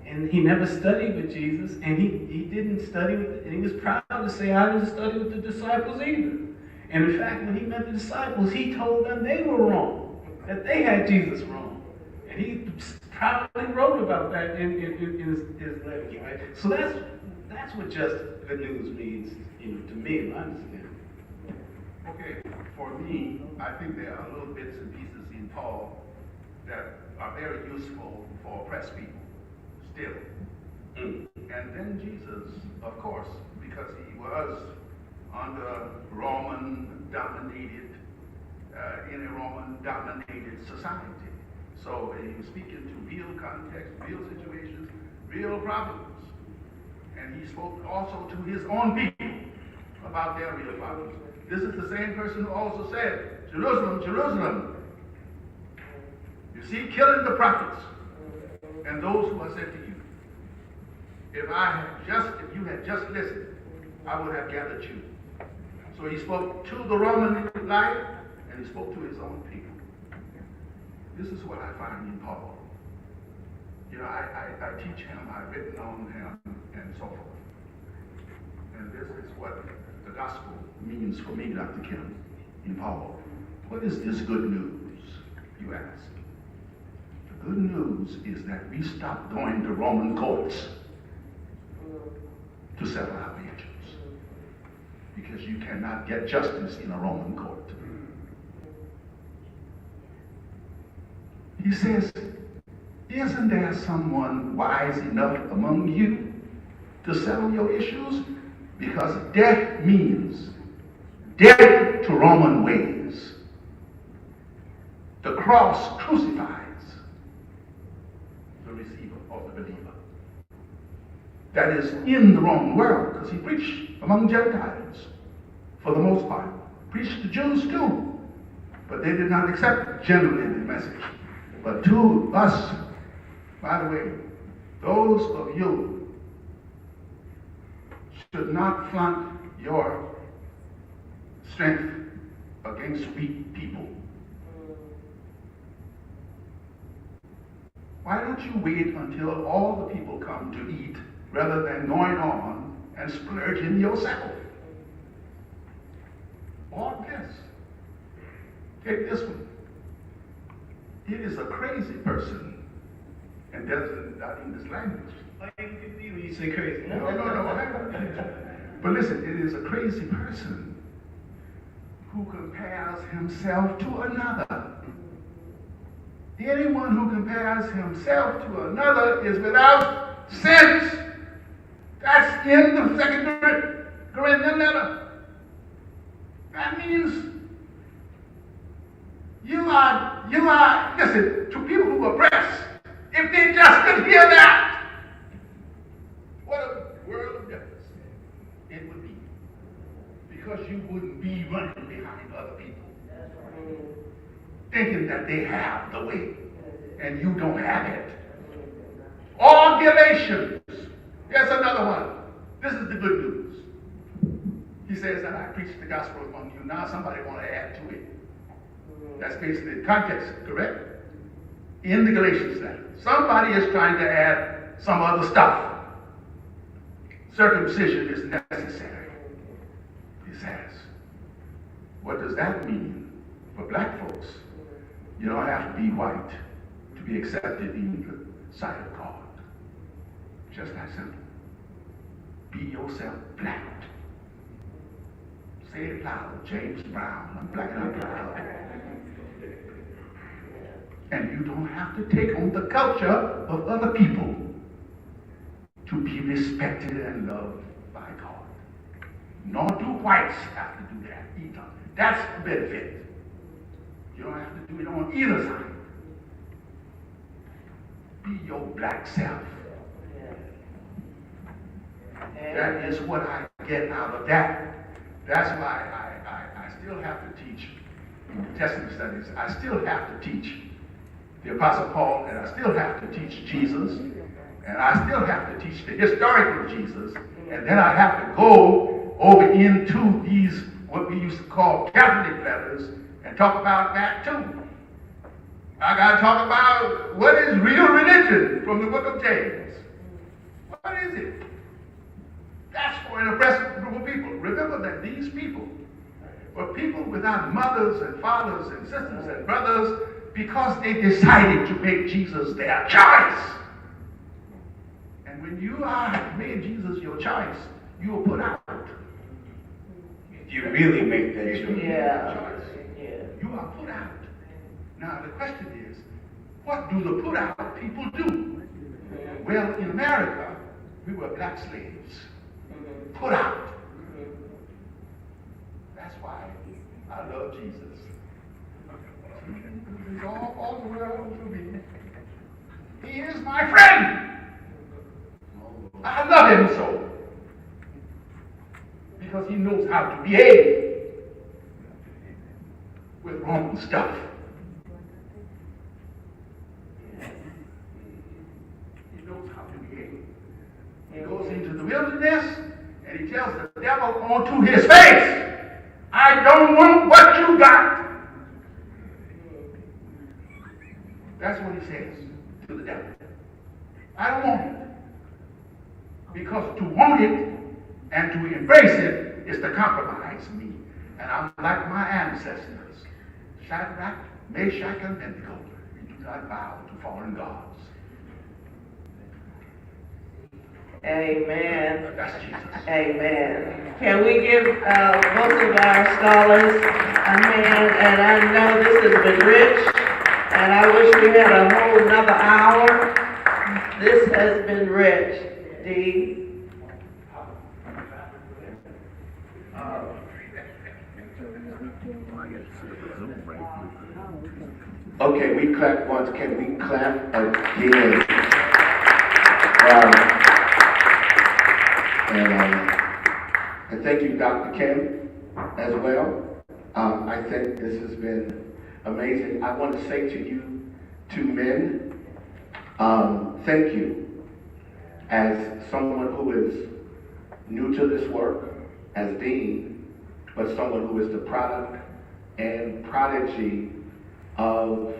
And he never studied with Jesus, and he didn't study with, and he was proud to say, I didn't study with the disciples either. And in fact, when he met the disciples, he told them they were wrong, that they had Jesus wrong. And he proudly wrote about that in his letter, right? So that's what just good news means, you know, to me, in my understanding. Okay, for me, I think there are little bits and pieces in Paul that are very useful for oppressed people, still. And then Jesus, of course, because he was under Roman-dominated, in a Roman-dominated society. So he was speaking to real context, real situations, real problems. And he spoke also to his own people about their real problems. This is the same person who also said, Jerusalem, Jerusalem, you see, killing the prophets and those who are sent to you. If you had just listened, I would have gathered you. So he spoke to the Roman life, and he spoke to his own people. This is what I find in Paul. You know, I teach him, I've written on him, and so forth. And this is what the gospel means for me, Dr. Kim, in Paul. What is this good news, you ask? The good news is that we stop going to Roman courts to settle our issues, because you cannot get justice in a Roman court. He says, isn't there someone wise enough among you to settle your issues? Because death means death to Roman ways. The cross crucifies the receiver or the believer. That is in the Roman world, because he preached among Gentiles for the most part. Preached to Jews too, but they did not accept generally the message. But to us, by the way, those of you should not flaunt your strength against weak people. Why don't you wait until all the people come to eat rather than going on and splurging yourself? On this. Take this one. It is a crazy person and doesn't not in this language. Why you say crazy? No. But listen, it is a crazy person who compares himself to another. Anyone who compares himself to another is without sense. That's in the 2 Corinthian letter. That means listen, to people who oppress, if they just could hear that, what a world of difference it would be. Because you wouldn't be running behind other people, thinking that they have the way, and you don't have it. All Galatians, here's another one. This is the good news. He says that I preached the gospel among you. Now somebody want to add to it. That's basically the context, correct? In the Galatians letter. Somebody is trying to add some other stuff. Circumcision is necessary, he says. What does that mean for black folks? You don't have to be white to be accepted in the sight of God. Just that simple. Be yourself black. Say it loud, James Brown. I'm black and I'm proud. And you don't have to take on the culture of other people to be respected and loved by God. Nor do whites have to do that either. That's the benefit. You don't have to do it on either side. Be your black self. That is what I get out of that. That's why I still have to teach in New Testament studies. I still have to teach the Apostle Paul, and I still have to teach Jesus, and I still have to teach the historical Jesus, and then I have to go over into these, what we used to call Catholic letters, and talk about that too. I got to talk about what is real religion from the book of James. What is it? That's for an oppressed group of people. Remember that these people were people without mothers and fathers and sisters and brothers because they decided to make Jesus their choice. And when you have made Jesus your choice, you will put out. You really make that choice. You are put out. Now the question is, what do the put out people do? Well, in America, we were black slaves. Put out. That's why I love Jesus. He's all the world to me. He is my friend. I love him so. Because he knows how to behave with wrong stuff. He knows how to behave. He goes into the wilderness and he tells the devil onto his face, I don't want what you got. That's what he says to the devil. I don't want it. Because to want it and to embrace it is to compromise me. And I'm like my ancestors, Shadrach, Meshach, and Abednego. We do not bow to foreign gods. Amen. That's Jesus. Amen. Can we give both of our scholars a hand? And I know this has been rich, and I wish we had a whole another hour. This has been rich. Dee. Okay, we clapped once. Can we clap again? And thank you, Dr. Kim, as well. I think this has been amazing. I want to say to you, two men, thank you. As someone who is new to this work, as dean, but someone who is the product and prodigy of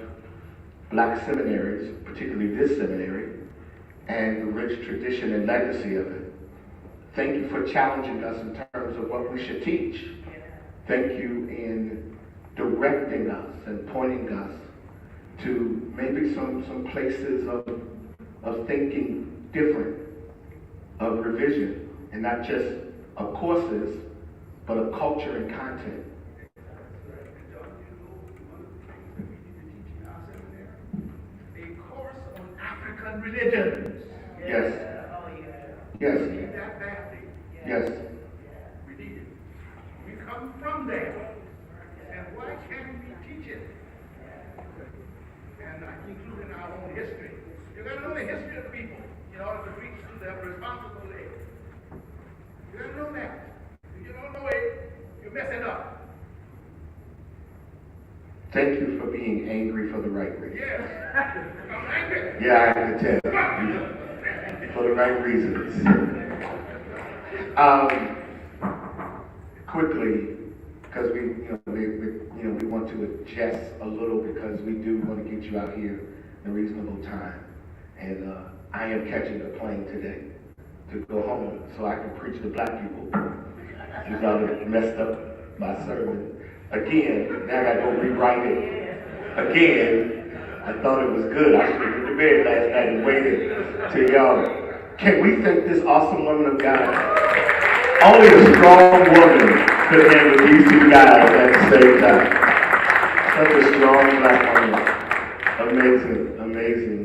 black seminaries, particularly this seminary, and the rich tradition and legacy of it. Thank you for challenging us in terms of what we should teach. Thank you in directing us and pointing us to maybe some places of thinking different, of revision, and not just of courses, but of culture and content. African religions. Yes. Yes. We need that badly. Yes. We need it. We come from there. And why can't we teach it? And including our own history. You gotta know the history of the people in order to reach to them responsibly. You gotta know that. If you don't know it, you're messing up. Thank you for being angry for the right reason. Yes. I'm angry. Yeah, I can tell. For the right reasons. Quickly, because we want to adjust a little because we do want to get you out here in a reasonable time. And I am catching a plane today to go home so I can preach to black people. Since y'all have messed up my sermon. Again, now I gotta go rewrite it. Again, I thought it was good. I should have went to bed last night and waited till y'all. Can we thank this awesome woman of God? Only a strong woman could handle these two guys at the same time. Such a strong black woman. Amazing, amazing.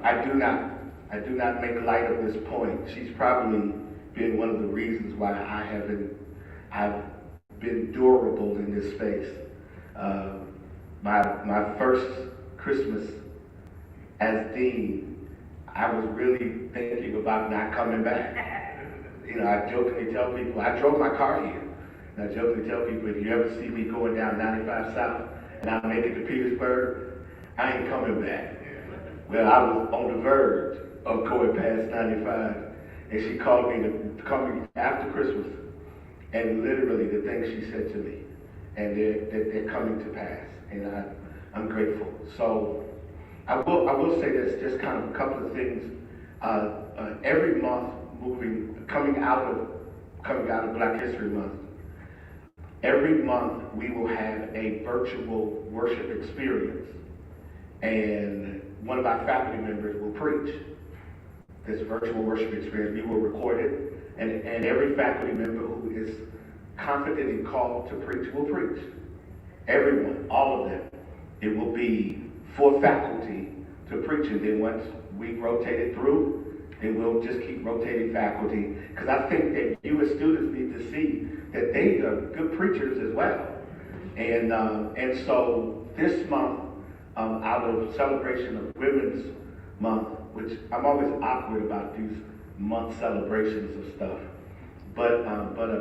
I do not make light of this point. She's probably been one of the reasons why I've been durable in this space. My first Christmas as dean, I was really thinking about not coming back. You know, I jokingly tell people, I drove my car here, and I jokingly tell people, if you ever see me going down 95 South and I make it to Petersburg, I ain't coming back. Well, I was on the verge of going past 95, And she called me to call me after Christmas, and literally the things she said to me, and they're coming to pass, and I'm grateful. So I will say this, just kind of a couple of things. Every month, coming out of Black History Month, every month we will have a virtual worship experience, and one of our faculty members will preach this virtual worship experience. We will record it, and every faculty member who is confident and called to preach will preach. Everyone, all of them. It will be for faculty to preach, and then once we rotate it through, then we'll just keep rotating faculty, because I think that you as students need to see that they are good preachers as well. And so this month, out of celebration of Women's Month, which I'm always awkward about these month celebrations of stuff, but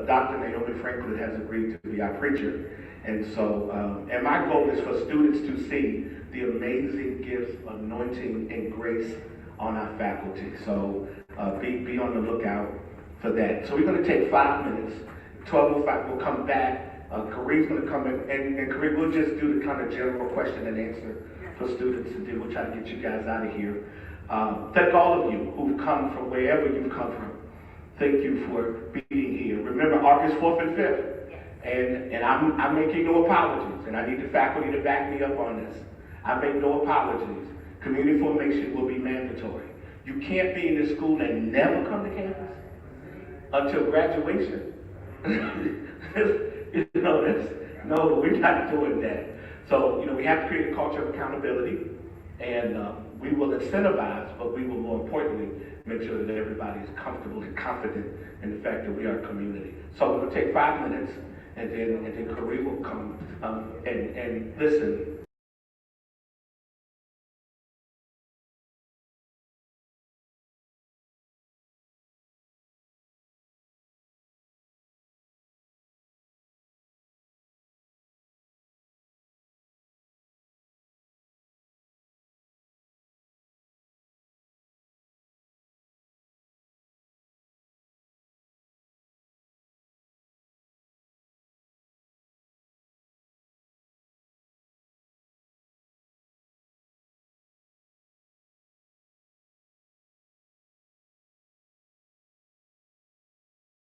Dr. Naomi Franklin has agreed to be our preacher, and so and my goal is for students to see the amazing gifts, anointing, and grace on our faculty. So be on the lookout for that. So we're going to take 5 minutes. 12:05, we'll come back. Kareem's going to come in, and Kareem, we'll just do the kind of general question and answer for students, and then we'll try to get you guys out of here. Thank all of you who've come from wherever you've come from. Thank you for being here. Remember August 4th and 5th. And I'm making no apologies, and I need the faculty to back me up on this. I make no apologies. Community formation will be mandatory. You can't be in this school and never come to campus until graduation. No, we're not doing that. So, we have to create a culture of accountability, and we will incentivize, but we will more importantly make sure that everybody is comfortable and confident in the fact that we are a community. So we'll take 5 minutes, and then Kareem will come and listen.